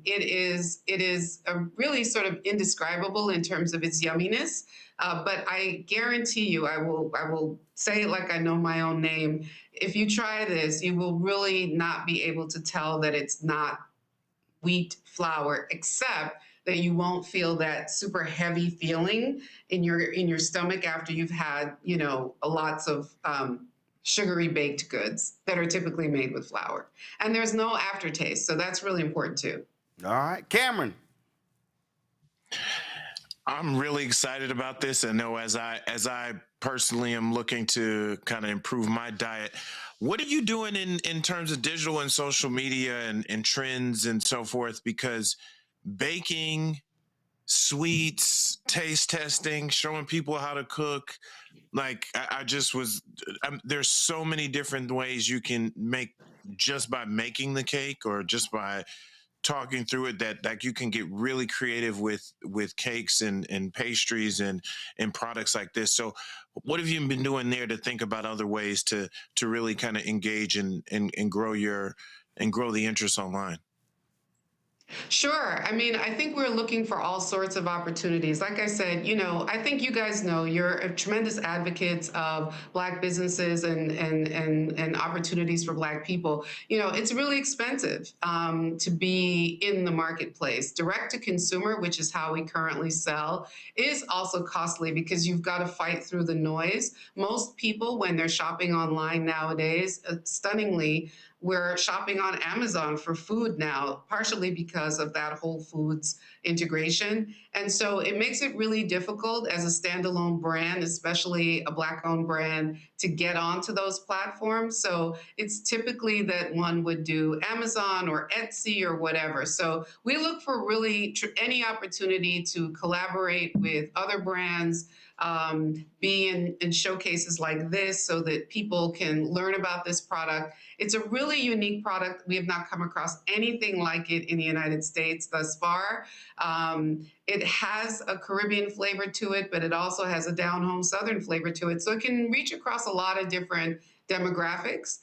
It is a really sort of indescribable in terms of its yumminess. But I guarantee you, I will say it like I know my own name. If you try this, you will really not be able to tell that it's not wheat flour, except that you won't feel that super heavy feeling in your stomach after you've had, lots of sugary baked goods that are typically made with flour. And there's no aftertaste, so that's really important too. All right, Cameron. I'm really excited about this. I know as I personally am looking to kind of improve my diet. What are you doing in terms of digital and social media and trends and so forth? Because baking, sweets, taste testing, showing people how to cook, there's so many different ways you can make just by making the cake or just by talking through it that you can get really creative with cakes and pastries and products like this. So what have you been doing there to think about other ways to really kind of engage and grow the interest online? Sure. I mean, I think we're looking for all sorts of opportunities. Like I said, I think you guys know you're tremendous advocates of Black businesses and opportunities for Black people. It's really expensive to be in the marketplace. Direct to consumer, which is how we currently sell, is also costly because you've got to fight through the noise. Most people, when they're shopping online nowadays, stunningly, we're shopping on Amazon for food now, partially because of that Whole Foods integration. And so it makes it really difficult as a standalone brand, especially a Black-owned brand, to get onto those platforms. So it's typically that one would do Amazon or Etsy or whatever. So we look for really any opportunity to collaborate with other brands, be in showcases like this so that people can learn about this product. It's a really unique product. We have not come across anything like it in the United States thus far. It has a Caribbean flavor to it, but it also has a down-home Southern flavor to it. So it can reach across a lot of different demographics.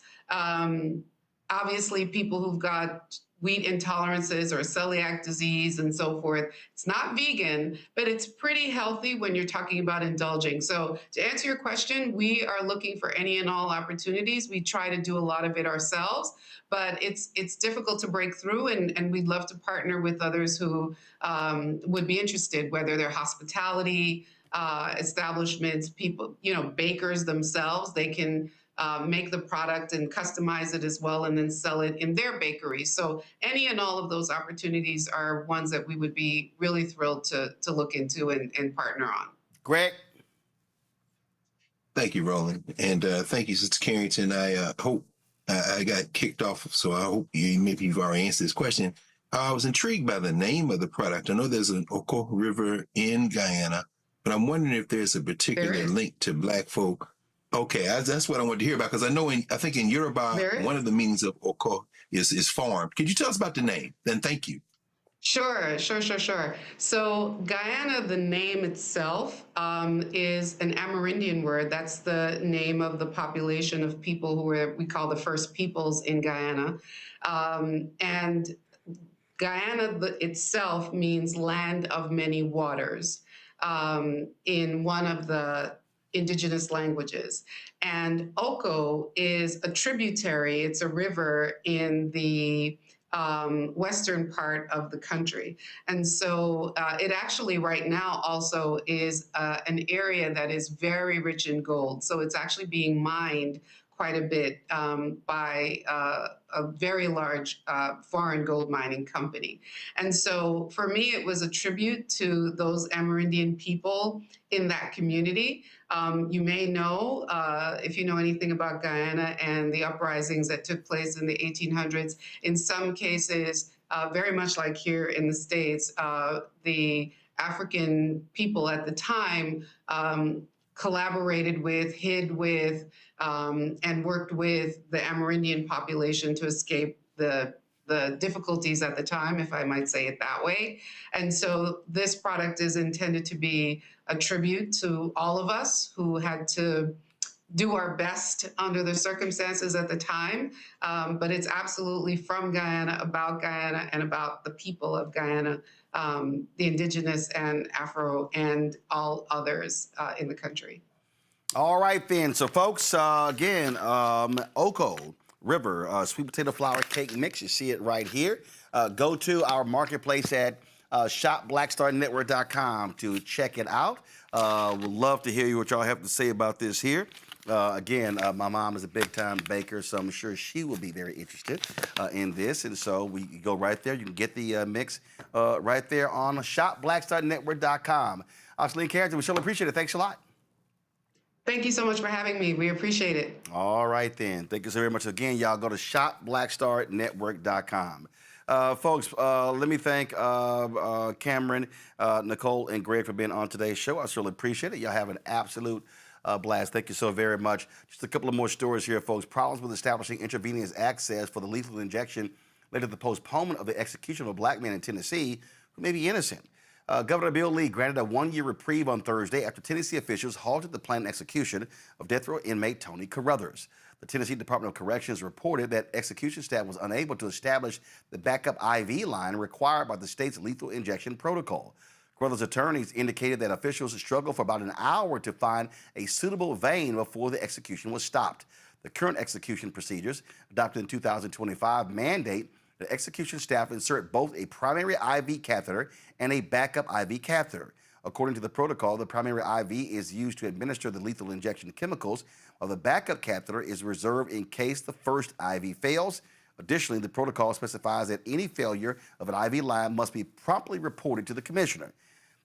Obviously, people who've got wheat intolerances or celiac disease and so forth. It's not vegan, but it's pretty healthy when you're talking about indulging. So to answer your question, we are looking for any and all opportunities. We try to do a lot of it ourselves, but it's difficult to break through, and we'd love to partner with others who would be interested, whether they're hospitality establishments, people, bakers themselves. They can make the product and customize it as well and then sell it in their bakery. So any and all of those opportunities are ones that we would be really thrilled to look into and partner on. Greg? Thank you, Roland. And thank you, Sister Carrington. I hope I got kicked off, so I hope maybe you've already answered this question. I was intrigued by the name of the product. I know there's an Oko River in Guyana, but I'm wondering if there's a particular link to Black folk. Okay, that's what I wanted to hear about, because I know I think in Yoruba, one of the meanings of Oko is farm. Could you tell us about the name? Then thank you. Sure. So Guyana, the name itself, is an Amerindian word. That's the name of the population of people we call the first peoples in Guyana. And Guyana itself means land of many waters in one of the indigenous languages. And Oko is a tributary, it's a river in the western part of the country. And so it actually right now also is an area that is very rich in gold. So it's actually being mined quite a bit by a very large foreign gold mining company. And so for me, it was a tribute to those Amerindian people in that community. You may know, if you know anything about Guyana and the uprisings that took place in the 1800s, in some cases, very much like here in the States, the African people at the time collaborated with, hid with, and worked with the Amerindian population to escape the difficulties at the time, if I might say it that way. And so this product is intended to be a tribute to all of us who had to do our best under the circumstances at the time. But it's absolutely from Guyana, about Guyana, and about the people of Guyana, the indigenous and Afro and all others in the country. All right, then. So, folks, again, Oko River sweet potato flour cake mix. You see it right here. Go to our marketplace at shopblackstarnetwork.com to check it out. Would love to hear what y'all have to say about this here. Again, my mom is a big-time baker, so I'm sure she will be very interested in this. And so we go right there. You can get the mix right there on shopblackstarnetwork.com. Ashley Etienne, we surely appreciate it. Thanks a lot. Thank you so much for having me. We appreciate it. All right, then. Thank you so very much. Again, y'all go to shopblackstarnetwork.com. Folks, let me thank Cameron, Nicole, and Greg for being on today's show. I certainly appreciate it. Y'all have an absolute blast. Thank you so very much. Just a couple of more stories here, folks. Problems with establishing intravenous access for the lethal injection led to the postponement of the execution of a black man in Tennessee who may be innocent. Governor Bill Lee granted a one-year reprieve on Thursday after Tennessee officials halted the planned execution of death row inmate Tony Carruthers. The Tennessee Department of Corrections reported that execution staff was unable to establish the backup IV line required by the state's lethal injection protocol. Carruthers' attorneys indicated that officials struggled for about an hour to find a suitable vein before the execution was stopped. The current execution procedures, adopted in 2025, mandate that execution staff insert both a primary IV catheter and a backup IV catheter. According to the protocol, the primary IV is used to administer the lethal injection chemicals, while the backup catheter is reserved in case the first IV fails. Additionally, the protocol specifies that any failure of an IV line must be promptly reported to the commissioner.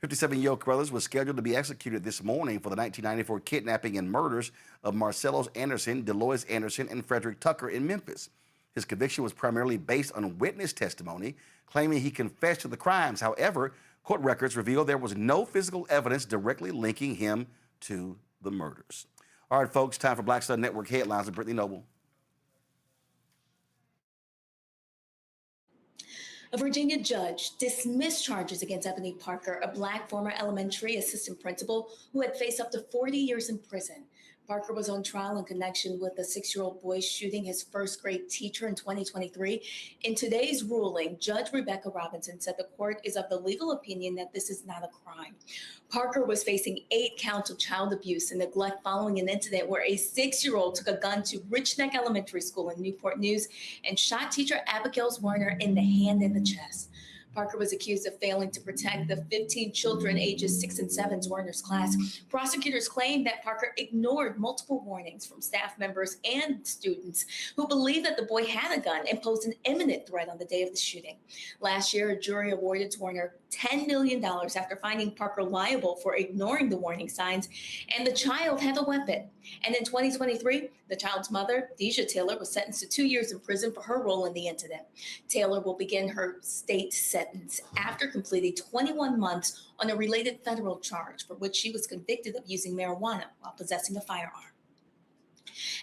57-year-old Carruthers was scheduled to be executed this morning for the 1994 kidnapping and murders of Marcellus Anderson, Delois Anderson, and Frederick Tucker in Memphis. His conviction was primarily based on witness testimony, claiming he confessed to the crimes. However, court records reveal there was no physical evidence directly linking him to the murders. All right, folks, time for Black Star Network headlines with Brittany Noble. A Virginia judge dismissed charges against Ebony Parker, a Black former elementary assistant principal who had faced up to 40 years in prison. Parker was on trial in connection with a 6-year-old boy shooting his first grade teacher in 2023. In today's ruling, Judge Rebecca Robinson said the court is of the legal opinion that this is not a crime. Parker was facing 8 counts of child abuse and neglect following an incident where a 6-year-old took a gun to Rich Neck Elementary School in Newport News and shot teacher Abigail Werner in the hand and the chest. Parker was accused of failing to protect the 15 children ages 6 and 7's Werner's class. Prosecutors claimed that Parker ignored multiple warnings from staff members and students who believed that the boy had a gun and posed an imminent threat on the day of the shooting. Last year, a jury awarded Werner $10 million after finding Parker liable for ignoring the warning signs, and the child had a weapon. And in 2023, the child's mother, Deja Taylor, was sentenced to 2 years in prison for her role in the incident. Taylor will begin her state sentence after completing 21 months on a related federal charge for which she was convicted of using marijuana while possessing a firearm.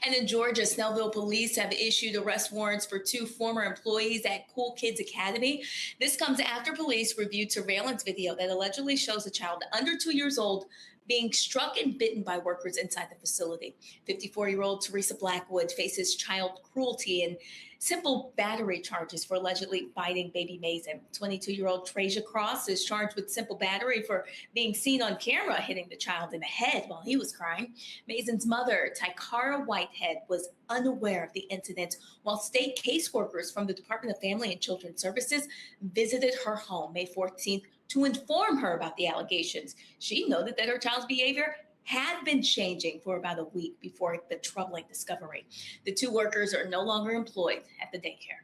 And in Georgia, Snellville police have issued arrest warrants for 2 former employees at Cool Kids Academy. This comes after police reviewed surveillance video that allegedly shows a child under 2 years old being struck and bitten by workers inside the facility. 54-year-old Teresa Blackwood faces child cruelty and simple battery charges for allegedly biting baby Mason. 22-year-old Trasia Cross is charged with simple battery for being seen on camera hitting the child in the head while he was crying. Mason's mother, Tykara Whitehead, was unaware of the incident while state caseworkers from the Department of Family and Children's Services visited her home May 14th to inform her about the allegations. She noted that her child's behavior had been changing for about a week before the troubling discovery. The 2 workers are no longer employed at the daycare.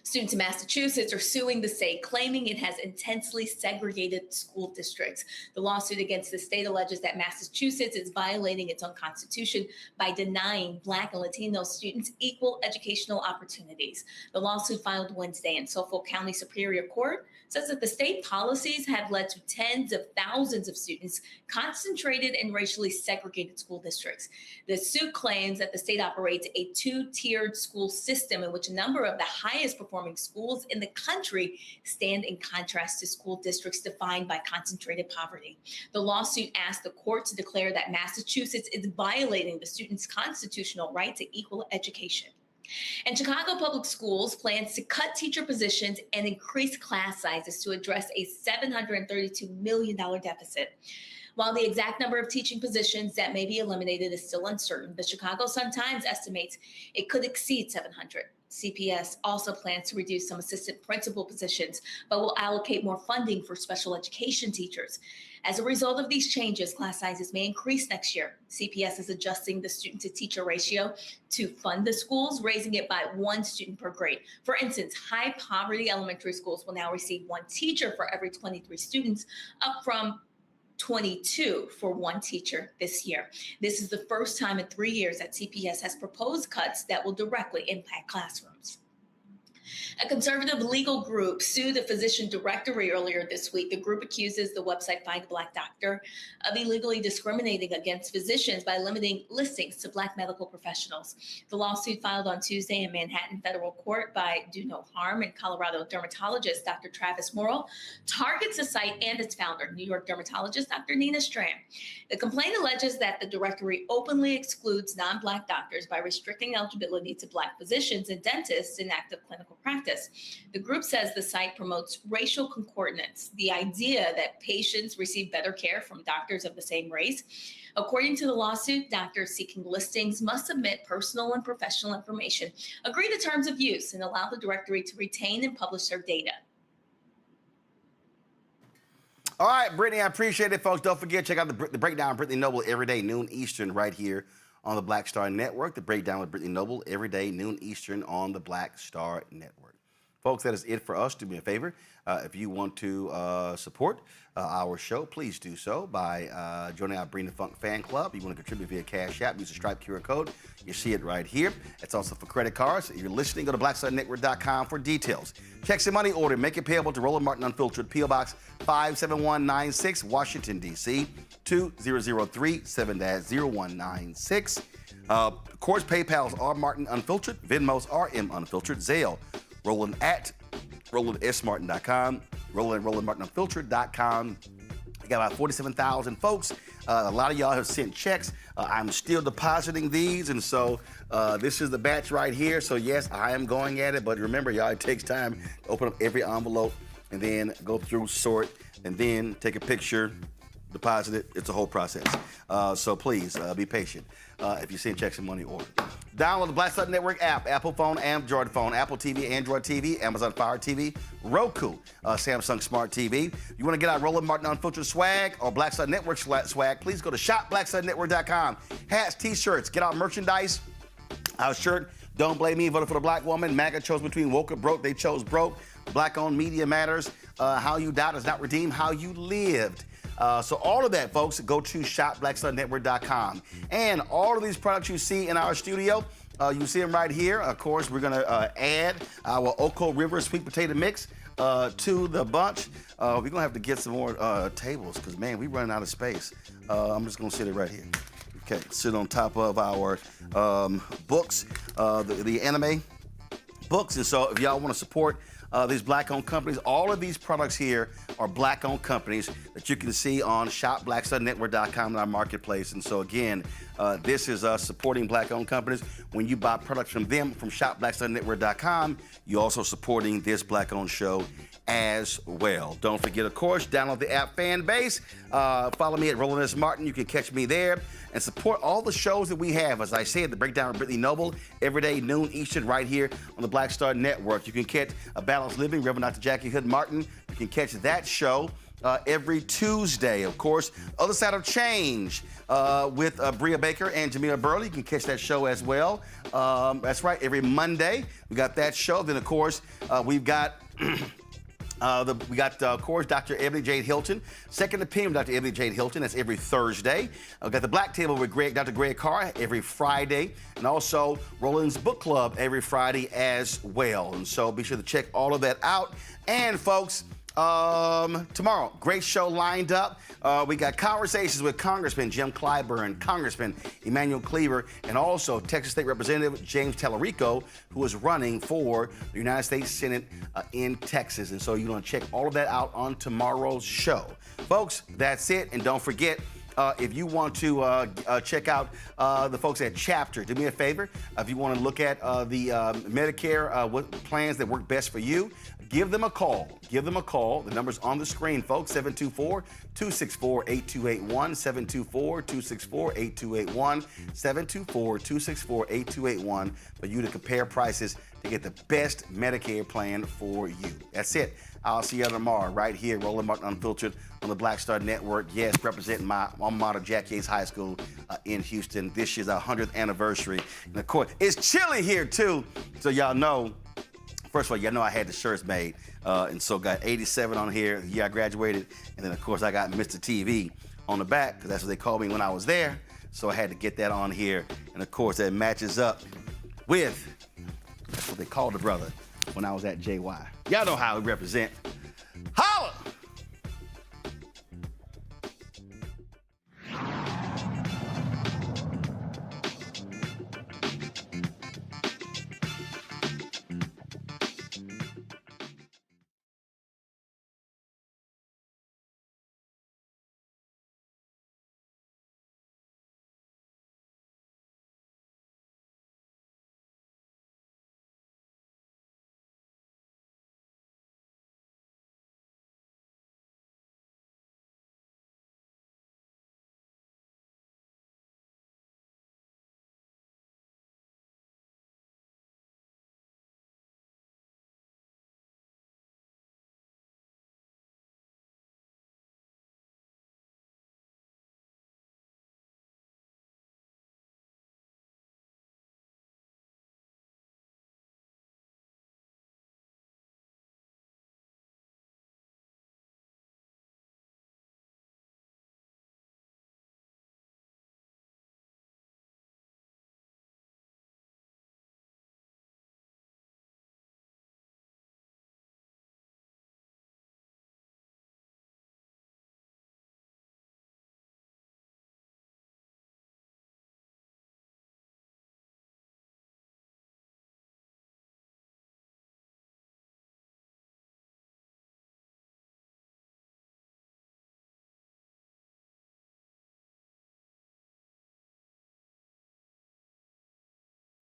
Students in Massachusetts are suing the state, claiming it has intensely segregated school districts. The lawsuit against the state alleges that Massachusetts is violating its own constitution by denying Black and Latino students equal educational opportunities. The lawsuit filed Wednesday in Suffolk County Superior Court says that the state policies have led to tens of thousands of students concentrated in racially segregated school districts. The suit claims that the state operates a 2-tiered school system in which a number of the highest performing schools in the country stand in contrast to school districts defined by concentrated poverty. The lawsuit asked the court to declare that Massachusetts is violating the students' constitutional right to equal education. And Chicago Public Schools plans to cut teacher positions and increase class sizes to address a $732 million deficit. While the exact number of teaching positions that may be eliminated is still uncertain, the Chicago Sun-Times estimates it could exceed 700. CPS also plans to reduce some assistant principal positions, but will allocate more funding for special education teachers. As a result of these changes, class sizes may increase next year. CPS is adjusting the student-to-teacher ratio to fund the schools, raising it by 1 student per grade. For instance, high-poverty elementary schools will now receive 1 teacher for every 23 students, up from 22 for 1 teacher this year. This is the first time in 3 years that CPS has proposed cuts that will directly impact classrooms. A conservative legal group sued the physician directory earlier this week. The group accuses the website Find a Black Doctor of illegally discriminating against physicians by limiting listings to Black medical professionals. The lawsuit filed on Tuesday in Manhattan federal court by Do No Harm and Colorado dermatologist Dr. Travis Morrill targets the site and its founder, New York dermatologist Dr. Nina Strand. The complaint alleges that the directory openly excludes non-Black doctors by restricting eligibility to Black physicians and dentists in active clinical practice. The group says the site promotes racial concordance, the idea that patients receive better care from doctors of the same race. According to the lawsuit, doctors seeking listings must submit personal and professional information, agree to terms of use, and allow the directory to retain and publish their data. All right, Brittany, I appreciate it, folks. Don't forget, check out the Breakdown with Brittany Noble every day, noon Eastern, right here on the Black Star Network. The Breakdown with Brittany Noble every day, noon Eastern on the Black Star Network. Folks, that is it for us. Do me a favor. If you want to support our show, please do so by joining our Bring the Funk fan club. You want to contribute via Cash App, use the Stripe QR code. You see it right here. It's also for credit cards. If you're listening, go to blackstarnetwork.com for details. Checks and money order. Make it payable to Roland Martin Unfiltered, P.O. Box 57196, Washington, D.C. 2003 7-0196. Of course, PayPal's R Martin Unfiltered, Venmo's RM Unfiltered, Zelle, Roland at RolandSMartin.com, RolandMartinUnfiltered.com. We got about 47,000 folks. A lot of y'all have sent checks. I'm still depositing these, and so this is the batch right here. So yes, I am going at it, but remember, y'all, it takes time to open up every envelope and then go through, sort, and then take a picture, deposit it. It's a whole process. So please be patient if you send checks and money order. Download the Black Star Network app, Apple phone, Android phone, Apple TV, Android TV, Amazon Fire TV, Roku, Samsung Smart TV. You want to get our Roland Martin Unfiltered swag or Black Star Network swag, please go to shopblackstarnetwork.com. Hats, t-shirts, get our merchandise. Our shirt, Don't Blame Me, Voted for the Black Woman. MAGA chose between woke or broke. They chose broke. Black-owned media matters. How you died does not redeem how you lived. So all of that, folks, go to shopblackstarnetwork.com. And all of these products you see in our studio, you see them right here. Of course, we're going to add our Oko River sweet potato mix to the bunch. We're going to have to get some more tables because, man, we're running out of space. I'm just going to sit it right here. Okay, sit on top of our books, the anime books. And so if y'all want to support these black-owned companies, all of these products here are black-owned companies that you can see on shopblackstarnetwork.com in our marketplace. And so again, this is us supporting black-owned companies. When you buy products from them from shopblackstarnetwork.com, you're also supporting this black-owned show as well. Don't forget, of course, download the app Fan Base. Follow me at Roland S. Martin. You can catch me there and support all the shows that we have. As I said, the Breakdown with Brittany Noble, every day, noon Eastern, right here on the Black Star Network. You can catch A Balanced Living, Reverend Dr. Jackie Hood Martin. You can catch that show every Tuesday. Of course, Other Side of Change with Bria Baker and Jamila Burley. You can catch that show as well. That's right, every Monday. We got that show. Then, of course, we've got... of course, Dr. Ebony Jade Hilton. Second Opinion with Dr. Ebony Jade Hilton. That's every Thursday. We've got the Black Table with Dr. Greg Carr every Friday. And also Roland's Book Club every Friday as well. And so be sure to check all of that out. And, folks, tomorrow, great show lined up. We got conversations with Congressman Jim Clyburn, Congressman Emmanuel Cleaver, and also Texas State Representative James Tallarico, who is running for the United States Senate in Texas. And so you're going to check all of that out on tomorrow's show. Folks, that's it. And don't forget, if you want to check out the folks at Chapter, do me a favor. If you want to look at the Medicare what plans that work best for you, give them a call. Give them a call. The number's on the screen, folks. 724-264-8281. 724-264-8281. 724-264-8281 for you to compare prices to get the best Medicare plan for you. That's it. I'll see you tomorrow right here, Roland Martin Unfiltered on the Black Star Network. Yes, representing my alma mater, Jack Yates High School in Houston. This is our 100th anniversary. And of course, it's chilly here too, so y'all know. First of all, y'all know I had the shirts made, and so got 87 on here, the year I graduated, and then of course I got Mr. TV on the back, because that's what they called me when I was there, so I had to get that on here, and of course that matches up with what they called the brother when I was at JY. Y'all know how we represent. Hi!